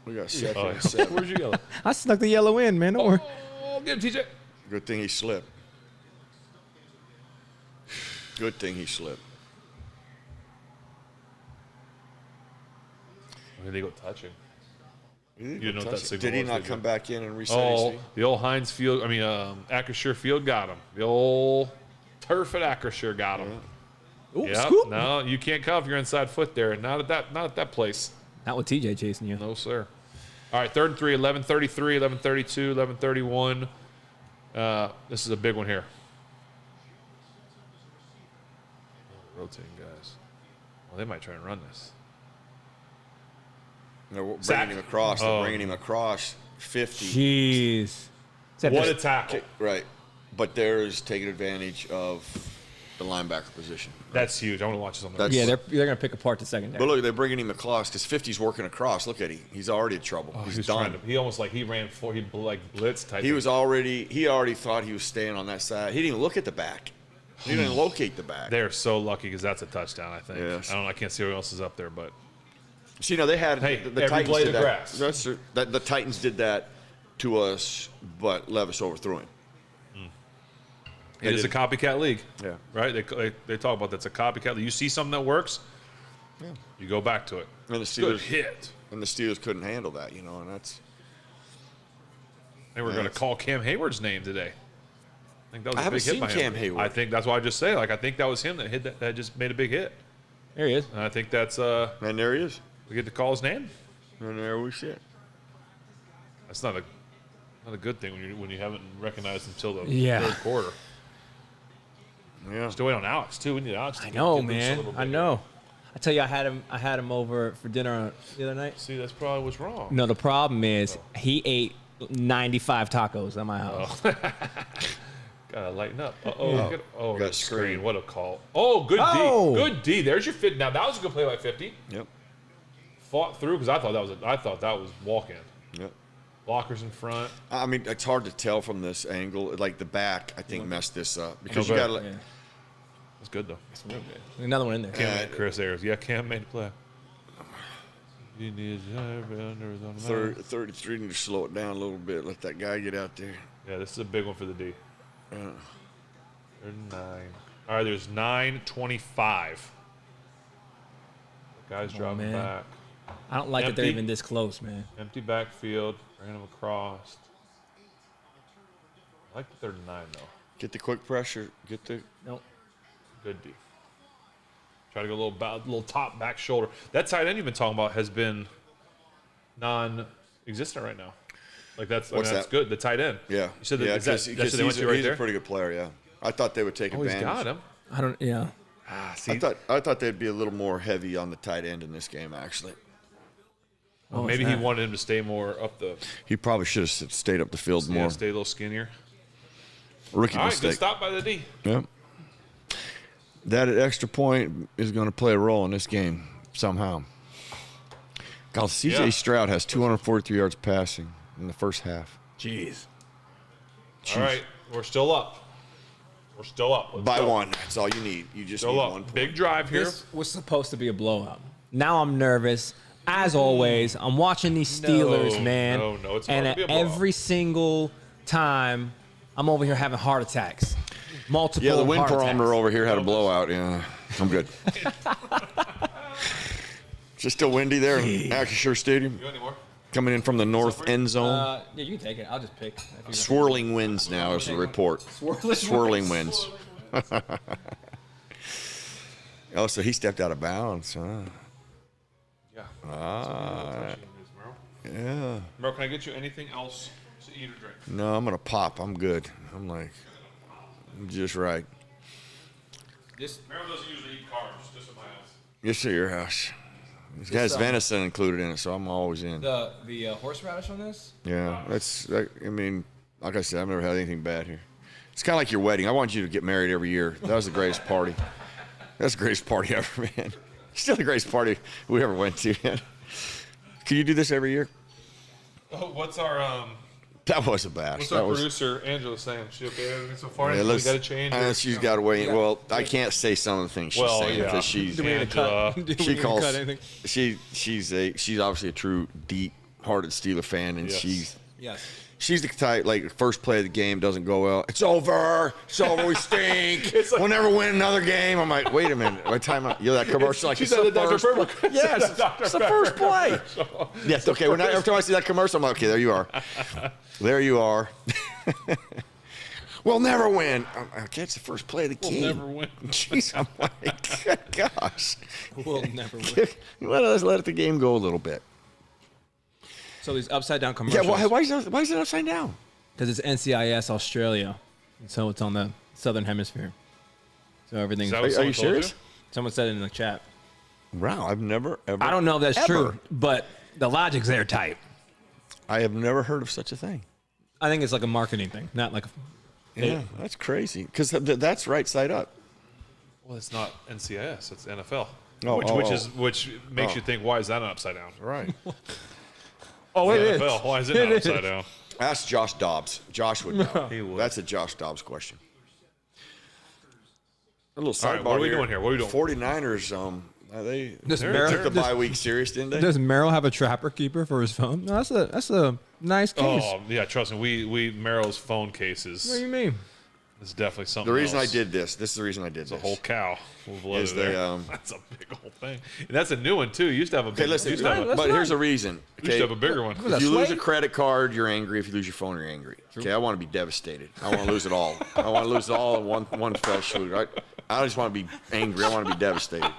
We got second Oh, and 7. where'd you go? I snuck the yellow in, man. Don't worry. Oh, get him, TJ. Good thing he slipped. Good thing he slipped. Where did they go touching? You didn't know what that signal Did he was, not did come you? back in and reset Oh, his feet? the old Heinz Field. I mean, Acrisure Field got him. The old turf at Acrisure got him. Ooh, Yep. scoop. No, you can't cuff your inside foot there. Not at that place. Not with TJ chasing you. No, sir. All right, 3rd and 3, 11:33, 11:32, 11:31. This is a big one here. Rotating guys. Well, they might try and run this. They're bringing Sack. him across. They're bringing him across 50. Jeez. What a tackle. Right. But there's taking advantage of the linebacker position. That's huge. I want to watch this on the Yeah, they're going to pick apart the secondary. But look, they're bringing him across because 50's working across. Look at him. He's already in trouble. He's done. He almost like he ran for he like blitz type. He already thought he was staying on that side. He didn't even look at the back. He didn't even locate the back. They're so lucky because that's a touchdown. I think. Yes. I can't see who else is up there, but So, they had Hey, the every Titans blade did of that. grass. The Titans did that to us, but Levis overthrew him. it is a copycat league. Yeah. Right. They talk about that's a copycat league. You see something that works, you go back to it. And the Good Steelers hit. couldn't handle that, and that's. They were going to call Cam Hayward's name today. I think that was I a haven't big hit seen by him. Cam Hayward. I think that's why I just say I think that was him that hit that just made a big hit. There he is. And I think that's And there he is. we get to call his name. And there we sit. That's not a good thing when you haven't recognized him until the Yeah. third quarter. Yeah. Still waiting on Alex too. We need Alex. To I know, get loose a man. little bit I here. know. I tell you, I had him over for dinner the other night. See, that's probably what's wrong. No, the problem is he ate 95 tacos at my house. Gotta lighten up. Got Got screen. screen. What a call. Oh, good Oh. D. Good D. There's your fit. Now that was a good play by 50. Yep. Fought through because I thought that was walk-in. Yep. Blockers in front. I mean, it's hard to tell from this angle. Like the back, I think messed this up because No, you go got to. Yeah. That's good though. Another one in there. Cam, Chris Ayers. Yeah, Cam made a play. You need 33 need to slow it down a little bit. Let that guy get out there. Yeah, this is a big one for the D. 39. All right, there's 9:25. The guy's dropping man. back. I don't like that they're Empty. even this close, man. Empty backfield. Ran him across. I like the 39 though. Get the quick pressure. Get the. Nope. Good D. Try to go a little top back shoulder. That tight end you've been talking about has been non-existent right now. Like that's What's that's that? good. The tight end. Yeah. You said that. Yeah, Is that, because that's what they went to right he's there. a pretty good player. Yeah. I thought they would take Oh, he's advantage. got him. I don't. Yeah. See, I thought they'd be a little more heavy on the tight end in this game. Actually, Oh, maybe it's he not. wanted him to stay more up the. he probably should have stayed up the field more. Stay a little skinnier. Rookie All right, good mistake. stop by the D. Yep. That extra point is going to play a role in this game somehow. Because C.J. Yeah. Stroud has 243 yards passing in the first half. Jeez. All right, we're still up. We're still up. Let's By go. one. That's all you need. You just Still need up. 1 point. Big drive here. This was supposed to be a blowout. Now I'm nervous. As always, I'm watching these Steelers, No, man. no, it's and supposed to be a blowout. every single time, I'm over here having heart attacks. Multiple. Yeah, the wind heart barometer attacks. over here had a blowout. Yeah, I'm good. Is it still windy there in Acrisure Stadium? You got any more? Coming in from the north end zone. Yeah, you can take it. I'll just pick. Swirling winds now is the report. Swirling winds. Oh, so he stepped out of bounds, huh? Yeah. Yeah. Merril, can I get you anything else to eat or drink? No, I'm going to pop. I'm good. I'm just right. Merril doesn't usually eat carbs, just at my house. Yes, at your house. It has venison included in it, so I'm always in. The horseradish on this? Yeah, I mean, like I said, I've never had anything bad here. It's kind of like your wedding. I want you to get married every year. That was the greatest party. That's the greatest party ever, man. Still the greatest party we ever went to, man. Can you do this every year? Oh, what's our That was a bash. what's That our was. producer Angela saying? She okay everything so far? Yeah, we let's- got to change. she's got to weigh in. Well, I can't say some of the things she's saying because she's Do we need to Angela. cut? Do we she need to calls cut anything? she's obviously a true deep-hearted Steeler fan, and Yes. Yes. she's the type like first play of the game doesn't go well. It's over. We stink. It's like- we'll never win another game. I'm like, wait a minute. What time? You know that commercial? Like She it's said the the Dr. first Pepper. play. Yes, it's the first play. Yes. Okay. When every time I see that commercial, I'm like, okay, there you are. There you are. We'll never win. Okay, it's the first play of the game. Never win. Jeez, I'm like, good gosh. We'll never win. Let the game go a little bit. So these upside down Yeah, commercials. why is it upside down? Because it's NCIS Australia, so it's on the southern hemisphere. So everything's. Is that what Are you someone told serious? Someone said it in the chat. Wow, I've never ever. I don't know if that's ever. true, but The logic's there tight. I have never heard of such a thing. I think it's like a marketing thing, not like. Yeah, that's crazy because that's right side up. Well, it's not NCIS. It's NFL. Oh, Which makes you think, why is that not upside down? Right. Oh, it NFL. is. Why is it not upside down? Ask Josh Dobbs. Josh would know. He would. That's a Josh Dobbs question. A little sidebar All right, what are we doing here? What are we doing? 49ers, they Does took Merril, the bye week serious, didn't they? does Merril have a trapper keeper for his phone? No, that's a nice case. Oh yeah, trust me. We Merrill's phone cases. What do you mean? It's definitely something. The reason else. I did this is the reason I did It's a this. whole cow. Is they, That's a big old thing. And that's a new one too. You used to have a big. Okay, listen, used to have a, but here's a reason. used to Okay, have a bigger one. Was if you that lose a Slade? credit card, you're angry. If you lose your phone, you're angry. Okay, I want to be devastated. I want to lose it all. I want to lose it all in one fell swoop. Right? I just want to be angry. I want to be devastated.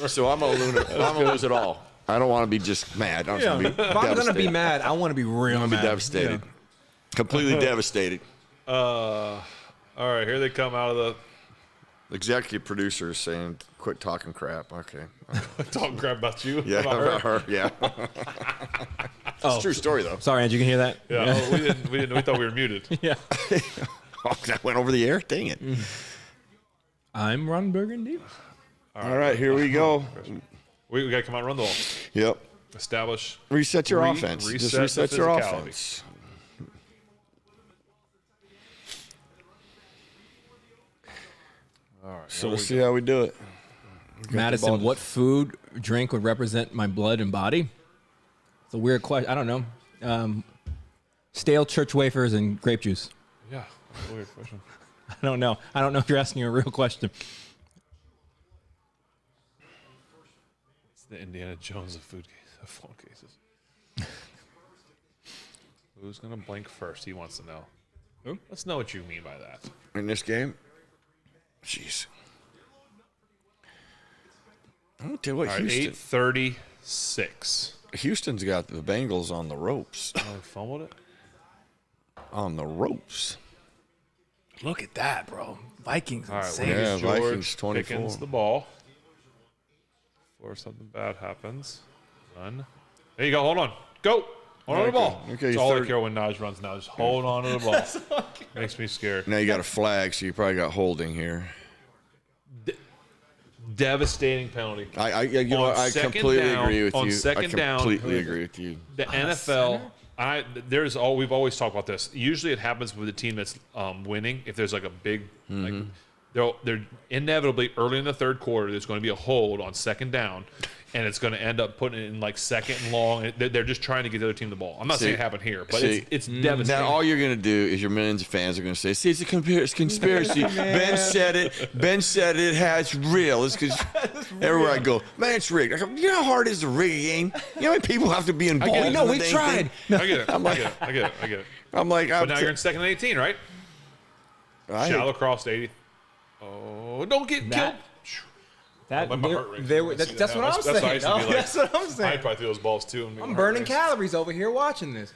So I'm gonna lose it all. I don't want to be just mad. I just want to be If I'm gonna be devastated. mad, I want to be real I want to be devastated. Completely devastated. All right, here they come out of the Executive producer is saying, "Quit talking crap." Okay. talking crap about you. Yeah, about her. her. Yeah. It's a true story though. Sorry, Andrew, you can hear that? Yeah, oh, we didn't. We thought we were muted. Yeah. Oh, that went over the air. Dang it! I'm Ron Burgundy. All right, here we go. We got to come out and run the ball. Yep. Establish. Reset your offense. reset Just the reset your physicality. offense. All right. So let's see how we do it. Madison, what food, drink would represent my blood and body? It's a weird question. I don't know. Stale church wafers and grape juice. Yeah. That's a weird question. I don't know. I don't know if you're asking a real question. It's the Indiana Jones of phone cases. Who's gonna blink first? He wants to know. Who? Let's know what you mean by that. In this game, jeez. I don't tell you what, All right, Houston. 8:36. Houston's got the Bengals on the ropes. Oh, we fumbled it. On the ropes. Look at that, bro. Vikings. All right, insane. Yeah, George Vikings 24. Pickens the ball. Before something bad happens, run. There you go. Hold on. Go. Hold on to the ball. Okay, That's all I third- care when Naj runs now. Just hold on to the ball. Makes me scared. Now you got a flag, so you probably got holding here. Devastating penalty. You know, On I second completely down- agree with on you. second I down- completely agree with you. The NFL. We've always talked about this. Usually, it happens with a team that's winning. If there's like a big, like, they're inevitably early in the third quarter. There's going to be a hold on second down, and it's going to end up putting it in like second and long. They're just trying to get the other team the ball. I'm not saying it happened here, but it's devastating. Now all you're going to do is your millions of fans are going to say, "See, it's a conspiracy." Ben said it. Ben said it. It's real. It's because everywhere I go, man, it's rigged. I go, you know how hard it is to rig a game? You know how many people have to be involved? it. in No, the we've dang tried. thing? I get it. I get it. I'm like, But now you're in second and 18, right? I Shallow hate- cross to 80. Oh, don't get killed. That, My heart rate. that's what I'm That's what I saying. used to be like. That's what I'm I'd saying. probably throw those balls too. I'm burning calories over here watching this.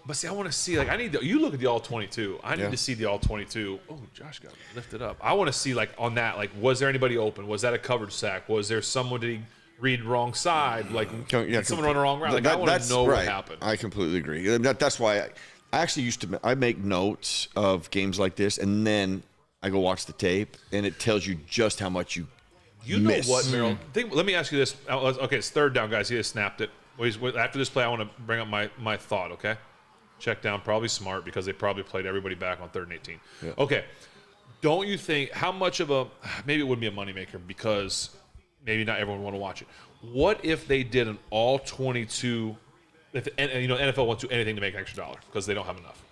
But see, I want to see, like, you look at the all 22. I need Yeah. to see the all 22. Oh, Josh got lifted up. I want to see, like, on that, like, was there anybody open? Was that a covered sack? Was there someone, did he read wrong side? Like, did someone run the wrong route? Like, I want to know what happened. I completely agree. That's why I actually used to. I make notes of games like this, and then I go watch the tape, and it tells you just how much you know what, Merril? Let me ask you this. Okay, it's third down, guys. He just snapped it. After this play, I want to bring up my thought, okay? Check down, probably smart because they probably played everybody back on 3rd and 18. Yeah. Okay. Don't you think, how much of maybe it would be a moneymaker because maybe not everyone would want to watch it. What if they did an all 22, NFL won't do anything to make an extra dollar because they don't have enough.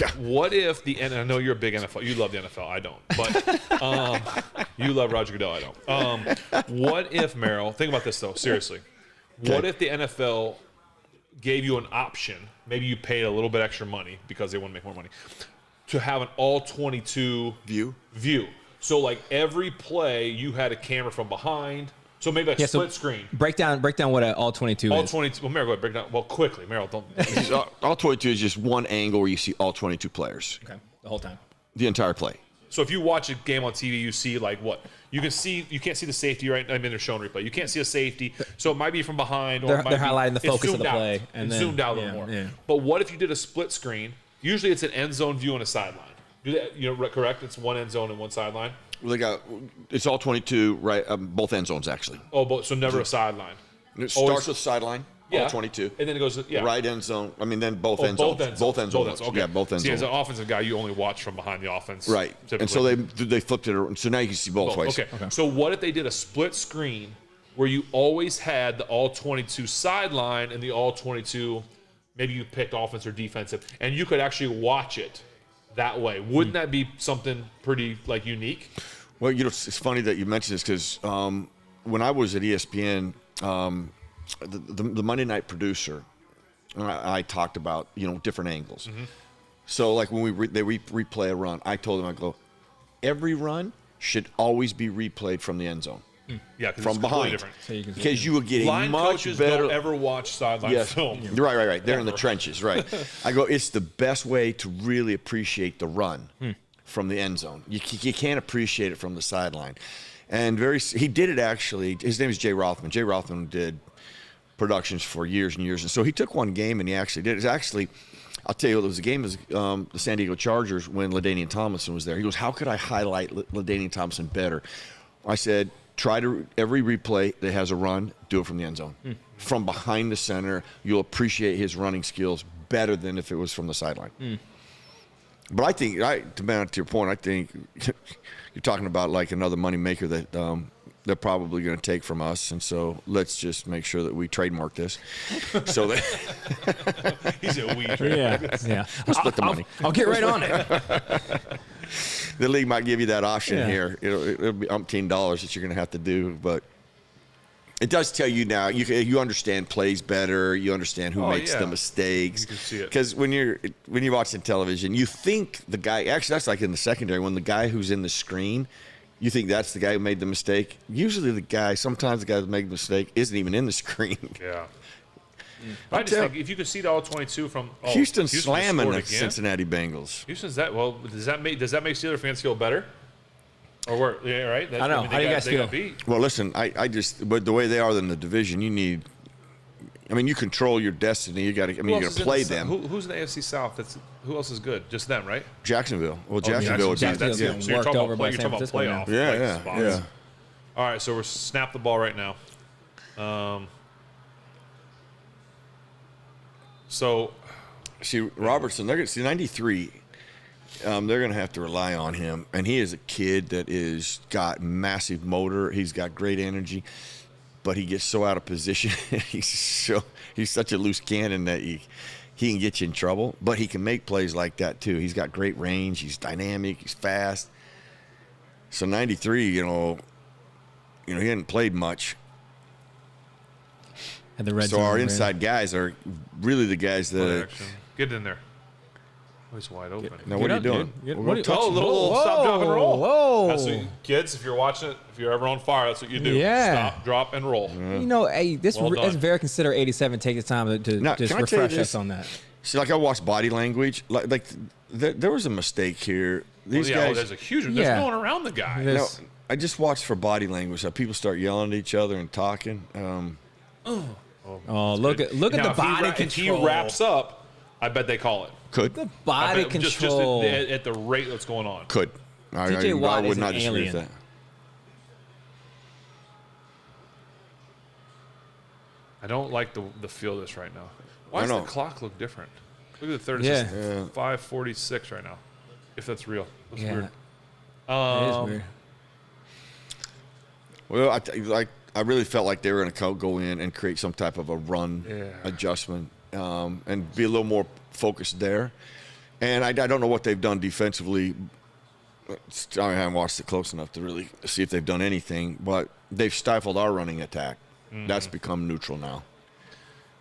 Yeah. What if and I know you're a big NFL, you love the NFL, I don't, but you love Roger Goodell, I don't. What if, Merril, think about this though, seriously. Okay. What if the NFL gave you an option, maybe you paid a little bit extra money because they want to make more money, to have an all 22 view. So like every play you had a camera from behind. So maybe like split screen. Break down what an all 22 all is. 22. Well, Merril, go ahead, break down. Well, quickly, Merril, don't. All 22 is just one angle where you see all 22 players Okay, the whole time. the entire play. So if you watch a game on TV, you see like what you can't see the safety, right? I mean, they're showing replay. You can't see a safety, so it might be from behind, or They're it might highlighting the it's focus of zoomed the out. play, and It's then- zoomed out a little more. yeah. But what if you did a split screen? Usually, it's an end zone view and a sideline. Correct? It's one end zone and one sideline. Well, it's all 22, right? Both end zones actually. Oh, so never a sideline. It starts with sideline. Yeah, All 22. and then it goes Right end zone. I mean, then both end both zones. ends. Both end zones. Okay. Yeah, both end See, zones. as an offensive guy, you only watch from behind the offense. Right. Typically. And so they flipped it around. So now you can see both ways. Okay. So what if they did a split screen where you always had the all 22 sideline and the all 22, maybe you picked offense or defensive, and you could actually watch it that way? Wouldn't that be something pretty like unique? Well, it's funny that you mentioned this because when I was at ESPN, the Monday night producer, I talked about different angles. Mm-hmm. So like when they replay a run, I told them, I go, every run should always be replayed from the end zone. Yeah, From behind, So you can because you will get a Line much coaches better. don't ever watch sideline film. Right. They're in the trenches, right? I go, it's the best way to really appreciate the run from the end zone. You can't appreciate it from the sideline. And he did it actually. His name is Jay Rothman. Jay Rothman did productions for years and years. And so he took one game and he actually did. It's actually, I'll tell you, it was a game of the San Diego Chargers when LaDainian Tomlinson was there. He goes, how could I highlight LaDainian Tomlinson better? I said, try to every replay that has a run, do it from the end zone. From behind the center, you'll appreciate his running skills better than if it was from the sideline. But I think, to your point, I think you're talking about like another money maker that they're probably going to take from us, and so let's just make sure that we trademark this. So that He said we. Yeah. we'll split the money. I'll get right on it. The league might give you that option Yeah. here. It'll be umpteen dollars that you're going to have to do, but it does tell you now. You understand plays better. You understand who makes the mistakes. You can see it. Because when you're watching television, you think the guy. Actually, that's like in the secondary when the guy who's in the screen, you think that's the guy who made the mistake. Usually, sometimes the guy who made the mistake isn't even in the screen. Yeah. I just think if you could see the all 22 from Houston just slamming scored the again. Cincinnati Bengals. Houston's that well? Does that make Steelers fans feel better? Or where? Yeah, right. I know. How do you guys feel? Well, listen, but the way they are in the division, you control your destiny. You got to. You're going to play them. Who's in the AFC South? Who else is good? Just them, right? Jacksonville. Well, Jacksonville would be. Jacksonville's Yeah. getting So you're worked talking over about, by San Francisco playoff. now. Yeah, spots. yeah. All right, so we're snap the ball right now. So See, Robertson, they're going to see 93. They're going to have to rely on him, and he is a kid that is got massive motor. He's got great energy, but he gets so out of position. he's such a loose cannon that he can get you in trouble. But he can make plays like that too. He's got great range. He's dynamic. He's fast. So 93, he hadn't played much. And the red So zone our ran. inside guys are really the guys that. action. Get in there. Oh, he's wide open. Now, what are you doing? Get- We're what gonna do you- touch Oh, him. little stop, drop, and roll. Whoa. That's what kids, if you're watching it, if you're ever on fire, that's what you do. Yeah. Stop, drop, and roll. Hey, this Well done. is very considered 87. Take the time to Now, just can I tell you refresh this? us on that. See, like I watched body language. Like there was a mistake here. These guys. there's a huge. There's Yeah. no one around the guy. There's- No, I just watched for body language. How people start yelling at each other and talking. Oh, look at Now, the if body If control. he wraps up, I bet they call it. Could The I body bet just control. at the rate that's going on. could. TJ Watt I would is not an disagree alien. with that. I don't like the feel of this right now. Why I does know. the clock look different? Look at the third. Yeah. It's 5:46 right now. If that's real, looks Yeah. weird. It is weird. Well, I really felt like they were going to go in and create some type of a run adjustment and be a little more focused there. And I don't know what they've done defensively. I haven't watched it close enough to really see if they've done anything, but they've stifled our running attack. That's become neutral now.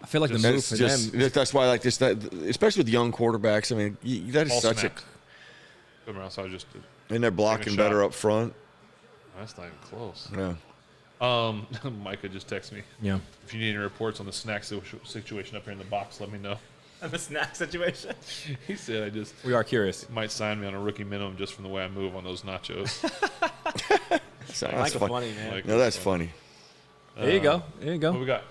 I feel like the move That's for just them. that's why I like this. That especially with young quarterbacks. I mean, that is Ball such snapped. Come around, so I just. and they're blocking shot. better up front. That's not even close. Yeah. Micah just texted me. Yeah. If you need any reports on the snack situation up here in the box, let me know. the snack situation. He said, We are curious. might sign me on a rookie minimum just from the way I move on those nachos. That's funny, man. Like, No, that's funny. There you go. There you What go. we got?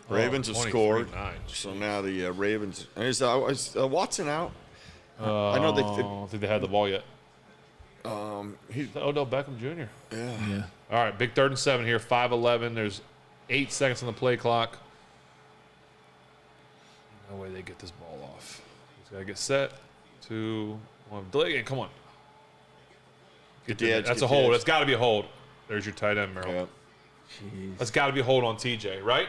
Ravens have 23-9. scored. So now the Ravens. Is Watson out? I know I don't think they had the ball yet. He, Odell Beckham Jr. Yeah. All right, big 3rd and 7 here, 5:11. There's 8 seconds on the play clock. No way they get this ball off. He's got to get set. 2, 1. Delay again. Come on. Get the edge. That's a hold. That's got to be a hold. There's your tight end, Merrill. Yeah. That's got to be a hold on TJ, right?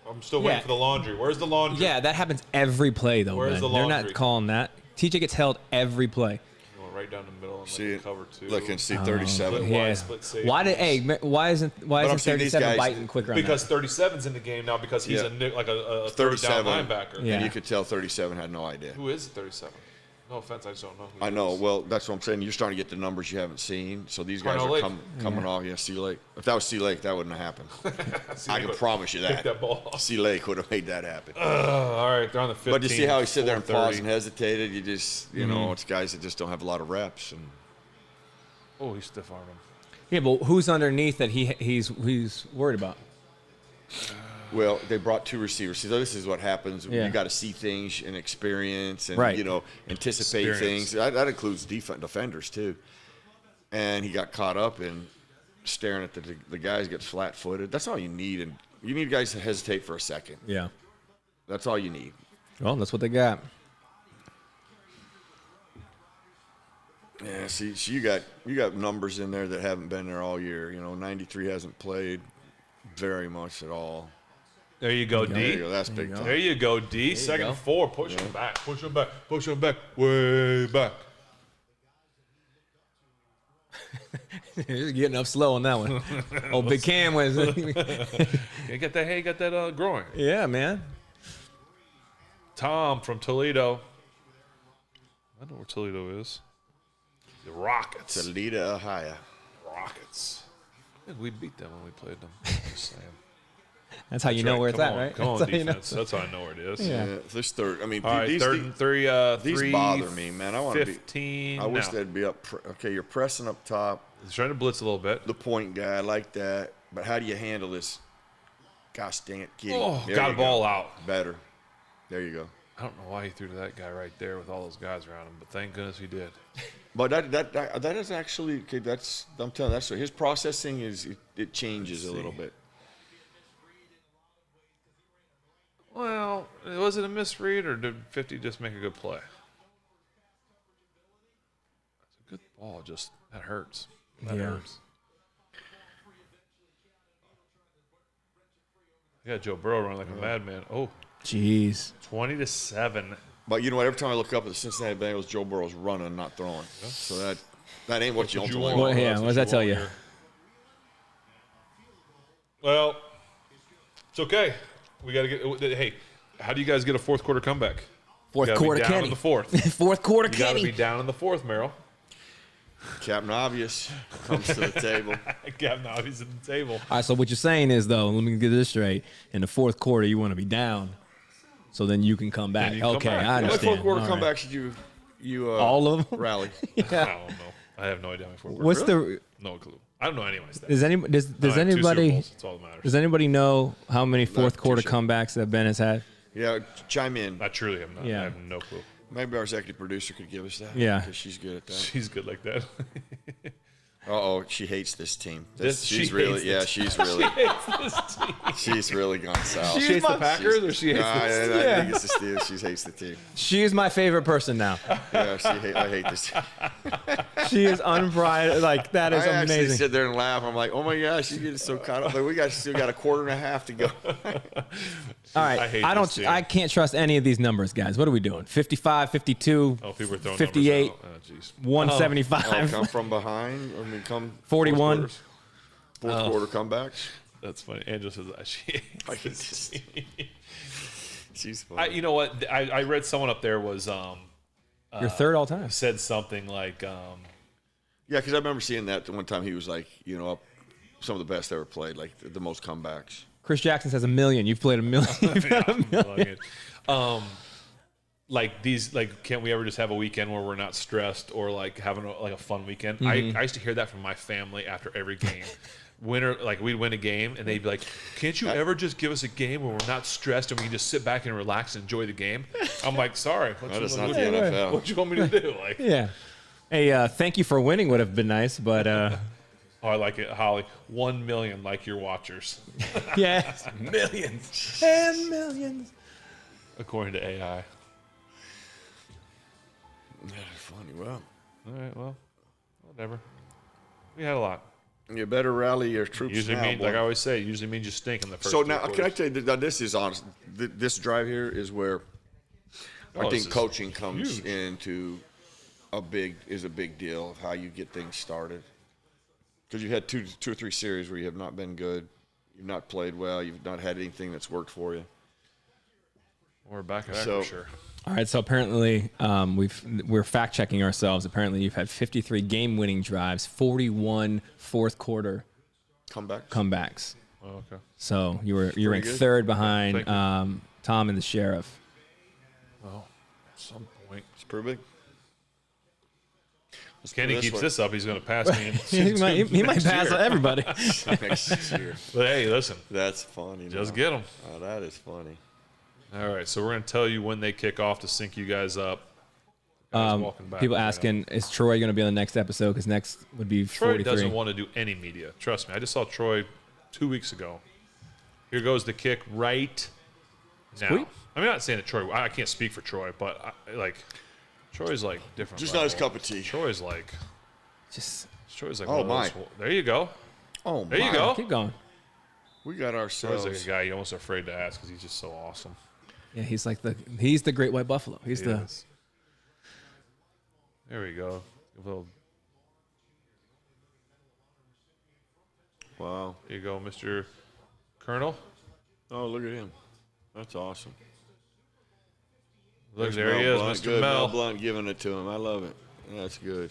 I'm still waiting Yeah. for the laundry. Where's the laundry? Yeah, that happens every play, though, Where's man. the They're laundry? not calling that. TJ gets held every play. Going right down the middle and See like cover 2. Look and see 37. Why Yeah. split safeties? Why isn't I'm saying these 37 guys- biting quicker on Because that? 37's in the game now because he's Yeah. a third down 37. linebacker. Yeah. And you could tell 37 had no idea. Who is 37? No offense, I just don't know. Who I he know. is. Well, that's what I'm saying. You're starting to get the numbers you haven't seen. So these guys Cornell are Lake. coming off. Yeah, Sea Lake. If that was Sea Lake, that wouldn't have happened. See, I can but promise you Pick that. that ball off. Sea Lake would have made that happen. All right, they're on the 15. But you see how he stood there and 4:30. paused and hesitated? You just, know, it's guys that just don't have a lot of reps. And Oh, he stiff armed him. Yeah, but who's underneath that he's worried about? well, they brought 2 receivers. See, so this is what happens. Yeah. You got to see things and experience and, Right. anticipate Experience. things. That includes defenders, too. And he got caught up in staring at the guys get flat-footed. That's all you need. And you need guys to hesitate for a second. Yeah. That's all you need. Well, that's what they got. Yeah, see, so you got numbers in there that haven't been there all year. 93 hasn't played very much at all. There you go, There you D. go. That's big time. There you go, D. Second go. and 4. Push him back. Push him back. Push him back. Way back. You're getting up slow on that one. Oh, Big Cam was. You got that? Hey, you got that growing. Yeah, man. Tom from Toledo. I know where Toledo is. The Rockets. Toledo, Ohio. Rockets. Yeah, we beat them when we played them. Just saying. That's how you know Right, where it's come at, on, right? Come on, That's how you know. defense. That's how I know where it is. Yeah. Yeah, this third. I mean, All right, these, third and 3. these 3, bother me, man. I want to be. 15. I wish now. they'd be up. Okay, you're pressing up top. He's trying to blitz a little bit. The point guy, I like that. But how do you handle this? Gosh dang it, kitty. Oh, There got you a ball go. out. Better. There you go. I don't know why he threw to that guy right there with all those guys around him, but thank goodness he did. But that is actually okay. That's I'm telling you, that's his processing is it changes a little bit. Well, was it a misread or did 50 just make a good play? That's a good ball. Just that hurts. That Yeah. hurts. Yeah, Joe Burrow running like a madman. Oh, Jeez. 20-7. But you know what? Every time I look up at the Cincinnati Bengals, Joe Burrow's running, not throwing. So that ain't what you That's ultimately what want. Well, yeah, That's what does that tell want you? here. Well, it's okay. We got to get. Hey, how do you guys get a fourth quarter comeback? Fourth You gotta be quarter, down Kenny. in the fourth. Fourth quarter, You got to be Kenny. down in the fourth, Merrill. Captain Obvious comes to the table. Gavin Obvious at the table. All right, so what you're saying is, though, let me get this straight. In the fourth quarter, you want to be down, so then you can come back. you can come Okay, back. I What What understand. fourth quarter All right. comebacks did you All of them? rally? I don't know. I have no idea how many fourth What's quarters. the? No clue. I don't know any of my stats. Does any does I have 2 Super anybody Bowls. That's all that matters. does anybody know how many fourth quarter t-shirt. comebacks that Ben has had? Yeah, chime in. I truly have not. Yeah. I have no clue. Maybe our executive producer could give us that. Yeah. because she's good at that. She's good like that. Oh, she hates this team. She She's really, hates yeah, this she's really, this team. she's really gone south. She hates the Packers or she hates Nah, this I Yeah. think it's the Steelers. She hates the team. She is my favorite person now. Yeah, I hate this team. She is unbridled. Like that is I actually amazing. sit there and laugh. I'm like, oh my gosh, she's getting so caught up. Like still got a quarter and a half to go. All right, I hate I don't. this team. I can't trust any of these numbers, guys. What are we doing? 55, 52, Oh, people are throwing 58, numbers out. Oh, jeez. 175, Come from behind. I mean, come 41. fourth quarter comebacks. That's funny. Angela says she I hate this team. She's funny. you know what? I read someone up there was You're third all time. said something like Yeah, because I remember seeing that the one time he was like, up some of the best ever played, like the most comebacks. Chris Jackson says 1 million. You've played 1 million. You've had 1 million. like these, like, can't we ever just have a weekend where we're not stressed or like having a fun weekend? I used to hear that from my family after every game. Winner, like we'd win a game and they'd be like, "Can't you ever just give us a game where we're not stressed and we can just sit back and relax and enjoy the game?" I'm like, "Sorry, That is not the NFL. what you want me to do?" Like, Yeah. Hey, thank you for winning would have been nice, but oh, I like it, Holly. 1 million like your watchers, yeah, millions, and millions. according to AI. That is funny. Well, All right, well, whatever. We had a lot. you better rally your troops Usually now, means, boy. like I always say, it usually means you stink in the first. So two now, quarters. can I tell you, that this is honest. This drive here is where I this think is coaching comes huge. into a big deal of how you get things started. Because you had two or three series where you have not been good, you've not played well, you've not had anything that's worked for you. We're back at that So- for sure. All right, so apparently we're fact checking ourselves. Apparently, you've had 53 game-winning drives, 41 fourth quarter Comeback. comebacks. Oh, okay. So you ranked good. third behind Thank you. Tom and the sheriff. Well, at some point, It's pretty big. Kenny this keeps way. this up. He's going to pass me. he might pass everybody. Next year. But hey, listen, That's funny. just now. get them. Oh, that is funny. All right, so we're going to tell you when they kick off to sync you guys up. Guys walking back People right now. asking, is Troy going to be on the next episode? Because next would be Troy 43. doesn't want to do any media. Trust me. I just saw Troy 2 weeks ago. Here goes the kick right now. Sweet. I'm not saying that Troy. I can't speak for Troy, but Troy's like different. Just level. not his cup of tea. Troy's like Just one Oh, of my. those- There you go. Oh, There you my. go. keep going. We got Troy's ourselves. like a guy you're almost afraid to ask because he's just so awesome. Yeah, he's the great white buffalo. He's He the is. There we go. A little, Wow. there you go, Mr. Colonel. Oh, look at him. That's awesome. Look, There's there he Mel is, Blount. Mr. Good. Mel. Blount giving it to him. I love it. That's good.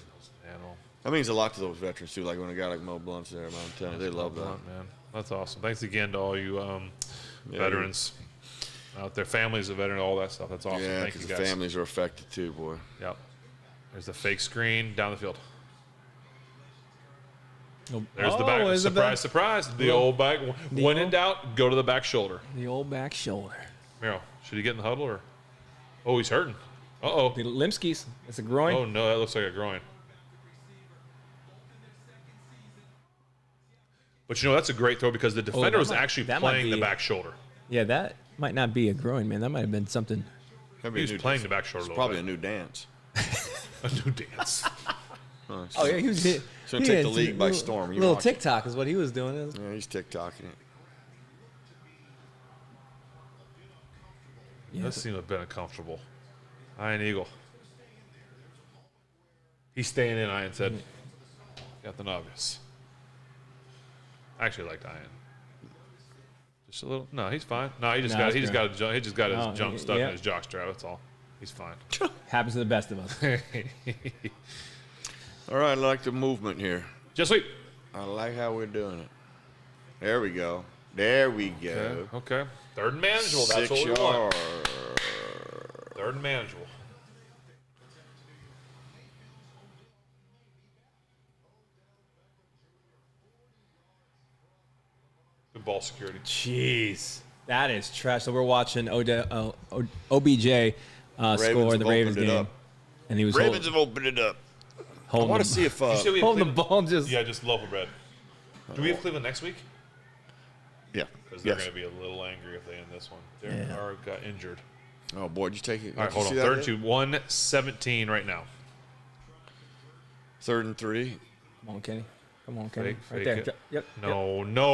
Animal. That means a lot to those veterans too. Like when a guy like Mo Blunt's there, man, I'm telling you, they love that. Blunt, man. That's awesome. Thanks again to all you Yeah, veterans out there, families of veterans, all that stuff. That's awesome. Yeah, Thank you because the guys. families are affected too, boy. Yep. There's the fake screen down the field. There's the back. is it Surprise, surprise. The old back. When in doubt, go to the back shoulder. the old back shoulder. Merril, should he get in the huddle or? Oh, he's hurting. Uh-oh. The Limskis. It's a groin. Oh, no, that looks like a groin. But, that's a great throw because the defender that was might- actually that might playing the be- back shoulder. Yeah, that might not be a groin, man. That might have been something. That'd He be a was new playing dance. the back shoulder It's a probably little a new dance. bit. A new dance. Oh yeah, he was. It's gonna take the league by storm. You little watch it. TikTok is what he was doing. Yeah, he's TikToking it. Yeah. That seemed a bit uncomfortable. Iron Eagle. He's staying in, Iron said. Captain Obvious. I actually liked Iron. Just a little. No, he's fine. No, he just No, got. it's He just good. got. He just got his Oh, jump stuck yeah. in his jockstrap. That's all. He's fine. Happens to the best of us. All right, I like the movement here. Just wait. I like how we're doing it. There we go. There we go. Okay. Third and manageable. That's 6 what we want. yards. Third and manageable. Good ball security. Jeez, that is trash. So we're watching OBJ score have the Ravens opened it game, up. and he was Ravens have opened it up. I holding want the- to see if. You said we had holding the Cleveland- ball just. Yeah, just local bread. Do we have Cleveland next week? Yeah. Because they're Yes. going to be a little angry if they end this one. Yeah. Derek Carr got injured. Oh boy, did you take it? All right, hold on. Third to 117 right now. 3rd and 3. Come on, Kenny. Come on, Kenny. Fake, Right fake there. it. Yep. Yep. No, no.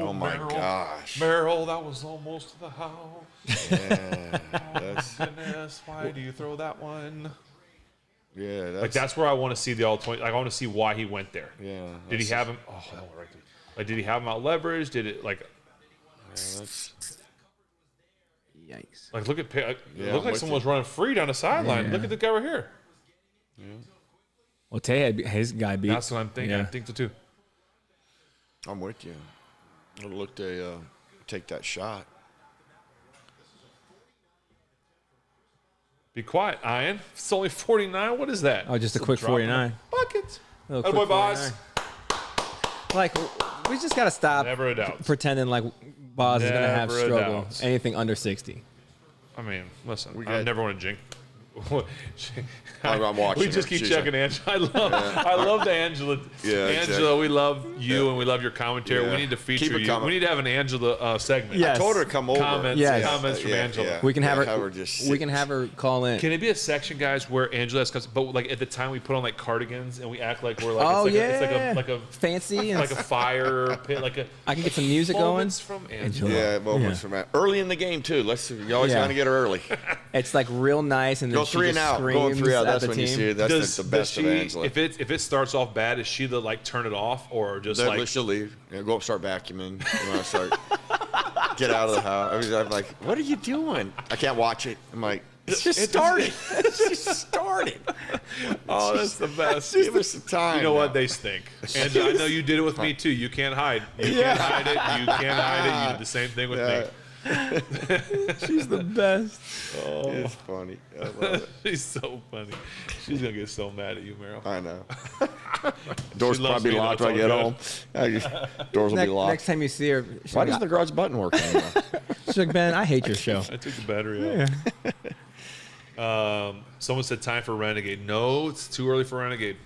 Oh my Merril. gosh. Merril, that was almost to the house. Yeah, that's Goodness, why do you throw that one? yeah. That's, Like that's where I want to see the all 20. Like I want to see why he went there. yeah. Did he that's- have him? Oh, that went right through. Like did he have him out leveraged? Did it like yeah, that's Yikes. look at it Yeah, looked I'm like with someone was running free down the sideline. Yeah. Look at the guy right here. Well, Tay had his guy beat. That's what I'm thinking. Yeah. I think so too. I'm with you. I'll look to take that shot. Be quiet, Ian. It's only 49. What is that? Oh, just a It's quick drop 49. Bucket. Little Boy, quick Boz. 49. Like, we just got to stop Never a doubt. pretending like Boz is going to have Never a struggle. doubt. Anything under 60. I mean, listen, I got- never want to jinx. I'm watching We just her. keep She's checking Angela. I love the Angela. Yeah, Angela, exactly. we love you and we love your commentary. Yeah. We need to Keep feature it you. coming. We need to have an Angela segment. Yes. I told her to come over. Comments, Yes. comments from Yeah, Angela. yeah. We can have Yeah, her. just We can have her call in. Can it be a section, guys, where Angela has comes, but like at the time we put on like cardigans and we act like we're like Oh, it's yeah. like a Fancy and like a fire pit, like a I can get some music going. moments from Angela. Yeah, moments from that. Early in the game too. You always Yeah. got to get her early. It's like real nice, and then Go she 3 just and out. screams Going 3 out. at That's the when you team. see it. That's the best of she, Angela. if it starts off bad, is she the like turn it off or just Then like she'll leave. Go up, start vacuuming. You want to start get out of the house. I mean, I'm like, what are you doing? I can't watch it. I'm like, it's just started. It's just started. oh, that's the best. Give us some time. You know what? now. They stink. And I know you did it with me too. You can't hide. You can't hide it. You can't hide it. You did the same thing with me. She's the best. It's funny. I love it. She's so funny. She's gonna get so mad at you, Merril. I know. Doors She will loves probably be me, locked though, when I it's get all home. Doors will be locked. Next time you see her, Why doesn't the garage button work anymore? she's like, Ben, I hate your show. I took the battery out. Someone said time for Renegade. No, it's too early for Renegade.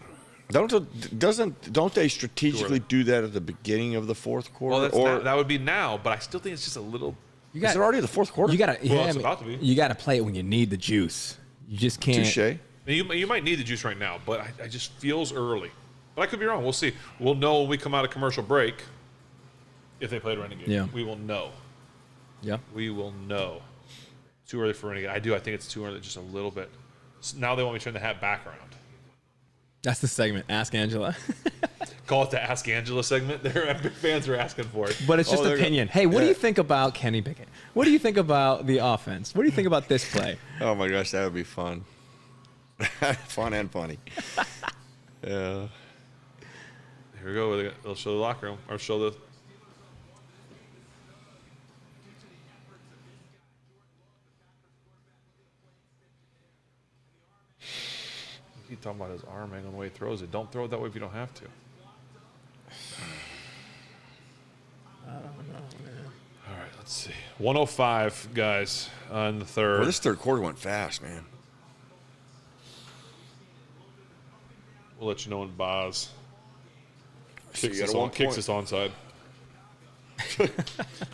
Don't they strategically do that at the beginning of the fourth quarter? Well, that would be now, but I still think it's just a little. You is got it already the fourth quarter? You gotta. Well, it's about to be. You gotta play it when you need the juice. You just can't. Touche. You might need the juice right now, but I just feels early. But I could be wrong. We'll see. We'll know when we come out of commercial break if they played Renegade. Yeah. We will know. Yeah. We will know. Too early for Renegade. I think it's too early, just a little bit. So now they want me to turn the hat back around. That's the segment. Ask Angela. Call it the Ask Angela segment. Their big fans are asking for it. But it's just there you go. opinion. Hey, what do you think about Kenny Pickett? What do you think about the offense? What do you think about this play? Oh my gosh, that would be fun. Fun and funny. Yeah. Here we go. They'll show the locker room or show the. Keep talking about his arm angle and the way he throws it. Don't throw it that way if you don't have to. I don't know, man. All right, let's see. 105, guys, in the third. Well, this third quarter went fast, man. We'll let you know when Boz So you kicks, got us, a 1 on, kicks point. us onside.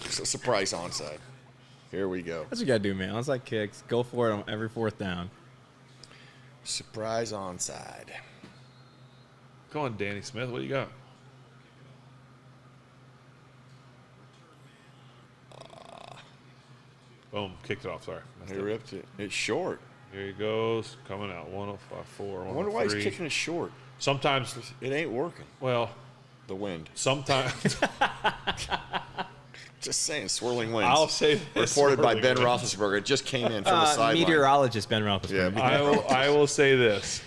It's a surprise onside. Here we go. That's what you gotta do, man. Onside kicks. Go for it on every fourth down. Surprise onside. Go on, Danny Smith. What do you got? Boom. Kicked it off. Sorry. Messed He up. ripped it. It's short. Here he goes. Coming out. 105.4. I wonder why he's kicking it short. Sometimes, It ain't working. well, The wind. sometimes. Just saying, swirling winds. I'll say this. Reported by really Ben good. Roethlisberger. It just came in from the sideline. Meteorologist Ben Roethlisberger. Yeah. I will say this.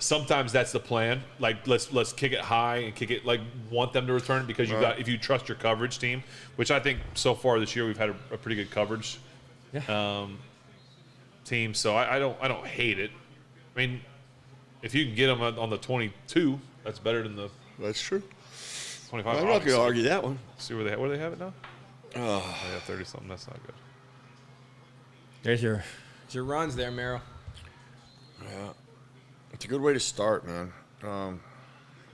Sometimes that's the plan. Like let's kick it high and kick it like want them to return it because if you trust your coverage team, which I think so far this year we've had a pretty good coverage team. So I don't hate it. I mean, if you can get them on the 22, that's better than the That's true. 25. I'm not going obviously. to argue that one. See where they have it now. Oh, they have 30 something. That's not good. There's your runs there, Merril. Yeah. It's a good way to start, man. All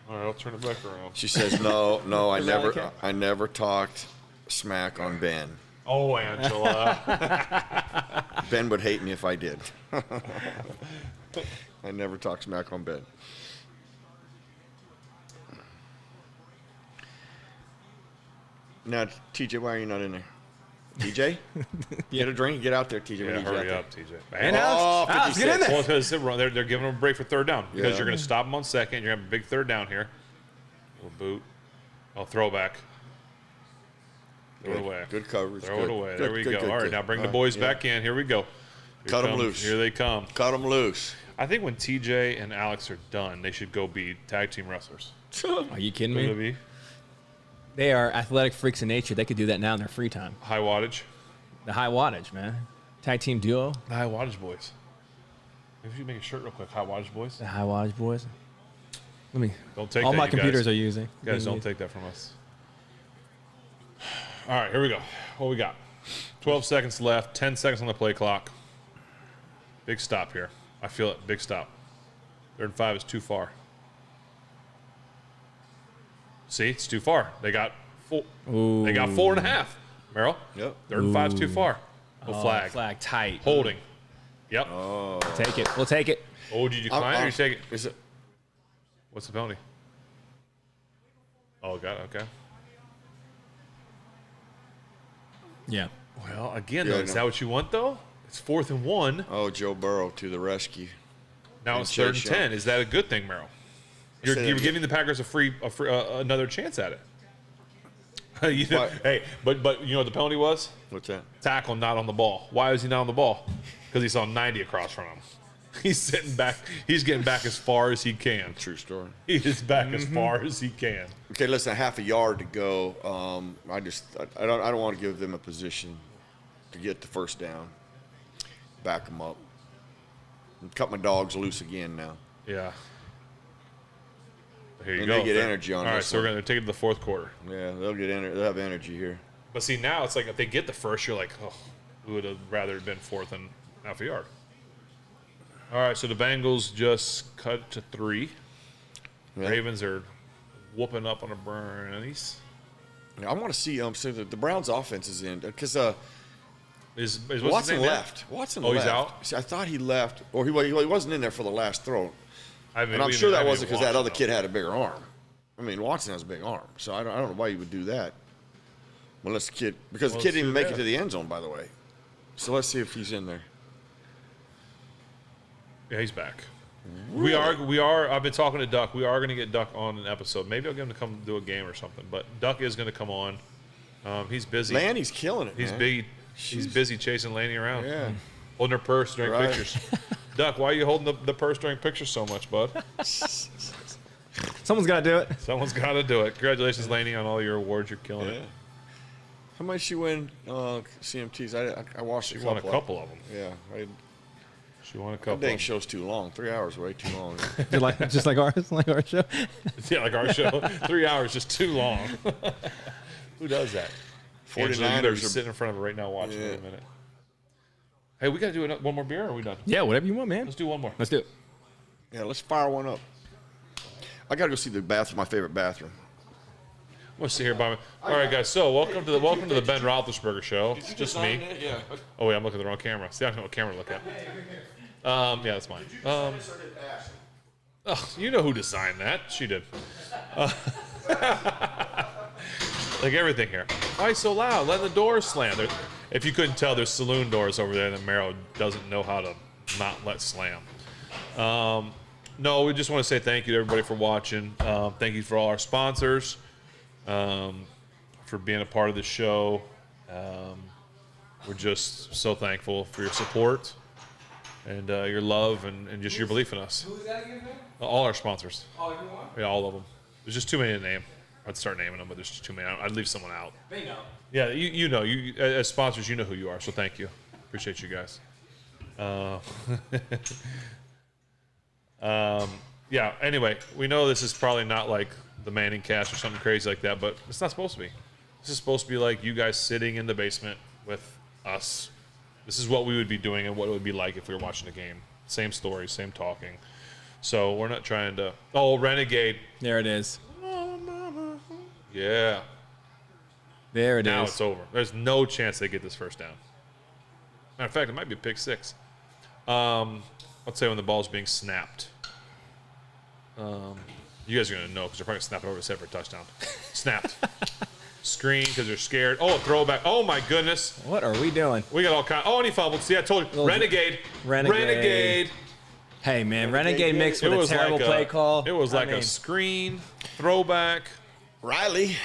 right, I'll turn it back around. She says, no, Is that okay? I never talked smack on Ben. Oh, Angela. Ben would hate me if I did. I never talk smack on Ben. Now, TJ, why are you not in there? TJ? Get a drink. Get out there, TJ. We Yeah, need you hurry out up, TJ. And Alex, Alex, get in there. Well, because they're giving them a break for third down because Yeah. you're going to stop them on second. You're having a big third down here. Little boot. Oh, throwback. Throw it away. Good coverage. Throw Good. it away. Good, There we good, go. good, All right, good. now bring All the right, boys yeah. back in. Here we go. Here Cut 'em comes- loose. Here they come. Cut them loose. I think when TJ and Alex are done, they should go be tag team wrestlers. Are you kidding Would it me? be They are athletic freaks in nature. They could do that now in their free time. high wattage? The high wattage, man. Tag team duo. The High Wattage Boys. Maybe you make a shirt real quick. High Wattage Boys. The High Wattage Boys. Let me. Don't take all that, my you computers guys. are using. Guys, don't take that from us. All right, here we go. What we got? 12 seconds left. 10 seconds on the play clock. Big stop here. I feel it. Big stop. 3rd and 5 is too far. See, it's too far. They got 4. Ooh. They got 4.5. Merrill. Yep. 3rd and 5 is too far. No flag. Flag tight. Holding. Yep. Take it. We'll take it. Oh, did you decline or you take it? Is it? What's the penalty? Oh, got it. Okay. Yeah. Well, again, Yeah, though, I is know. that what you want, though? It's 4th and 1. Oh, Joe Burrow to the rescue. Now And it's Chase 3rd and Young. 10. Is that a good thing, Merrill? You're Say that giving the Packers a free another chance at it. You know, What? hey, but you know what the penalty was? What's that? Tackle not on the ball. Why was he not on the ball? Because he saw 90 across from him. He's sitting back. He's getting back as far as he can. True story. He is back as far as he can. Okay, listen, half a yard to go. I don't want to give them a position to get the first down. Back them up. And cut my dogs loose again now. Yeah. Here you And go. they get energy on All right, this so we're one. going to take it to the 4th quarter. Yeah, they'll have energy here. But see, now it's like if they get the first, you're like, oh, we would have rather been 4th and half a yard. All right, so the Bengals just cut to 3. Yeah. Ravens are whooping up on the Brownies. I want to see so the Browns' offense is in because Is what's his Watson name left. Watson Oh, left. he's out? See, I thought he left, or he wasn't in there for the last throw. I mean, And I'm we sure didn't- that I wasn't didn't because that watch other it, kid had a bigger arm. I mean, Watson has a big arm, so I don't know why you would do that. Unless the kid, because Well, the kid didn't even let's make do it to the end zone, by the way. So let's see if he's in there. though. Yeah, he's back. We are. I've been talking to Duck. We are going to get Duck on an episode. Maybe I'll get him to come do a game or something. But Duck is going to come on. He's busy. Laney's killing it. He's man. big. He's busy chasing Laney around. Yeah. Holding her purse during Right. pictures. Duck, why are you holding the purse during pictures so much, bud? Someone's got to do it. Someone's got to do it. Congratulations, Laney, on all your awards. You're killing Yeah. it. How much she win CMTs? I watched She won a couple of them. Yeah. She won a That couple. dang Of them. show's too long. 3 hours, way too long. just like ours, like our show. Yeah, like our show. 3 hours, just too long. Who does that? Angela, you better 49ers are sit in front of it right now watching Yeah. in a minute. Hey, we got to do one more beer, or are we done? Yeah, whatever you want, man. Let's do one more. Let's do it. Yeah, let's fire one up. I gotta go see the bathroom, my favorite bathroom. I'm gonna sit here by me. All right, guys. So welcome to the Ben Roethlisberger show. It's just me. Yeah. Oh wait, I'm looking at the wrong camera. See, I don't know what camera to look at. Yeah, that's mine. Oh, you know who designed that? She did. Like everything here. Why so loud? Letting the doors slam. If you couldn't tell, there's saloon doors over there that Merril doesn't know how to not let slam. No, we just want to say thank you to everybody for watching. Thank you for all our sponsors, for being a part of the show. We're just so thankful for your support and your love and just your belief in us. Who's that again, man? All our sponsors. Oh, everyone? Yeah, all of them. There's just too many to name. I'd start naming them, but there's just too many. I'd leave someone out. They know. Yeah, you know, you as sponsors, you know who you are. So thank you. Appreciate you guys. Yeah. Anyway, we know this is probably not like the Manning cast or something crazy like that, but it's not supposed to be. This is supposed to be like you guys sitting in the basement with us. This is what we would be doing and what it would be like if we were watching the game. Same story, same talking. So we're not trying to. Oh, Renegade. There it is. Yeah. There it is. Now it's over. There's no chance they get this first down. Matter of fact, it might be a pick six. Let's say when the ball's being snapped. You guys are going to know because they're probably going to snap it over his head for a touchdown. Snapped. Screen because they're scared. Oh, a throwback. Oh, my goodness. What are we doing? We got all kinds. Oh, and he fumbled. See, I told you. Renegade. Renegade. Hey, man, Renegade mixed with a terrible play call. It was like a screen, throwback. Riley.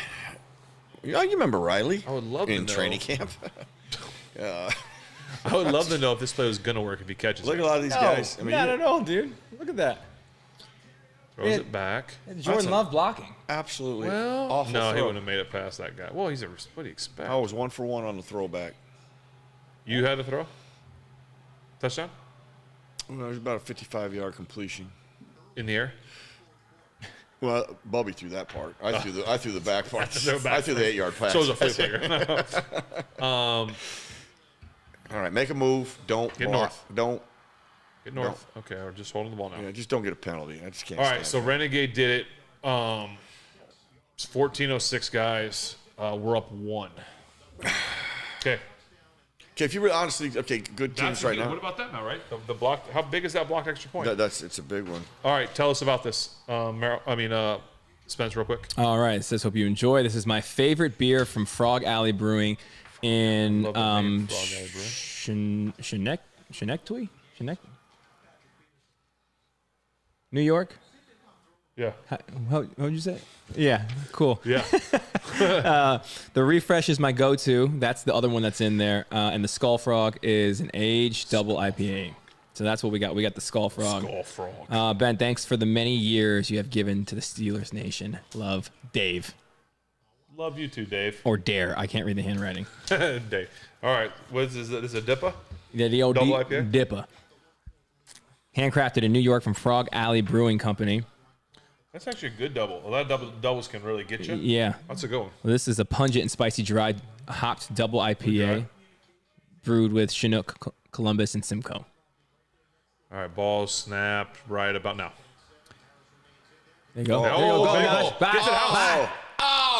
Yeah, you remember Riley? I would love to in know. training camp. I would love to know if this play was going to work if he catches Look it. at a lot of these guys. I mean, I don't know, dude. Look at that. Throws it back. Jordan Love blocking. absolutely Well, awful no, he throw. wouldn't have made it past that guy. Well, he's a. What do you expect? I was 1 for 1 on the throwback. You had to throw? Touchdown? Well, it was about a 55-yard completion. In the air? Well, Bubby threw that part. I threw the back part. back I threw the 8-yard pass. So it was a flea flicker. All right, make a move. Don't Get block. north. Don't. Get north. Okay, we're just holding the ball now. Yeah, just don't get a penalty. I just can't. All right, stand so it. Renegade did it. It's 14:06, guys. We're up 1. Okay. Okay, if you were honestly good teams right now. What about that now, right? The block. How big is that blocked extra point? It's a big one. All right, tell us about this, Spence, real quick. All right, it says, hope you enjoy. This is my favorite beer from Frog Alley Brewing in Love the name, Frog Alley Brewing. Shenectady? New York? Yeah. How'd you say it? Yeah, cool. Yeah. The Refresh is my go-to. That's the other one that's in there. And the Skull Frog is an aged double IPA. So that's what we got. We got the Skull Frog. Skull Frog. Ben, thanks for the many years you have given to the Steelers Nation. Love, Dave. Love you too, Dave. Or Dare. I can't read the handwriting. Dave. All right. What is this? This is a Dippa? Yeah, the old Double IPA? Dippa. Handcrafted in New York from Frog Alley Brewing Company. That's actually a good double. A lot of doubles can really get you. Yeah. That's a good one. Well, this is a pungent and spicy dry hopped double IPA Okay. brewed with Chinook, Columbus, and Simcoe. All right, balls snapped right about now. There you go. Oh, There you go. big Naj. hole. Back. Get to the house.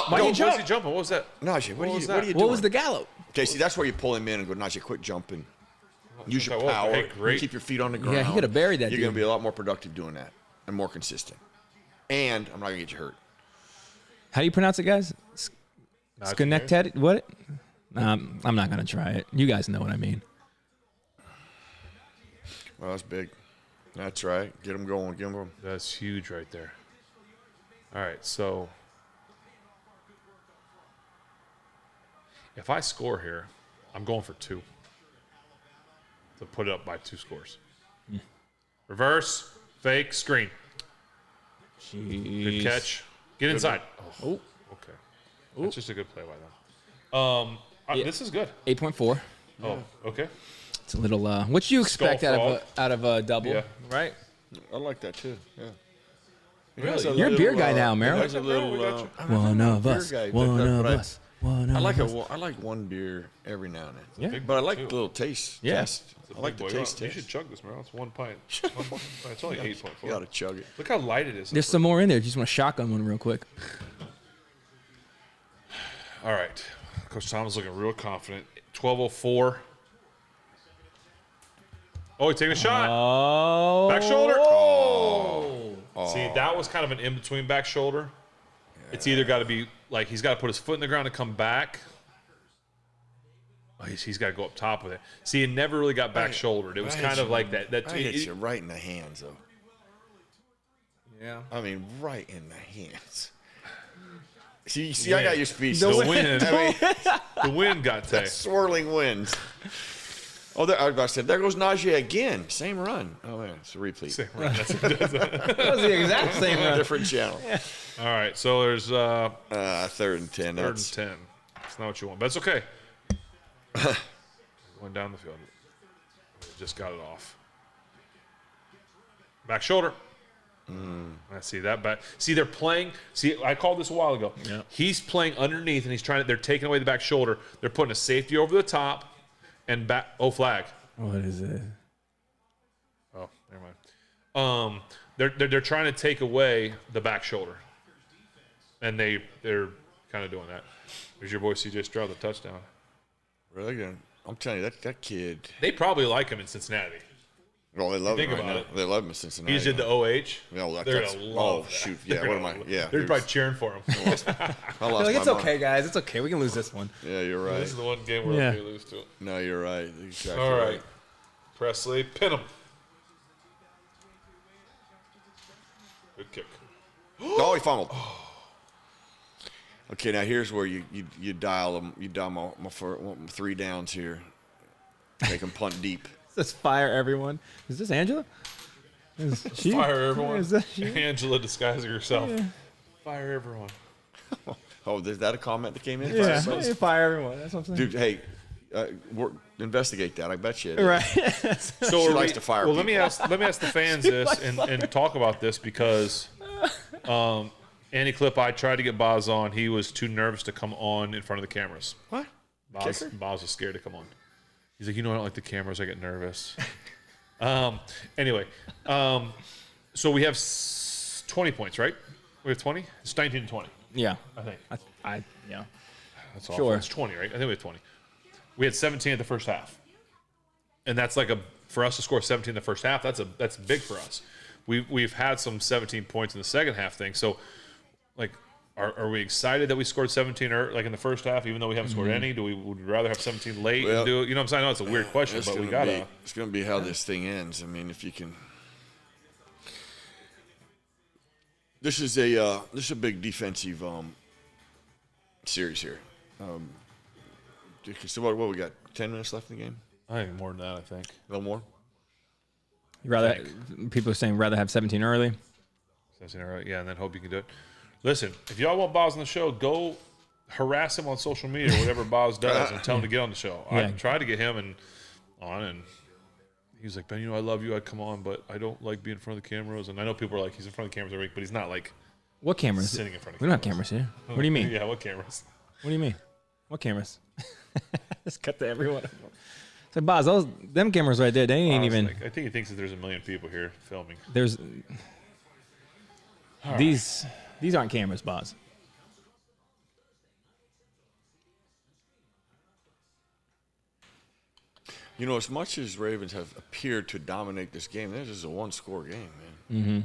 Why Yo, you where's jump? he jumping? What was that? Najee, what are you doing? What was the gallop? Okay, see, that's where you pull him in and go, Najee, quit jumping. Use your Okay, well, power. hey, great. Keep your feet on the ground. Yeah, he could have buried that You're dude. going to be a lot more productive doing that and more consistent. And I'm not going to get you hurt. How do you pronounce it, guys? Schenectady? What? I'm not going to try it. You guys know what I mean. Well, that's big. That's right. Get him going. Get him. That's huge right there. All right, so if I score here, I'm going for 2 to put it up by 2 scores. Reverse, fake, screen. Good catch. Get inside. Oh, okay. That's just a good play by them. This is good. 8.4. Oh, okay. It's a little. What you expect Skull out of a double? Yeah. Right. I like that too. Yeah. Really? You're a beer guy now, Merril. There's a little. We got you. One of us. guy, One but of I- us. One of us. I like one beer every now and then. Yeah. But I like Too. the little taste. Yeah. Taste. I like the Boy, taste. you should chug this, Merril. It's 1 pint. It's only 8.4. You got to chug it. Look how light it is. There's some more in there. Just want to shotgun one real quick. All right. Coach Tom is looking real confident. 12:04. Oh, he's taking a shot. Oh. Back shoulder. Oh. See, that was kind of an in-between back shoulder. It's either got to be, like, he's got to put his foot in the ground and come back. Oh, he's got to go up top with it. See, it never really got back shouldered. It was kind of like that. I hit you right in the hands, though. Yeah. I mean, right in the hands. See, I got your speech. The wind. The wind got to. Swirling winds. Oh, I was about to say, there goes Najee again. Same run. Oh, man, it's a replete. That was the exact same run. Different channel. All right, so there's 3rd and 10. 3rd and 10. That's not what you want, but it's okay. Going down the field. Just got it off. Back shoulder. I see that back. See, they're playing. See, I called this a while ago. Yeah. He's playing underneath, and they're taking away the back shoulder. They're putting a safety over the top and back. Oh, flag. What is it? Oh, never mind. They're trying to take away the back shoulder, and they're kind of doing that. There's your boy CJ Stroud, the touchdown. Really good. I'm telling you, that kid. They probably like him in Cincinnati. Well, they love Think him right about now. it. They love him in Cincinnati. He just did the OH. Yeah, They're gonna love that. shoot. Yeah, what am I? Yeah. They're probably cheering for him. I lost Like, it's my mind. okay, guys. It's okay. We can lose this one. Yeah, you're right. This is the one game where Yeah. we lose to it. No, you're right. Exactly All right. Presley, pin him. Good kick. Oh, he fumbled. Okay, now here's where you dial them. You dial my 3 downs here. Make them punt deep. Let's fire everyone. Is this Angela? Is she? Fire everyone. Is that she? Angela, disguising herself. Yeah. Fire everyone. Oh, is that a comment that came in? Yeah, Fire fire everyone. That's what I'm saying. Dude, hey, Investigate that. I bet you. It is. Right. So She likes to fire Well, people. let me ask the fans this and talk about this because Andy Clip, I tried to get Boz on. He was too nervous to come on in front of the cameras. What? Boz was scared to come on. He's like, I don't like the cameras. I get nervous. Anyway, so we have 20 points, right? We have 20? It's 19 to 20, Yeah. I think. Yeah. That's awful. Sure. It's 20, right? I think we have 20. We had 17 at the first half. And that's like for us to score 17 in the first half, that's big for us. We've had some 17 points in the second half thing. So, like, are we excited that we scored 17 like in the first half, even though we haven't scored any? Would we rather have 17 late and do it? You know what I'm saying? I know it's a weird question, but we gotta. It's going to be how this thing ends. I mean, if you can. This is a big defensive series here. So what we got? 10 minutes left in the game. I think more than that. I think A little more. People are saying rather have 17 early. 17 early, yeah, and then hope you can do it. Listen, if y'all want Boz on the show, go harass him on social media or whatever Boz does and tell him to get on the show. Yeah. I tried to get him on, and he was like, Ben, I love you. I'd come on, but I don't like being in front of the cameras. And I know people are like, he's in front of the cameras every week, but he's not like What cameras? sitting in front of We don't have cameras here. What do you mean? Yeah, what cameras? What do you mean? What cameras? Just cut to everyone. So, Boz, them cameras right there, they ain't even. Like, I think he thinks that there's a million people here filming. There's these aren't cameras, Boz. As much as Ravens have appeared to dominate this game, this is a one-score game, man. Mm-hmm.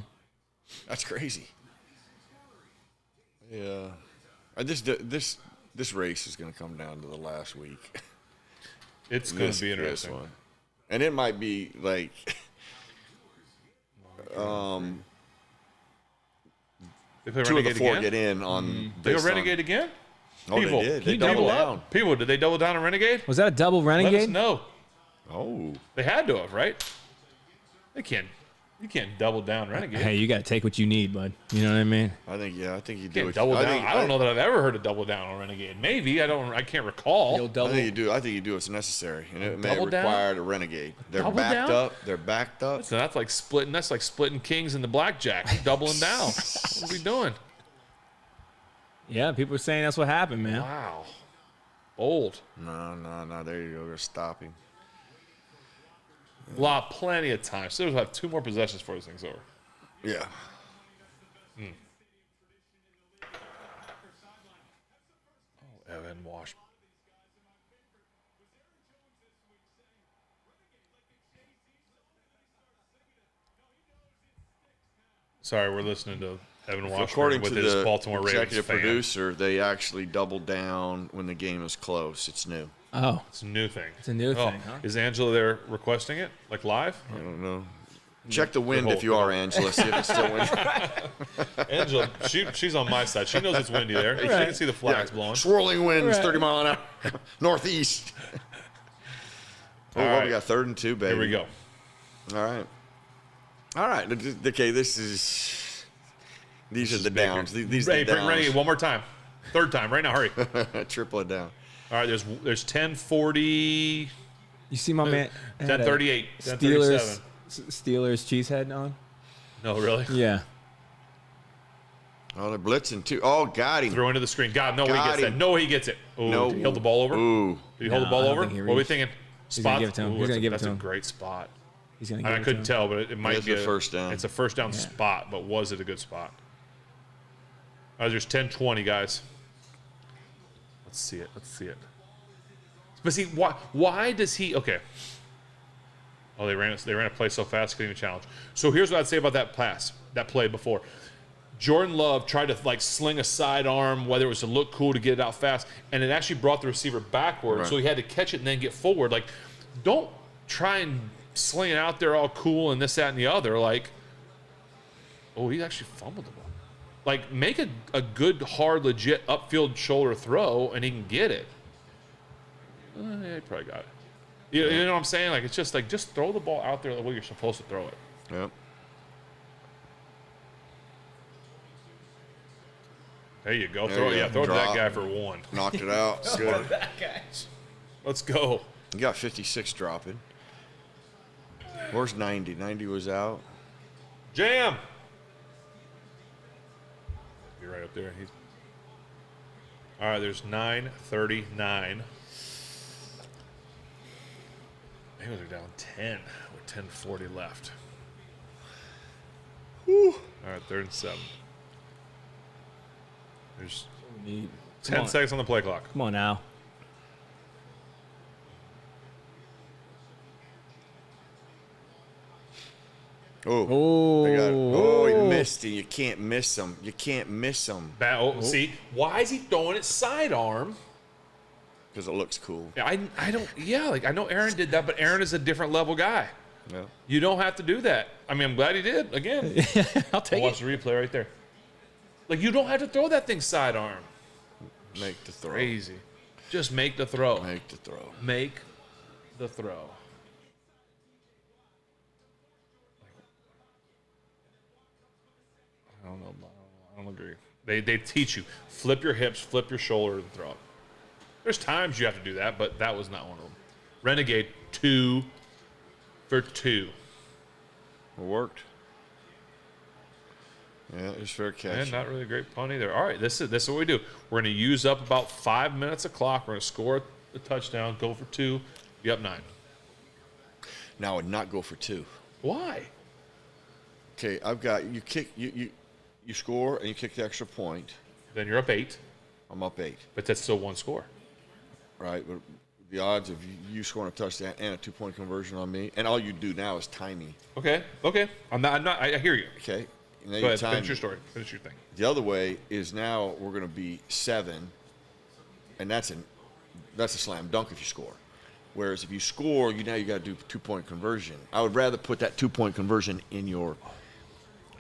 That's crazy. Yeah, this race is going to come down to the last week. It's going to be interesting. One. And it might be like They play 2 of the Renegade 4 again? get in on. They go Renegade again? Oh, People. they did. They you double doubled up? down. People, did they double down on Renegade? Was that a double Let us renegade? know. Oh, They had to have, right? They can't. You can't double down Renegade. Hey, you got to take what you need, bud. You know what I mean? I think you You do. can't double down. I don't know that I've ever heard a double down on Renegade. Maybe I can't recall. You'll I double. think you do. I think you do what's necessary, and it may Double down? require a renegade. They're Double backed down? up. They're backed up. So that's like splitting. That's like splitting kings and the blackjack, doubling down. What are we doing? Yeah, people are saying that's what happened, man. Wow, bold. No. There you go. They're stopping. Plenty of time. So we'll have 2 more possessions before this thing's over. Yeah. Oh, Evan Wash. Sorry, we're listening to Evan Washburn According with to his the Baltimore Ravens executive fan. producer, they actually double down when the game is close. It's new. Oh, It's a new thing. it's a new thing, huh? Is Angela there requesting it, like live? I don't know. Check the wind hold, if you are, Angela. See if it's still windy. Angela, she's on my side. She knows it's windy there. She can see the flags blowing. Swirling winds, Right. 30 mile an hour, northeast. All We right. got 3rd and 2, baby. Here we go. All right. Okay, these are the downs. These are Hey, the bring Renegade downs. one more time. 3rd time, right now. Hurry. Triple it down. All right, there's 10:40, You see my man? had a 10:38, 10:37. Steelers cheesehead on? No, really? Yeah. Oh, they're blitzing too. Oh, got him. Throw into the screen. God, no way he Got gets that. him. No way he gets it. Ooh, No. did he hold the ball over? Ooh. Did he hold the No, ball I don't over? think he What are we reached. thinking? He's gonna Spot. give it to him. Ooh, He's gonna give it that's to a him. great spot. He's going to I give it to couldn't him. tell, but it might It's be a first down. It's a first down Yeah. spot, but was it a good spot? All right, there's 10:20, guys. Let's see it. But see, why does he? Okay. Oh, they ran a play so fast, couldn't even challenge. So here's what I'd say about that play before. Jordan Love tried to like sling a sidearm, whether it was to look cool to get it out fast, and it actually brought the receiver backward, Right. so he had to catch it and then get forward. Like, don't try and sling it out there all cool and this, that, and the other. Like, oh, he actually fumbled the ball. Like, make a good, hard, legit upfield shoulder throw, and he can get it. Yeah, he probably got it. You know what I'm saying? Like, it's just like, just throw the ball out there the way you're supposed to throw it. Yep. There you go. There Throw you it go. to that Drop. guy for 1. Knocked it out. Good. Let's go. You got 56 dropping. Where's 90? 90 was out. Jam. Be right up there. All right, there's 9:39. Bengals are down 10 with 10:40 left. Whew. All right, 3rd and 7. There's 10 seconds on the play clock. Come on now. Oh, you missed it. You can't miss them. You can't miss them. See, why is he throwing it sidearm? Because it looks cool. I don't. Yeah, like I know Aaron did that, but Aaron is a different level guy. Yeah. You don't have to do that. I mean, I'm glad he did. Again, I'll take watch the replay right there. Like you don't have to throw that thing sidearm. Make the throw. Crazy. Just make the throw. Make the throw. Make the throw. I don't know. I don't agree. They teach you flip your hips, flip your shoulder, and throw it. There's times you have to do that, but that was not one of them. Renegade 2 for 2. It worked. Yeah, it was fair catch. And not really a great punt either. All right, this is what we do. We're going to use up about 5 minutes of clock. We're going to score a touchdown, go for 2, be up 9. Now I would not go for 2. Why? Okay, I've got you kick you score and you kick the extra point. Then you're up 8. I'm up 8. But that's still one score. Right, but the odds of you scoring a touchdown and a 2-point conversion on me, and all you do now is time me. Okay. I'm not. I hear you. Okay. Go ahead. Finish your story. Finish your thing. The other way is now we're going to be 7, and that's a slam dunk if you score. Whereas if you score, now you got to do 2-point conversion. I would rather put that 2-point conversion in your.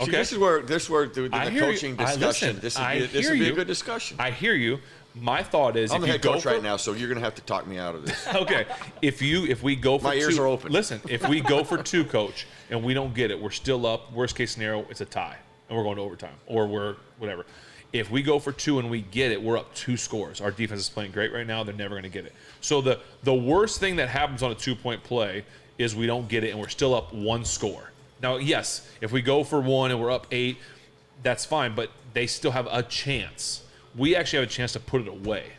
Okay. See, this is where the coaching discussion. This would be a good discussion. I hear you. My thought is, I'm the if head you coach go right now, so you're going to have to talk me out of this. Okay. If we go for My ears are open. Listen, if we go for 2, coach, and we don't get it, we're still up. Worst case scenario, it's a tie, and we're going to overtime, or we're whatever. If we go for 2 and we get it, we're up 2 scores. Our defense is playing great right now. They're never going to get it. So the worst thing that happens on a 2-point play is we don't get it, and we're still up 1 score. Now, yes, if we go for 1 and we're up 8, that's fine, but they still have a chance. We actually have a chance to put it away.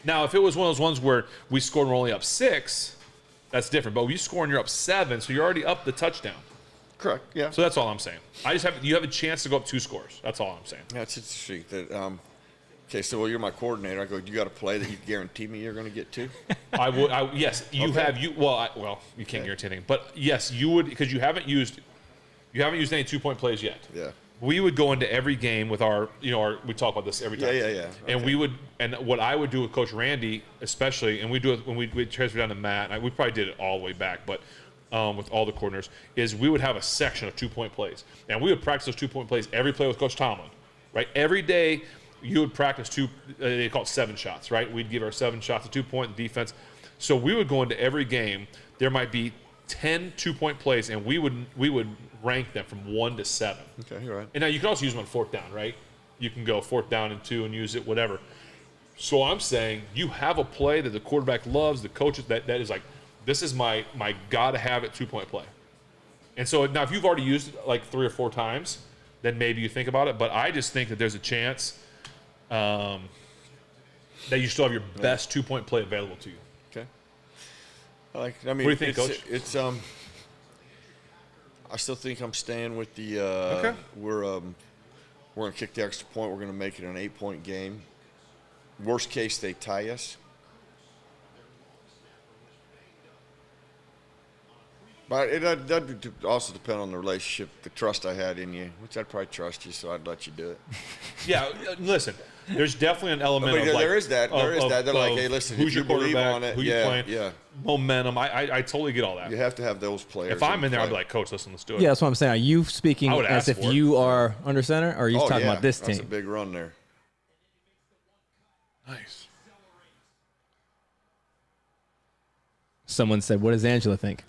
Now, if it was one of those ones where we scored and we're only up 6, that's different. But you score and you're up 7, so you're already up the touchdown. Correct. Yeah. So that's all I'm saying. You have a chance to go up 2 scores. That's all I'm saying. That's interesting. Okay, so you're my coordinator. I go, you got a play that you guarantee me you're going to get to? I would. Yes, you Okay. have. You can't guarantee anything, but yes, you would, because you haven't used any 2-point plays yet. Yeah. We would go into every game with we talk about this every time. Yeah. And Okay. and what I would do with Coach Randy, especially, and we do it when we transfer down to Matt, and we probably did it all the way back, but with all the coordinators, is we would have a section of 2-point plays. And we would practice those 2-point plays every play with Coach Tomlin, right? Every day you would practice they call it 7 shots, right? We'd give our 7 shots of 2-point defense. So we would go into every game. There might be 10 2-point plays, and we would rank them from 1 to 7. Okay, you're right. And now you can also use them on 4th down, right? You can go 4th down and 2 and use it, whatever. So I'm saying you have a play that the quarterback loves, the coaches, that is like, this is my gotta have it 2-point play. And so now if you've already used it like 3 or 4 times, then maybe you think about it. But I just think that there's a chance that you still have your best 2-point play available to you. Okay. What do you think, Coach? I still think I'm staying with the. Okay. We're going to kick the extra point. We're going to make it an 8-point game. Worst case, they tie us. But that'd also depend on the relationship, the trust I had in you, which I'd probably trust you, so I'd let you do it. Yeah, listen, there's definitely an element But of like, there is that. They're like, hey, listen, who's if your you believe quarterback, on it, who you playing, yeah. momentum. I totally get all that. You have to have those players. If I'm in there, I'd be like, Coach, listen, let's do it. Yeah, that's what I'm saying. Are you speaking I would as ask if for it. you are under center, or are you talking about this That's a team? big run there. Nice. Someone said, "What does Angela think?"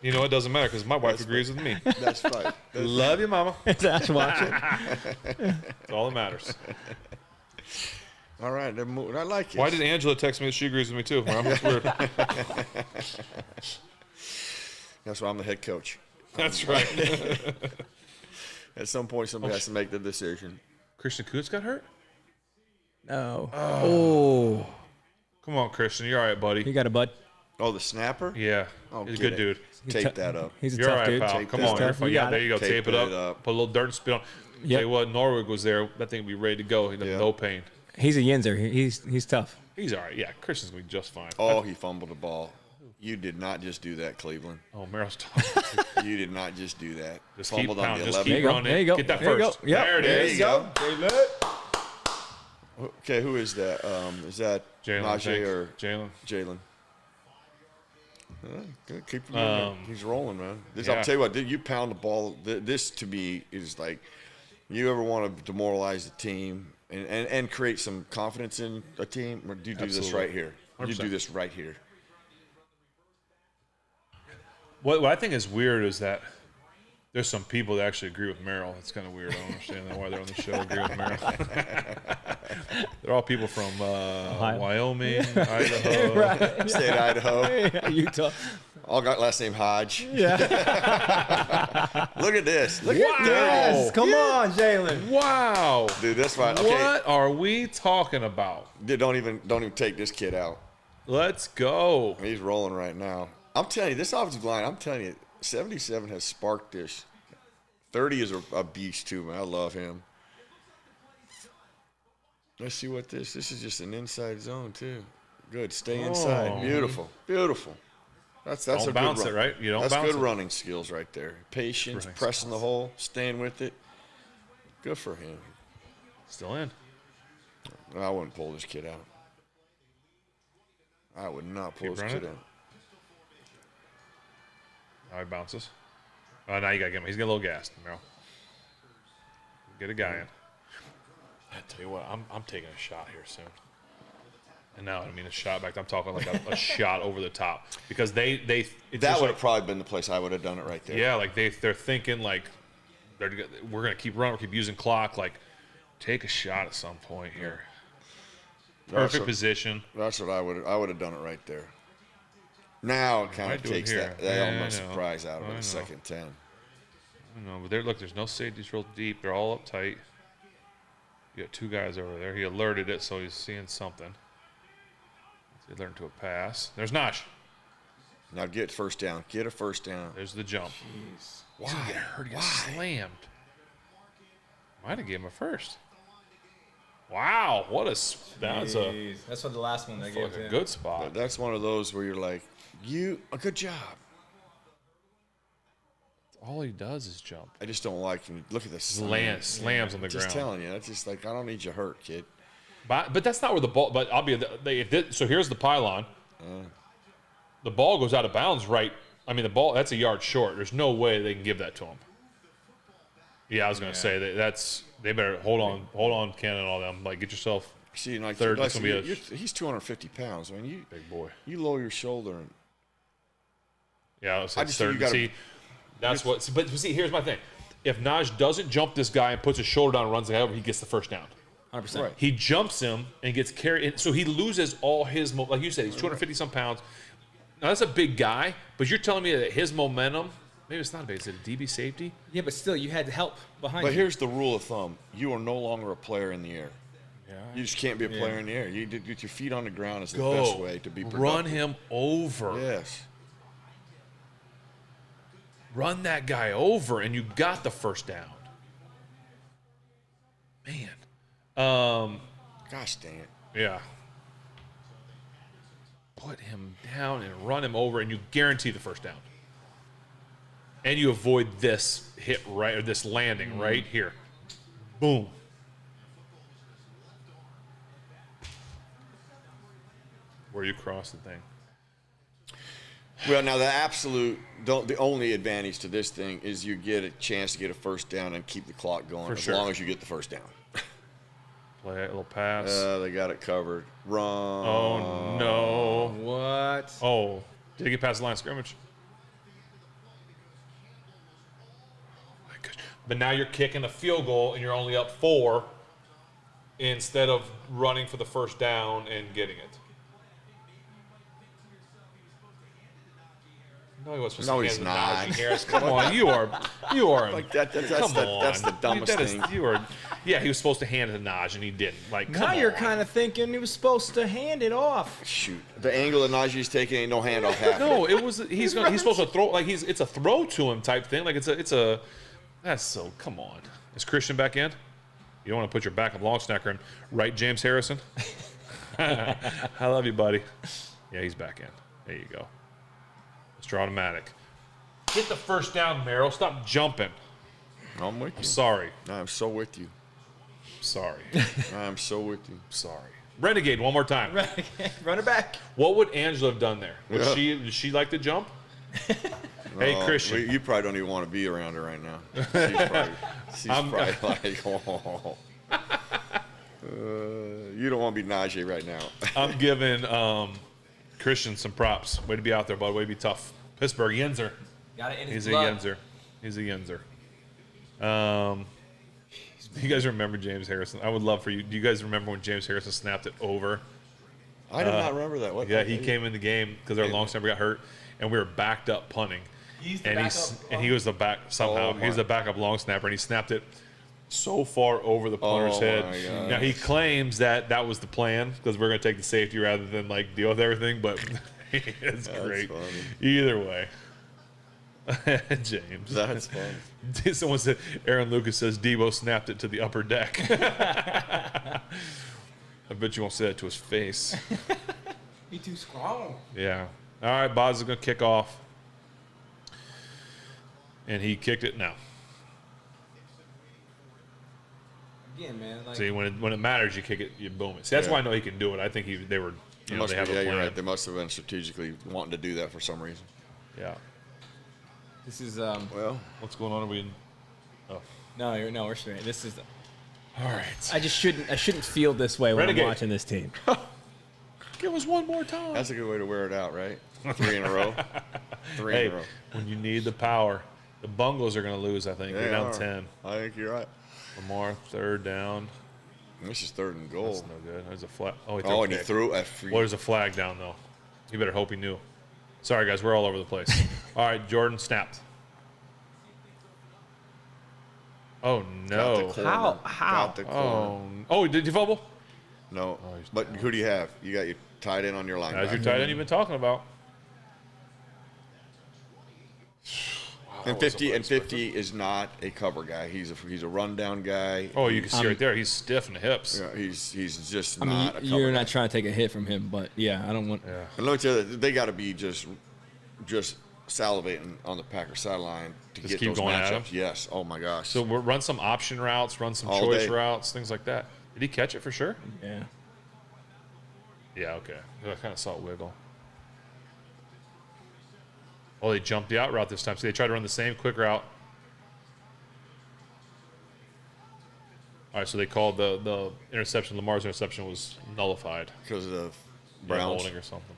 You know, it doesn't matter because my wife agrees with me. That's fine. Love you, Mama. That's watching. That's all that matters. All right, I like it. Why did Angela text me that she agrees with me too? Well, that's weird. That's why I'm the head coach. That's right. At some point, somebody has to make the decision. Christian Coots got hurt? No. Oh. Come on, Christian. You're all right, buddy. You got a bud? Oh, the snapper? Yeah. Oh, He's a get good it. dude. Tape that up. He's a You're all tough right, dude. pal. Tape Come that on. up. You're You fine. got Yeah, there it. you go. Tape Tape it it up. up. Put a little dirt and spit on. Yep. Tell you what, Norwood was there. That thing would be ready to go. He'd have no pain. He's a yinzer. He's tough. He's all right. Yeah, Christian's going to be just fine. Oh, he fumbled the ball. You did not just do that, Cleveland. Oh, Merrill's talking. You did not just do that. Just keep Fumbled on pounding. the Just 11. keep go. running. There you go. Get that There you first. go. Yep. There it There is. you go. Okay, who is that? Is that Jalen, I Najee think. or Jalen. Jalen? Good. Keep him moving. He's rolling, man. Yeah. I'll tell you what, you pound the ball. This, to me, is like, you ever want to demoralize the team and create some confidence in a team, or do you do this Absolutely. right here? You 100%. do this right here. What I think is weird is that there's some people that actually agree with Merrill. It's kind of weird. I don't understand why they're on the show agree with Merrill. They're all people from Wyoming, Idaho. Right. State of Idaho. Utah. All got last name Hodge. Yeah. Look at this. Look Wow. at Yes. Come on, Jalen. Wow. this. Dude, that's right. Okay. What are we talking about? Dude, don't even take this kid out. Let's go. He's rolling right now. I'm telling you, this offensive line, I'm telling you, 77 has sparked this. 30 is a beast too, man. I love him. Let's see what this is just an inside zone too. Good. Stay inside. Oh. Beautiful. Beautiful. That's Don't a good bounce run. it, right? You don't That's bounce good it. running skills right there. Patience, Running pressing the hole, staying with it. Good for him. Still in. I wouldn't pull this kid out. I would not pull Keep this running? kid out. Now he bounces. Now you got to get him. He's getting a little gassed, Merrill. Get a guy in. I tell you what, I'm taking a shot here soon. And now I don't mean a shot back. I'm talking like a shot over the top because it's That just would like, have probably been the place I would have done it right there. yeah, like they're thinking like we're gonna keep running, keep using clock. Like take a shot at some point here. Perfect position. That's what I would have done it right there. Now it kind might of do it takes here. that Yeah, I element of know. surprise out of I it. know. Second 10. I don't know, but there's no safeties real deep. They're all uptight. You got two guys over there. He alerted it, so he's seeing something. He learned to a pass. There's Nosh. Now get first down. Get a first down. There's the jump. Why? He's gonna get hurt. He got slammed. Might have gave him a first. Wow, what that's a That's what the last one they gave fucking good spot. But that's one of those where you're like, a good job. All he does is jump. I just don't like when you look at this. Slams on the Just ground. telling you, that's just like, I don't need you hurt, kid. But that's not where the ball. But I'll be. So here's the pylon. The ball goes out of bounds. Right. I mean, the ball. That's a yard short. There's no way they can give that to him. Yeah, I was gonna say that's. They better hold on, Ken and all them. Like, get yourself. See, like, Third, like this will be he's 250 pounds. I mean, Big boy. you lower your shoulder and Yeah, I was I just think third. you gotta- See, that's what. But see, here's my thing. If Naj doesn't jump this guy and puts his shoulder down and runs the guy over, he gets the first down. 100%. Right. He jumps him and gets carried. So he loses all his, like you said, he's 250 some pounds. Now that's a big guy, but you're telling me that his momentum, maybe it's not big. Is it a DB safety? Yeah, but still, you had help behind But you. here's the rule of thumb: you are no longer a player in the air. Yeah. You just can't be a player in the air. You get your feet on the ground is the Go. best way to be productive. Run him over. Yes. Run that guy over, and you got the first down. Man. Gosh dang it. Yeah. Put him down and run him over, and you guarantee the first down. And you avoid this hit right, or this landing right here. Boom. Where you cross the thing. Well, now the only advantage to this thing is you get a chance to get a first down and keep the clock going as sure. long as you get the first down. Play a little pass. They got it covered. Run. Oh, no. What? Oh, did he get past the line of scrimmage? Oh, my gosh. But now you're kicking a field goal, and you're only up 4. instead of running for the first down and getting it. No, he wasn't supposed to hand it to Najee Harris. Come on, you are Like that's come on. that's the dumbest thing. Yeah, he was supposed to hand it to Najee and he didn't. Like, Now you're kind of thinking he was supposed to hand it off. Shoot, the angle that Najee's taking ain't no handoff happening. No, it was he's supposed to throw like it's a throw to him type thing. Like it's a that's so come on. Is Christian back in? You don't want to put your backup long snacker in, right, James Harrison? I love you, buddy. Yeah, he's back in. There you go. Mr. Automatic. Get the first down, Merril. Stop jumping. I'm with you. Sorry. I'm so with you. Sorry. I'm so with you. Sorry. Renegade, one more time. Run it back. What would Angela have done there? Would Yeah. did she like to jump? Hey, Christian. You probably don't even want to be around her right now. She's probably like, oh. You don't want to be Najee right now. I'm giving Christian some props. Way to be out there, bud. Way to be tough. Pittsburgh, Yenzer. Got it in He's his a blood. Yenzer. He's a Yenzer. You guys remember James Harrison? I would love for you. Do you guys remember when James Harrison snapped it over? I did not remember that. What? Yeah, he came in the game because our long snapper got hurt, and we were backed up punting. And he was the back somehow. He was the backup long snapper, and he snapped it so far over the punter's head. My gosh. Now he claims that was the plan because we're going to take the safety rather than like deal with everything. But it's great. Funny. Either way, James. That's funny. Someone said Aaron Lucas says Debo snapped it to the upper deck. I bet you won't say that to his face. He too strong. Yeah. All right, Boz is going to kick off. And he kicked it now. Again, man. Like, See, when it matters, you kick it, you boom it. See, that's why I know he can do it. I think they were, they have a plan. You're right. They must have been strategically wanting to do that for some reason. Yeah. this is Well, What's going on? Are we in? Oh. no, we're straight. This is. All right. I shouldn't feel this way when Renegade. I'm watching this team. Give us one more time. that's a good way to wear it out, right? 3 in a row. 3 Hey, in a row. when you need the power, the Bungles are going to lose, I think. They're down 10. I think you're right. Lamar, third down. This is 3rd and goal. That's no good. There's a flag. Oh, he Oh, and he kick. threw a free. Well, there's a flag down, though. You better hope he knew. Sorry, guys. We're all over the place. All right, Jordan snapped. Oh, no. How? Got the corner. Oh, did you fumble? No. But who do you have? You got your tight end on your line. As your tight end you've been talking about. And 50 is not a cover guy. He's a rundown guy. Oh, you can see right there. He's stiff in the hips. Yeah, he's just I mean, not a cover you're guy. not trying to take a hit from him, but yeah, I don't want. Yeah. And let me tell you, they got to be just salivating on the Packers sideline to Just get keep those going at him? matchups. Yes. Oh my gosh. So we'll run some option routes, run some All choice day. routes, things like that. Did he catch it for sure? Yeah. Yeah, okay. I kind of saw it wiggle. Oh, they jumped the out route this time. So they tried to run the same quick route. All right, so they called the interception. Lamar's interception was nullified. because of the Yeah, Browns holding or something.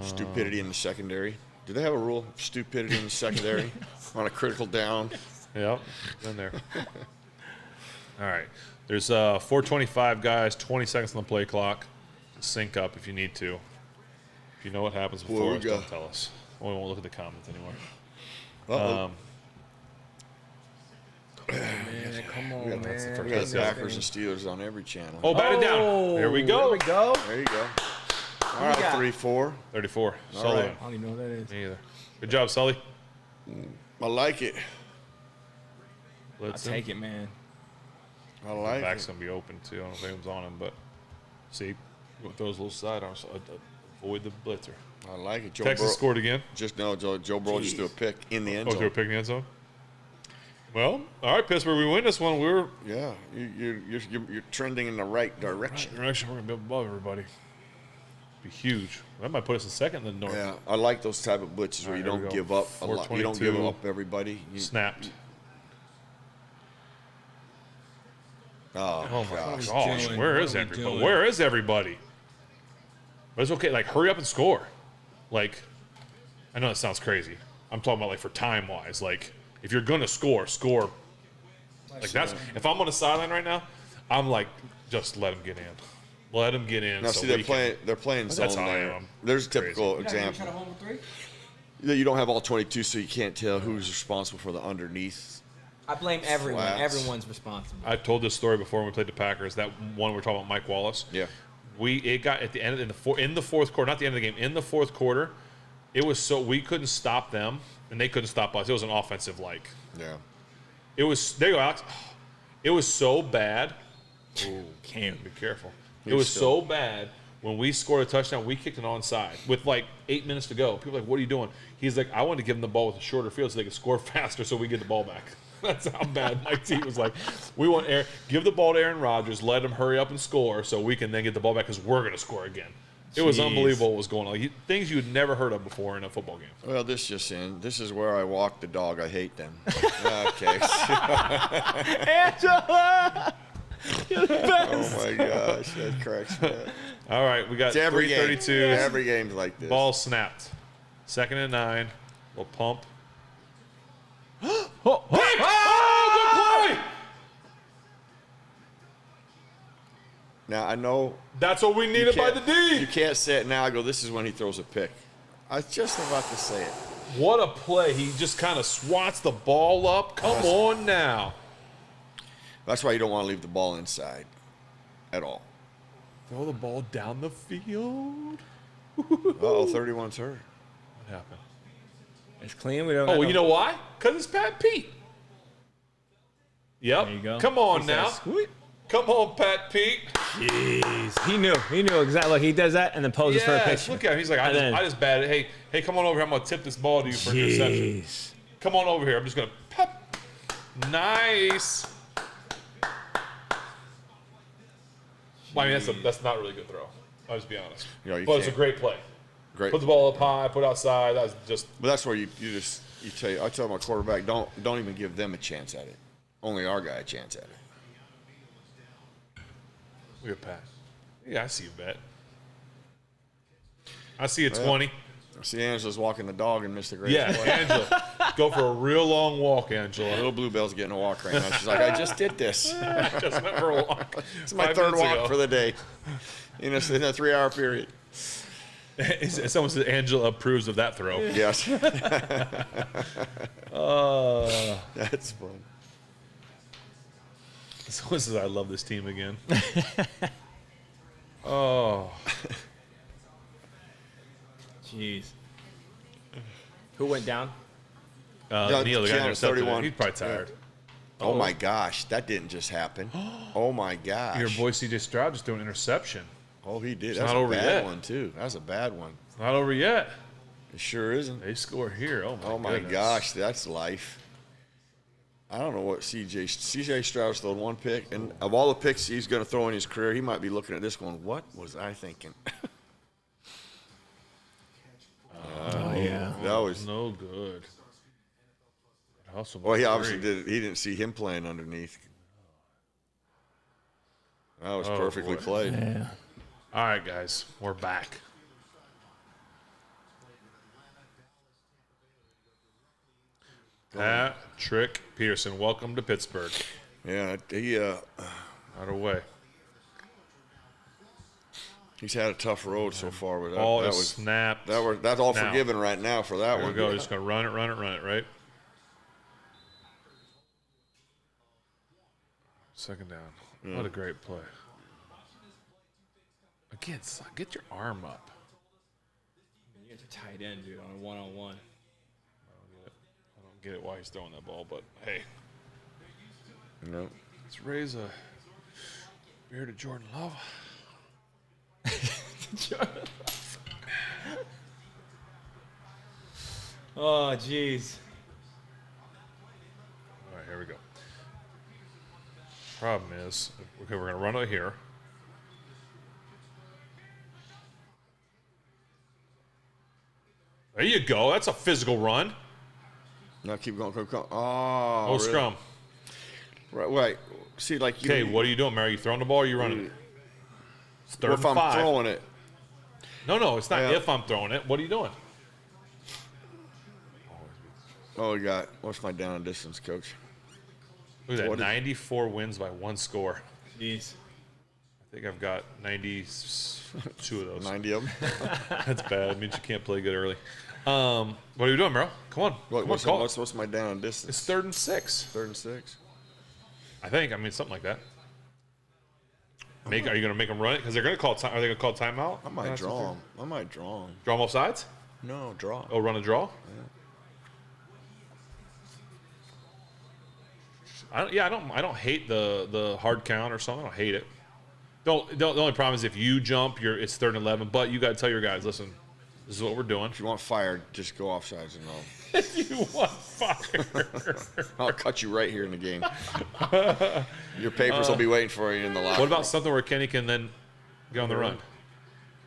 stupidity in the secondary. Do they have a rule of stupidity in the secondary on a critical down? Yep, been there. All right. There's 4:25 guys, 20 seconds on the play clock. Sync up if you need to. If you know what happens before us, don't tell us. We won't look at the comments anymore. Uh-oh. Man, come on, we got, man. we got Packers and Steelers on every channel. Oh, batted down. There we go. There we go. There you go. All right, got? 3-4. 34. Sully. right. I don't even know what that is. Me either. Good job, Sully. I like it. I'll take it, man. I like Back's it. going to be open, too. I don't know if anyone's on him, but see, throws little sidearms. Avoid the blitzer. I like it. Joe Texas Burrow, scored again. Joe Burrow just threw a pick in the end Oh, zone. threw a pick in the end zone? Well, all right, Pittsburgh, we win this one. We're Yeah, you're trending in the right direction. direction. We're going to be above everybody. Be huge. That might put us in second in the North. Yeah, I like those type of blitzes where All you right, here don't we go. give up a lot. You don't give 422. up everybody. Snapped. Oh, Oh, my gosh. gosh. doing? Where What is are we everybody? doing? Where is everybody? But it's okay. Like, hurry up and score. Like, I know that sounds crazy. I'm talking about, like, for time-wise. Like, if you're going to score. Like, that's – if I'm on the sideline right now, I'm like, just let him get in. Let him get in. Now, so see, they're playing zone That's how I there. am. There's a Crazy. typical example. You don't have all 22, so you can't tell who's responsible for the underneath. I blame everyone. Flats. Everyone's responsible. I've told this story before when we played the Packers. That one we're talking about, Mike Wallace. Yeah. It got at the end in the fourth quarter, not the end of the game. In the fourth quarter, it was so we couldn't stop them, and they couldn't stop us. It was an offensive like. Yeah. It was. There you go, Alex. It was so bad. Ooh, Can't be careful. It was so bad when we scored a touchdown. We kicked it onside with like 8 minutes to go. People were like, "What are you doing?" He's like, "I wanted to give them the ball with a shorter field so they could score faster, so we get the ball back." That's how bad Mike T was like. We want give the ball to Aaron Rodgers, let him hurry up and score, so we can then get the ball back because we're going to score again. It was unbelievable what was going on. Like, things you'd never heard of before in a football game. Well, this is where I walk the dog. I hate them. Okay. Angela! You're the best. Oh my gosh, that cracks me up. All right, we got It's every game. 3:32. Every game's like this. Ball snapped. 2nd and 9. Little pump. Oh, Good play! Now I know That's what we needed by the D. you can't say it now. I go, this is when he throws a pick. I was just about to say it. What a play. He just kind of swats the ball up. Come on now. That's why you don't want to leave the ball inside at all. Throw the ball down the field. Uh-oh, 31's hurt. What happened? It's clean. We don't. Oh, you know why? Because it's Pat Pete. Yep. There you go. Come on He now. says, "Squeak." Come on, Pat Pete. Jeez. He knew exactly. Look, he does that and then poses for a Yes, picture. look at him. He's like, I just batted. Hey, come on over here. I'm going to tip this ball to you for an interception. Jeez. Come on over here. I'm just going to pop. Nice. Well, I mean, that's not a really good throw. I'll just be honest. Yeah, you but it's a can't. great play. Great. Put the ball up high, put it outside. That was just. But that's where you I tell my quarterback, don't even give them a chance at it. Only our guy a chance at it. Look at Pat. Yeah, I see you, Bet. I see a 20. See Angela's walking the dog and missed a great Yeah, play. Angela. Go for a real long walk, Angela. Little Bluebell's getting a walk right now. She's like, I just did this. Just went for a walk. It's my 5 third minutes walk ago. for the day. In a 3-hour period. Someone said Angela approves of that throw. Yes. That's fun. Someone says I love this team again. Oh. Jeez. Who went down? Neil, the guy Keanu, intercepted 31. it. He's probably tired. Oh my gosh, that didn't just happen. Oh my gosh. Your boy C.J. Stroud just doing an interception. Oh, he did. It's That's not a over bad yet. one too. That's a bad one. It's not over yet. It sure isn't. They score here. Oh my goodness. gosh, that's life. I don't know what CJ Stroud's thrown one pick, and of all the picks he's going to throw in his career, he might be looking at this going, "What was I thinking?" Oh yeah. That was no good. well. He obviously did. He didn't see him playing underneath. That was perfectly boy. played. Yeah. All right, guys, we're back. Patrick Peterson, welcome to Pittsburgh. Yeah, he Out of the way. he's had a tough road so far, but Ball that is was snapped. that's all now. forgiven right now for that There one. we go. Just going to run it, right? Second down. What a great play. Again, son, get your arm up. You get a tight end, dude, on a one-on-one. I don't get it why he's throwing that ball, but hey, No. let's raise a beer to Jordan Love. Oh, jeez. All right, here we go. Problem is, okay, we're going to run it here. There you go. That's a physical run. No, keep going. Come. Oh, Oh, really? scrum. Right, wait. See, like you. Okay, what are you doing, Mary? You throwing the ball or are you running it? It's third What if and I'm 5. throwing it? No, it's not Yeah. if I'm throwing it. What are you doing? Oh, we got. What's my down and distance, coach? Look at that. What is- 94 wins by 1 score. Jeez. I think I've got 92 of those. 90 of them. That's bad. It means you can't play good early. What are you doing, Merril? Come on. What's my down and distance? It's 3rd and 6. 3rd and 6. I think. I mean, something like that. Are you going to make them run it? Because they're going to call time. Are they going to call timeout? I might draw them. Draw them off sides? No, draw. Oh, run a draw? Yeah. I don't hate the hard count or something. I don't hate it. The only problem is if you jump, it's 3rd and 11. But you got to tell your guys, listen, this is what we're doing. If you want fired, just go offsides and all. If you want fire, I'll cut you right here in the game. Your papers will be waiting for you in the locker. What about something where Kenny can then get on the run?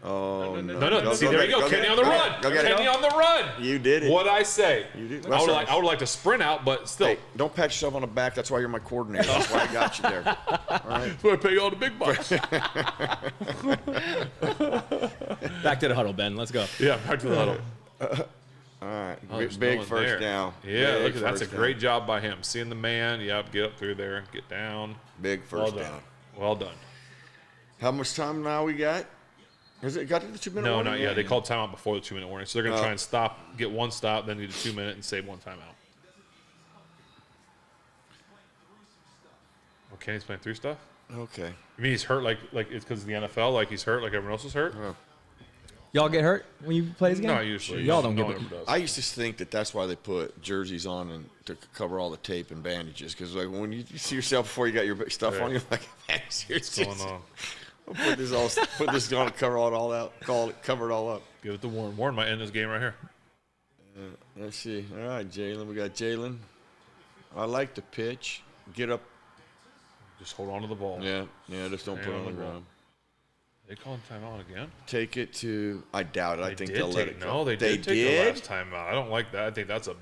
Oh, No. See, there you go. Kenny on the run. Kenny on the run. You did it. What'd I say? You did. I would like to sprint out, but still. Hey, don't pat yourself on the back. That's why you're my coordinator. That's why I got you there. All right. That's why I pay you all the big bucks. Back to the huddle, Ben. Let's go. Yeah, back to the huddle. All right. There's Big no one first there. down. Yeah, Big look at that's a first great down. job by him. Seeing the man. Yep, get up through there, get down. Big first Well done. down. Well done. How much time now we got? Has it got to the 2-minute No, warning not yet? yet. They called timeout before the 2-minute warning, so they're going to try and stop, get one stop, then need a 2-minute, and save one timeout. Okay, he's playing through stuff. Okay. You mean he's hurt like it's because of the NFL? Like he's hurt like everyone else is hurt? Y'all get hurt when you play this game? Not usually. Y'all don't No get one it. ever does. I used to think that that's why they put jerseys on and to cover all the tape and bandages. Because like when you see yourself before you got your stuff Right. on, you're like, man, seriously, What's going on? put this on and cover it all out. Cover it all up. Give it to Warren. Warren might end this game right here. Let's see. All right, Jalen. We got Jalen. I like the pitch. Get up. Just hold on to the ball. Yeah. Just don't put it on the ball. ground. They calling timeout again? Take it to. I doubt it. I think did they'll let take it go. No, they did take the last timeout. I don't like that. I think that's a.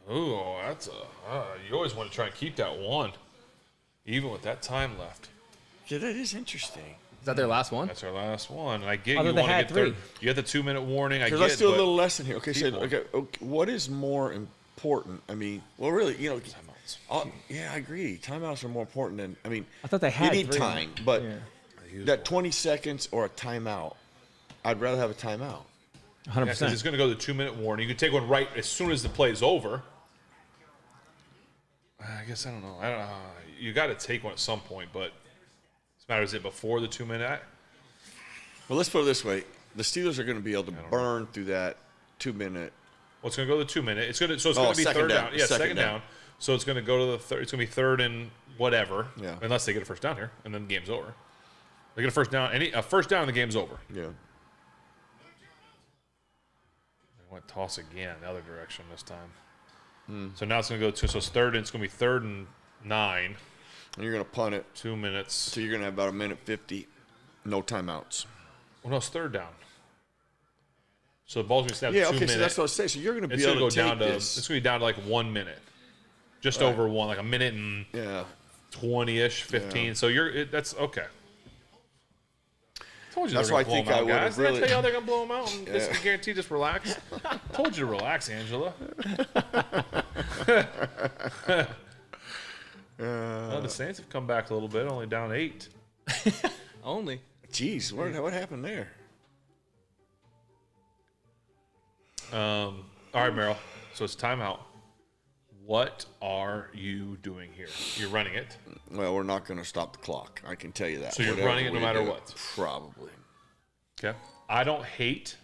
Oh, that's a. You always want to try and keep that one, even with that time left. Yeah, that is interesting. Is that their last one? That's our last one. And I get I you thought they want to had get there. 3. You had the 2-minute warning. I Because get. let's do a but little lesson here. Okay, so people- okay, what is more important? I mean, well, really, Timeouts. yeah, I agree. Timeouts are more important than. I mean, I thought they had you need 3. time, but Yeah. that 20 seconds or a timeout, I'd rather have a timeout. 100%. Yeah, because it's going to go to the 2-minute warning. You can take one right as soon as the play is over. I guess I don't know. You got to take one at some point, but this matter is it before the 2-minute? Well, let's put it this way: the Steelers are going to be able to burn through that 2-minute. Well, it's going to go to the 2-minute. It's going to be second third down. down. Yeah, Second second down. So it's going to go to the third. It's going to be 3rd and whatever. Yeah. Unless they get a first down here, and then the game's over. They get a first down. A first down, and the game's over. Yeah. They went toss again, the other direction this time. So now it's going to go to. So it's 3rd, and it's going to be 3rd and 9. And you're going to punt it, 2 minutes. so you're going to have about 1:50, no timeouts. Well, no, it's 3rd down. So the ball's going to snap Yeah, 2 okay, minutes. so that's what I was saying. So you're going to be It's going able to to go take down to. this. It's going to be down to like 1 minute, just over one, like a minute and Yeah. 20-ish, 15. Yeah. So that's okay. Told you That's they why were I gonna think blow I them out, would've guys. Did I really- tell y'all they're gonna blow them out? And this Yeah. is guaranteed. Just relax. Told you to relax, Angela. Well, the Saints have come back a little bit, only down 8. Only. Jeez, what happened there? All right, Merril. So it's timeout. What are you doing here? You're running it. Well, we're not going to stop the clock. I can tell you that. So you're Whatever running it no we matter do, what? Probably. Okay. I don't hate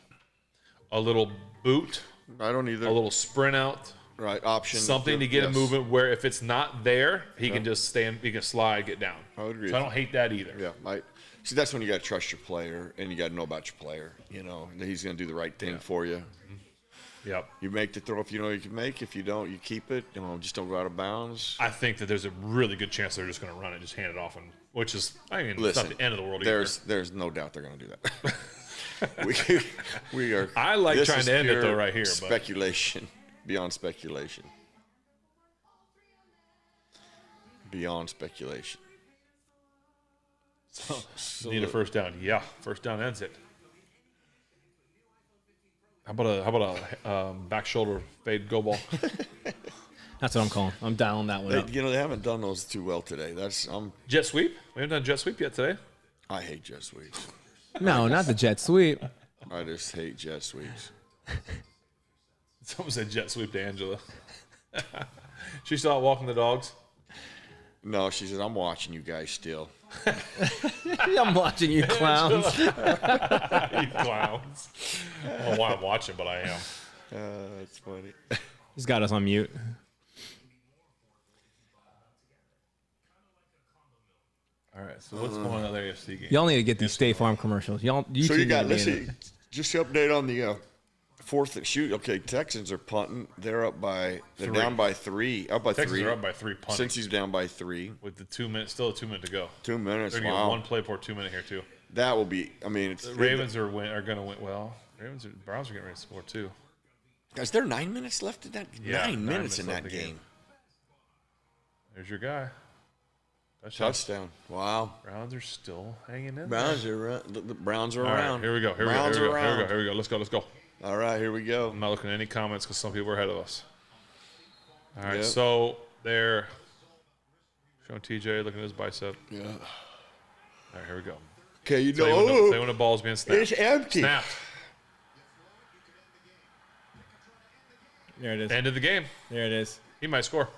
a little boot, I don't either. a little sprint out, Right, option. something to get a yes. movement where if it's not there, he can just stand, he can slide, get down. I would agree So I with don't hate that either. Yeah, see, that's when you got to trust your player, and you got to know about your player. You know, that he's going to do the right thing for you. Yep. You make the throw if you know you can make. If you don't, you keep it. Just don't go out of bounds. I think that there's a really good chance they're just going to run it, just hand it off, and which is, I mean, Listen, it's not the end of the world there's no doubt they're going to do that. we are. I like this trying is to end it, pure though, right here, but- Speculation, beyond speculation, beyond speculation. Need a first down. Yeah, first down ends it. How about a back shoulder fade go ball? That's what I'm calling. I'm dialing that one up. They haven't done those too well today. Jet sweep? We haven't done jet sweep yet today. I hate jet sweeps. No, not the jet sweep. I just hate jet sweeps. Someone said jet sweep to Angela. She still out walking the dogs? No, she says, I'm watching you guys still. I'm watching you clowns. You clowns. I don't know why I'm watching, but I am. That's funny. He's got us on mute. All right, so what's going on in the AFC game? Y'all need to get these State Farm commercials. So you got, let's see, just update on the fourth shoot. Okay, Texans are punting. They're down by 3. Up by Texans 3. are up by 3 punting. Cincy's down by 3. With the 2 minutes, still a 2 minute to go. 2 minutes, They're going to wow. get one play for 2 minute here, too. That will be, it's... The Ravens are going to win. Well, Browns are getting ready to score, too. Is there 9 minutes left in that? Yeah, 9 minutes in that left in the game. There's your guy. Touchdown. Wow. Browns are still hanging in Browns there. are the Browns are All around. right, here we go. Here Browns we go. are Here we go. around. Here we go. Let's go. All right, here we go. I'm not looking at any comments because some people are ahead of us. All right, Yep. so they're showing TJ looking at his bicep. Yeah. All right, here we go. Okay, Say when the ball's being snapped. it's empty. Snapped. There it is. End of the game. There it is. He might score.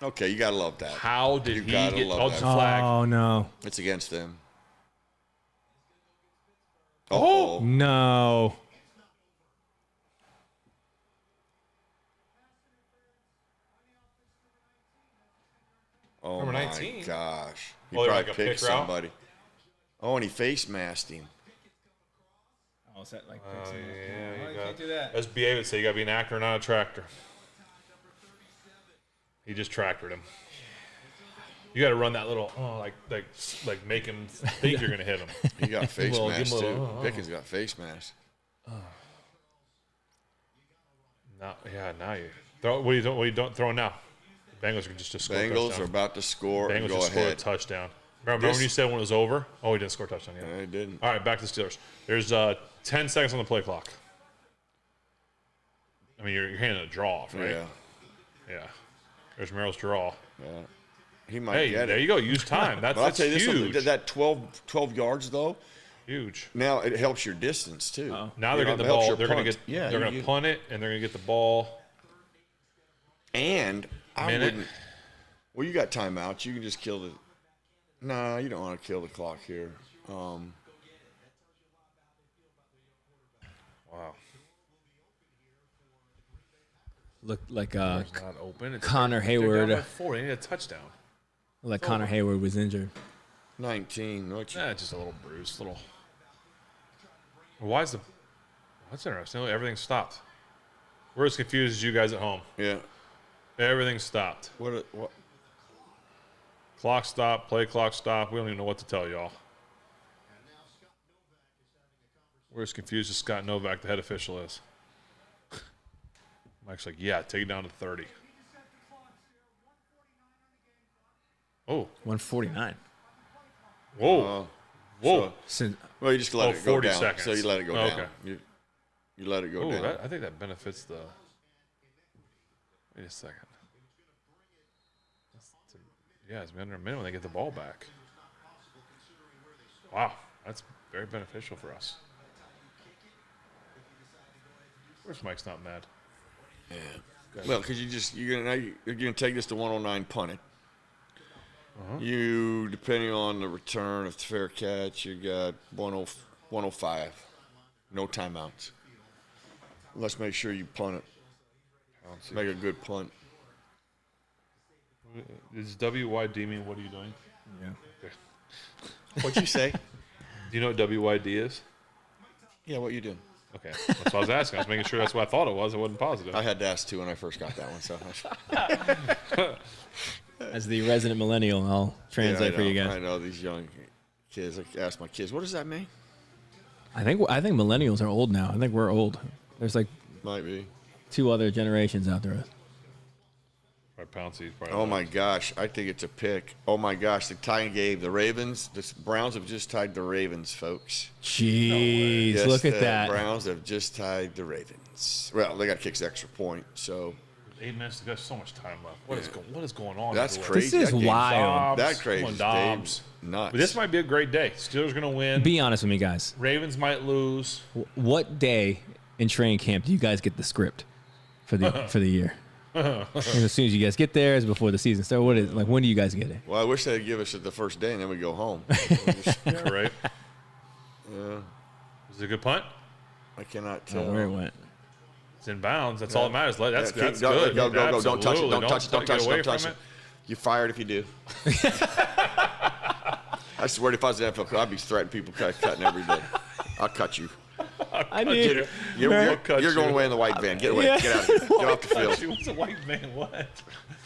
Okay, you gotta love that. How did he gotta get love just that. flag? Oh, no. It's against them. Oh. No. Oh Number my 19. gosh. He Oh, they're probably like a picked pick route? somebody. Oh, and he face masked him. Oh, is that like Oh, yeah, you you got. can't do that. As BA would say, you got to be an actor, not a tractor. He just tractored him. You got to run that little, like make him think you're gonna hit him. He got face Well, masked give him a too. little, Pickens got face masked. Now you throw. What are you throwing now? The Bengals are just score a Bengals touchdown. are about to score and Bengals go just scored a ahead. touchdown. Remember when you said when it was over? Oh, he didn't score a touchdown yet. No, he didn't. All right, back to the Steelers. There's 10 seconds on the play clock. I mean, you're handing a draw off, right? Yeah. There's Merrill's draw. Yeah. He might get it. There you go. Use time. That's, But I'll that's tell you huge. this, that 12 yards though, Huge. now it helps your distance too. Now they're getting the it helps ball. your They're going to punt. get. They're going to punt it, and they're going to get the ball. And I Minute. wouldn't. Well, you got timeouts. You can just kill the. Nah, you don't want to kill the clock here. Wow. Looked like It's not open. It's Connor they're down Hayward. by 4. They need a touchdown. Like Connor Hayward was injured. 19. What you, Just a little bruise. Why is the? That's interesting. Everything stopped. We're as confused as you guys at home. yeah. Everything stopped. What? Clock stopped. Play clock stopped. We don't even know what to tell y'all. We're as confused as Scott Novak, the head official, is. Mike's like, yeah, take it down to 30. Oh. 149. Whoa. Whoa. Well, you just let it go 40 down. seconds. So you let it go Okay. down. You let it go Oh, down. I think that benefits the. Wait a second. It's been under a minute when they get the ball back. Wow, that's very beneficial for us. Of course, Mike's not mad. Yeah. Well, because you're gonna take this to 109, punt it. You, depending on the return, if it's fair catch, you got 105. No timeouts. Let's make sure you punt it. Make a good punt. Is WYD mean what are you doing? Yeah. What'd you say? Do you know what WYD is? Yeah, what you doing? Okay, that's what I was asking. I was making sure that's what I thought it was. I wasn't positive. I had to ask too when I first got that one. So As the resident millennial, I'll translate for you guys. I know these young kids. I ask my kids, what does that mean? I think millennials are old now. I think we're old. There's like Might be. 2 other generations out there. Right, Pouncey's probably. Oh my gosh, I think it's a pick. Oh my gosh, the tie game. The Ravens, the Browns have just tied the Ravens, folks. Jeez, Yes, look at the that. Browns have just tied the Ravens. Well, they got to kick the extra point, so 8 minutes. There's so much time left. What is going on? That's everywhere? crazy. This is wild. That's crazy. Come on, Dobbs. Nuts. But this might be a great day. Steelers going to win. Be honest with me, guys. Ravens might lose. What day in training camp do you guys get the script for the year? As soon as you guys get there, is before the season starts. What is when do you guys get it? Well, I wish they'd give us it the first day and then we go home. Yeah, right? Yeah. Is it a good punt? I cannot tell. Where it went? It's in bounds. That's all that matters. That's Go, good. Go. Don't touch it. Absolutely. Don't touch it. Don't touch it. Get away Don't touch from it. You're fired if you do. I swear, if I was an NFL coach, I'd be threatening people cutting every day. I'll cut you. I did. You're going away in the white van. Get away. Get out of here. Get off the field. What's a white man? What?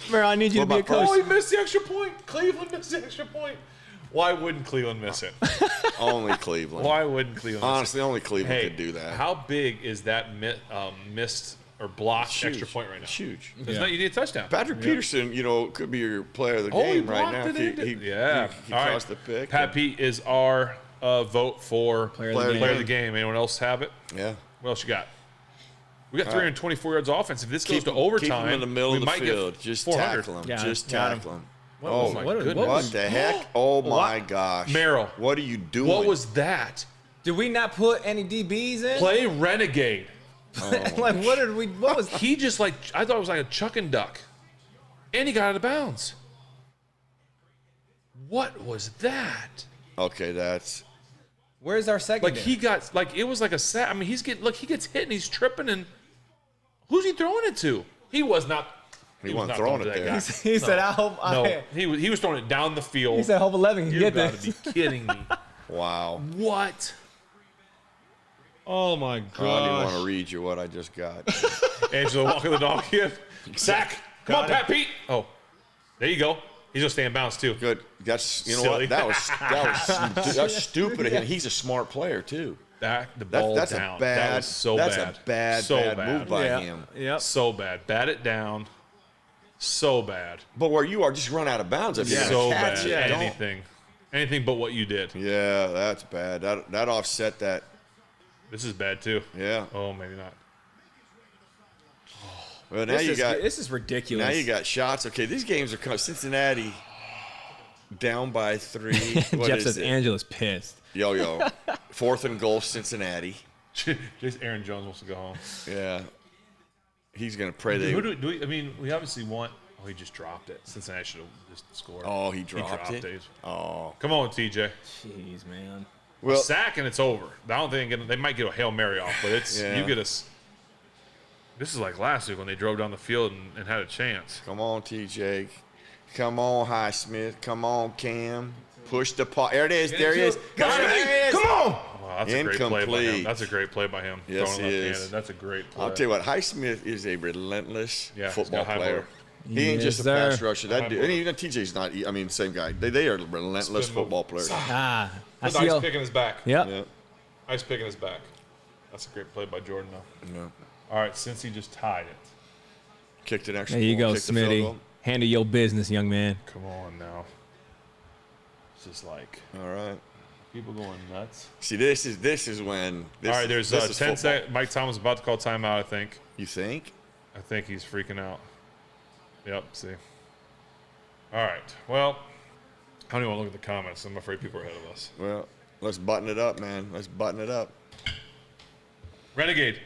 Merril, I need you to be a coach. Oh, he missed the extra point. Cleveland missed the extra point. Why wouldn't Cleveland miss it? Only Cleveland. Why wouldn't Cleveland Honestly, only Cleveland Hey, could do that. How big is that missed or blocked It's extra huge. point right now? It's huge. It's not, you need a touchdown. Patrick Peterson, could be your player of the game right now. He All right. caused the pick. Pat Pete is our vote for Player of the game. Anyone else have it? Yeah. What else you got? We got 324 yards of offense. If this goes Keep to overtime, him in the middle we of the might field. get Just 400. tackle him. Yeah, Just got him. tackle him. Oh, my goodness. What the heck? Oh, my gosh. Merril. What are you doing? What was that? Did we not put any DBs in? Play Renegade. What was? He just I thought it was like a chuck and duck. And he got out of bounds. What was that? Okay, that's... Where's our second? He got, it was like a set. I mean, he gets hit and he's tripping and who's he throwing it to? He was not. He was wasn't not throwing to it that there. guy. He said, "I hope." No, he was throwing it down the field. He said, "Hope 11 can You get gotta this." be kidding me. Wow. What? Oh my I don't even god. want to read you what I just got. Angela walking the dog here. Sack. Come on, Pat Pete. Oh, there you go. He's gonna stay in bounds too. Good. That's Silly. what? That's stupid of him. He's a smart player too. Back the ball That's down. a bad. That was so that's bad. a bad, so bad move by him. Yep. So bad. Bat it down. So bad. But where you are, just run out of bounds. If you're So gonna catch bad. it. Anything but what you did. Yeah, that's bad. That offset that. This is bad too. Yeah. Oh, maybe not. Well, now This is ridiculous. Now you got shots. Okay, these games are coming. Cincinnati down by 3. What Jeff is says it? Angela's pissed. Yo. 4th and goal, Cincinnati. Just Aaron Jones wants to go home. Yeah. He's going to pray they... Who do we, I mean, we obviously want... Oh, he just dropped it. Cincinnati should have just scored. Oh, he dropped it? Oh. Come on, TJ. Jeez, man. Well, Sack and it's over. I don't think they might get a Hail Mary off, but it's Yeah. you get us. This is like last week when they drove down the field and had a chance. come on, TJ. Come on, Highsmith. Come on, Cam. Push the paw. There it is. There he is. Got it. There he is. Come on. Wow, that's a great play by him. Incomplete. That's a great play by him. Yes, Throwing he left-handed. is. That's a great play. I'll tell you what, Highsmith is a relentless Yeah, he's football got high player. motor. He ain't Yes, just a sir. pass rusher. That High dude, motor. and even TJ's not. I mean, same guy. They are relentless Spin football move. players. I With see. ice pick in his back. Yep. Yeah. Ice pick in his back. That's a great play by Jordan, though. Yeah. All right, since he just tied it. Kicked an extra. There you point, go, kicked the field Smitty. goal. Handle your business, young man. Come on now. This is like All right. people going nuts. See, this is when. All right, there's this 10 is football. seconds. Mike Thomas is about to call timeout, I think. You think? I think he's freaking out. Yep, see. All right, well, I don't even want to look at the comments. I'm afraid people are ahead of us. Well, let's button it up, man. Let's button it up. Renegade.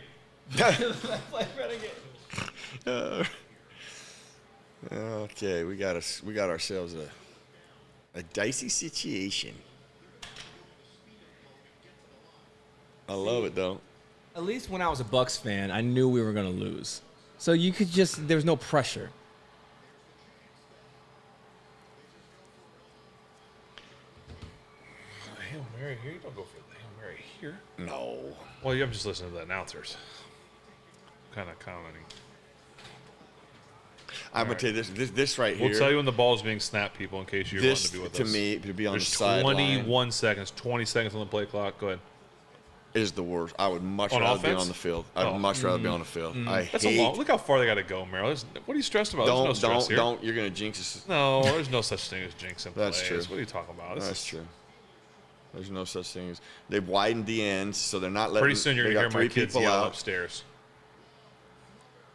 Okay, we got ourselves a dicey situation. I love it though. At least when I was a Bucks fan, I knew we were going to lose. So you could just, there was no pressure. Hail Mary here? You don't go for the Hail Mary here. No. Well, I'm just listening to the announcers. Kind of commenting. I'm gonna tell you this right here. We'll tell you when the ball's being snapped, people, in case you're this wanting to be with to us. me to be on There's the sideline 21 seconds, 20 seconds on the play clock. Go ahead. is the worst. I would much On rather be offense? on the field. I'd Oh. much rather be on the field. I That's hate. a long. Look how far they got to go, Merril. What are you stressed about? There's no stress here. Don't. You're gonna jinx us. No, there's no such thing as jinxing That's plays. true. What are you talking about? This That's is- true. There's no such thing as they've widened the ends, so they're not letting. Pretty soon you're they going to got hear my three kids people yell out. upstairs.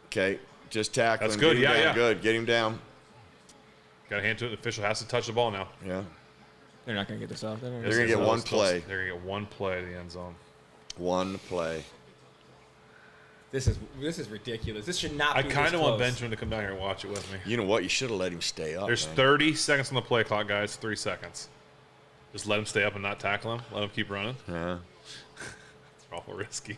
Okay, Just tackle That's him. good. Get him Yeah, down. yeah. Good. Get him down. Got to hand to it. The official has to touch the ball now. Yeah. They're not gonna get this off. They're going to get one play. They're going to get one play to the end zone. One play. This is ridiculous. This should not. I be kind of want close. Benjamin to come down here and watch it with me. You know what? You should have let him stay up. There's man. 30 seconds on the play clock, guys. 3 seconds. Just let him stay up and not tackle him. Let him keep running. Yeah. It's awful risky.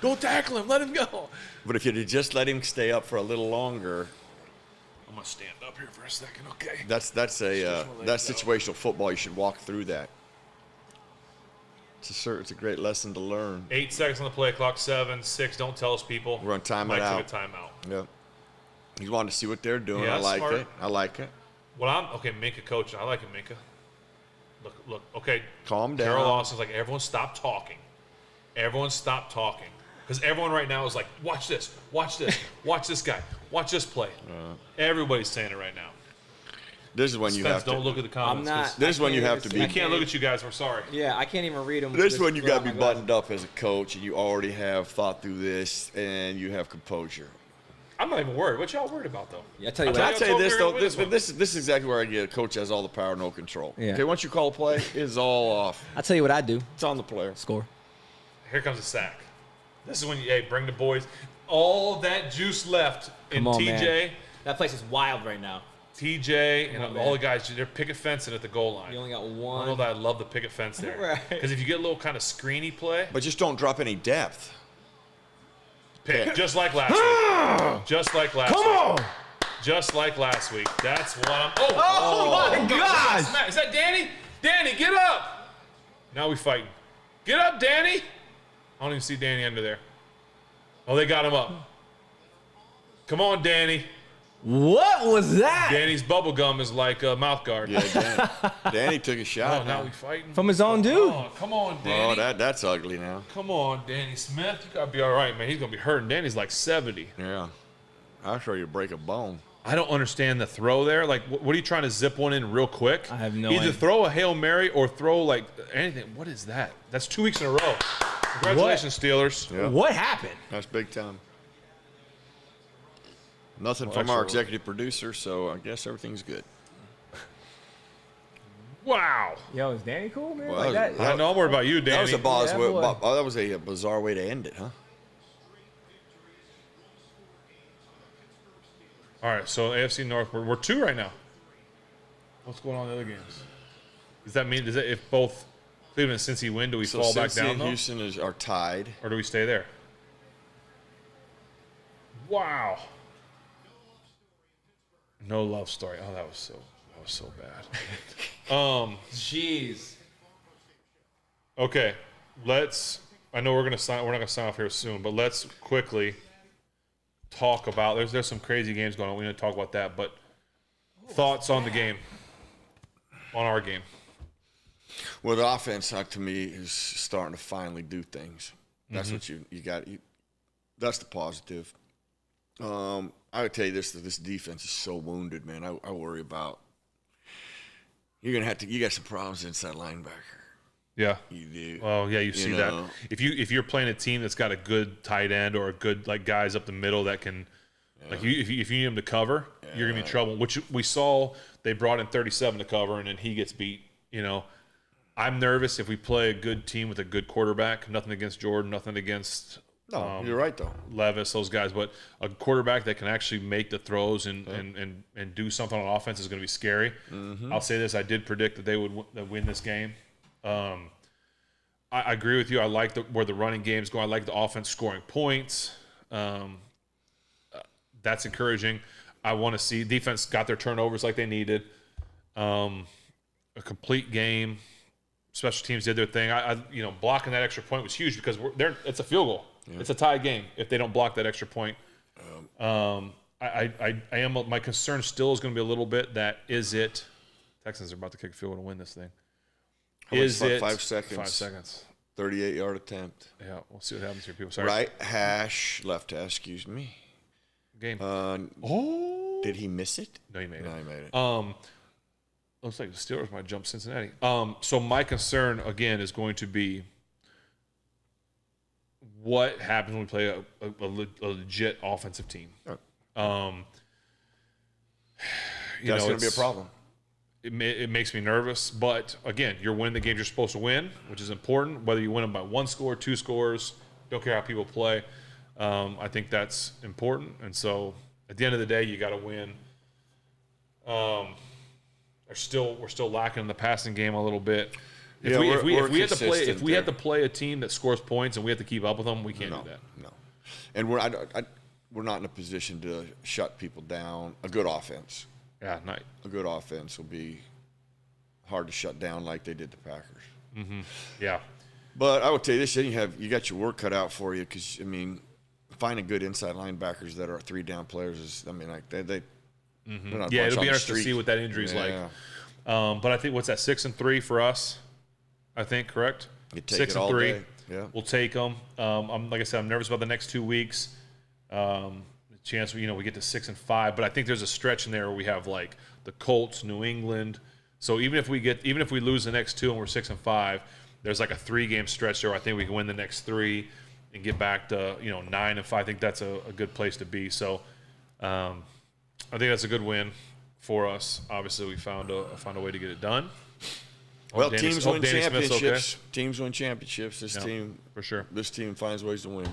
Don't tackle him. Let him go. But if you'd have just let him stay up for a little longer, I'm going to stand up here for a second, okay? that's situational football. You should walk through that. It's a great lesson to learn. 8 seconds on the play clock. 7, 6. Don't tell us, people. We're on timeout. Mike took a timeout. Yep. You want to see what they're doing. Yeah, I like smart. it. I like it. Okay, Minka coaching. I like it, Minka. Look. Okay. Calm down. Carol Lawson's like, everyone stop talking. Everyone stop talking. Because everyone right now is like, watch this, watch this, watch this guy, watch this play. Everybody's saying it right now. This is when you have to. Don't look at the comments. I'm not. This is when you have to be. We can't look at you guys. We're sorry. Yeah, I can't even read them. This is when you got to be buttoned up as a coach, and you already have thought through this, and you have composure. I'm not even worried. What y'all worried about, though? Yeah, I tell you Can what. I tell you this October, though? win This this one. is exactly where I get. A coach has all the power, no control. Yeah. Okay, once you call a play, it's all off. I tell you what I do. It's on the player. Score. Here comes a sack. This is when you bring the boys. All that juice left in Come on, TJ. man. That place is wild right now. TJ and on, all man. the guys, they're picket fencing at the goal line. You only got I one. know that I love the picket fence there. Right. Because if you get a little kind of screeny play, But just don't drop any depth. pick, just like last week. Just like last week. Come on! Just like last week. That's what I'm. Oh my gosh! Is that Danny? Danny, get up! Now we fighting. Get up, Danny! I don't even see Danny under there. Oh, they got him up. Come on, Danny. What was that? Danny's bubble gum is like a mouth guard. Yeah, Danny took a Oh, shot. now we fighting. From his own dude. Oh, come on, Danny. Oh, that's ugly now. Come on, Danny Smith. You gotta be all right, man. He's gonna be hurting. Danny's like 70. Yeah. I'll show you break a bone. I don't understand the throw there. Like, what are you trying to zip one in real quick? I have no Either idea. throw a Hail Mary or throw, like, anything. What is that? That's 2 weeks in a row. Congratulations, Steelers. Yeah. What happened? That's big time. Nothing Well, from our actually- executive producer, so I guess everything's good. Wow. Yo, is Danny cool, man? Well, Like that that? I know I'm worried about you, Danny. That was boy. that was a bizarre way to end it, huh? All right, so AFC North, we're 2 right now. What's going on in the other games? Does that mean, if both Cleveland and Cincy win, do we So fall back Cincy down, and though? Houston are tied. Or do we stay there? Wow. No love story. Oh, that was so bad. Jeez. Okay, I know we're not gonna sign off here soon, but let's quickly talk about. There's some crazy games going on. We need to talk about that. But thoughts on the game, on our game. Well, the offense, to me, is starting to finally do things. That's what you got. That's the positive. I would tell you this: that this defense is so wounded, man. I worry about. You're gonna have to. You got some problems inside linebacker. Yeah. You do. Well, yeah, you see that. know. If you're playing a team that's got a good tight end or a good guys up the middle that can, if you need them to cover, you're gonna be in trouble. Which we saw they brought in 37 to cover, and then he gets beat. I'm nervous if we play a good team with a good quarterback. Nothing against Jordan, nothing against No, you're right though. Levis, those guys, but a quarterback that can actually make the throws and do something on offense is going to be scary. I'll say this: I did predict that they would win this game. I agree with you. I like where the running game's going. I like the offense scoring points. That's encouraging. I want to see defense got their turnovers like they needed. A complete game. Special teams did their thing. Blocking that extra point was huge because it's a field goal. Yeah. It's a tie game if they don't block that extra point. My concern still is going to be a little bit that Texans are about to kick a field goal to win this thing. Is it 5 seconds? 5 seconds. 38-yard attempt. Yeah, we'll see what happens here, people. Sorry. Right hash, left hash. Excuse me. Game. Did he miss it? No, he made it. No, he made it. Looks like the Steelers might jump Cincinnati. So my concern again is going to be what happens when we play a legit offensive team. Right. That's going to be a problem. It makes me nervous, but again, you're winning the games you're supposed to win, which is important. Whether you win them by 1 score, 2 scores, don't care how people play. I think that's important, and so at the end of the day, you got to win. We're still lacking in the passing game a little bit. If we had to play a team that scores points and we have to keep up with them, we can't do that. No, and we're not in a position to shut people down. A good offense. Yeah, A good offense will be hard to shut down like they did the Packers. Mm-hmm. Yeah. But I would tell you this: you got your work cut out for you because finding good inside linebackers that are 3-down players is they. Mm-hmm. Yeah, it'll be interesting to see what that injury's like. But I think what's that 6-3 for us? I think correct. You take 6-3. Yeah, we'll take them. Like I said, I'm nervous about the next 2 weeks. The chance we get to 6-5, but I think there's a stretch in there where we have like the Colts, New England. So even if we lose the next 2 and we're 6-5, there's like a 3-game stretch there where I think we can win the next 3 and get back to 9-5. I think that's a good place to be. So I think that's a good win for us. Obviously, we found a way to get it done. Well, teams win championships. Okay. Teams win championships. This team, for sure. This team finds ways to win.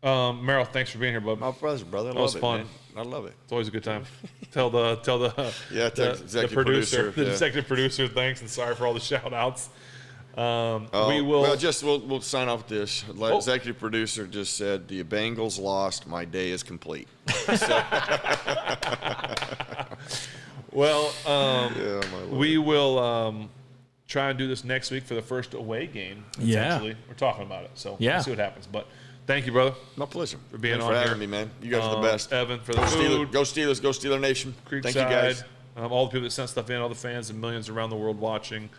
Merril, thanks for being here, bud. My pleasure, brother. That was fun. Man. I love it. It's always a good time. Tell the executive producer, the executive producer, thanks, and sorry for all the shout outs. We'll sign off with this. Executive producer just said the Bengals lost. My day is complete. Well, we will try and do this next week for the first away game. Yeah, we're talking about it, so we'll see what happens. But thank you, brother. My pleasure. For being Thanks on for here. having me, man. You guys are the best. Evan, for the food. Go Steelers. Go Steeler Nation. Creekside, thank you, guys. All the people that sent stuff in, all the fans and millions around the world watching.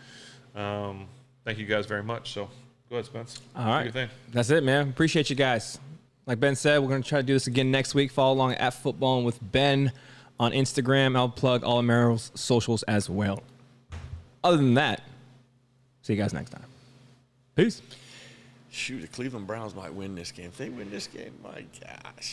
Thank you guys very much. So go ahead, Spence. All right. Do your thing. That's it, man. Appreciate you guys. Like Ben said, we're going to try to do this again next week. Follow along at Footballin with Ben on Instagram. I'll plug all of Merril's socials as well. Other than that, see you guys next time. Peace. Shoot, the Cleveland Browns might win this game. If they win this game, my gosh.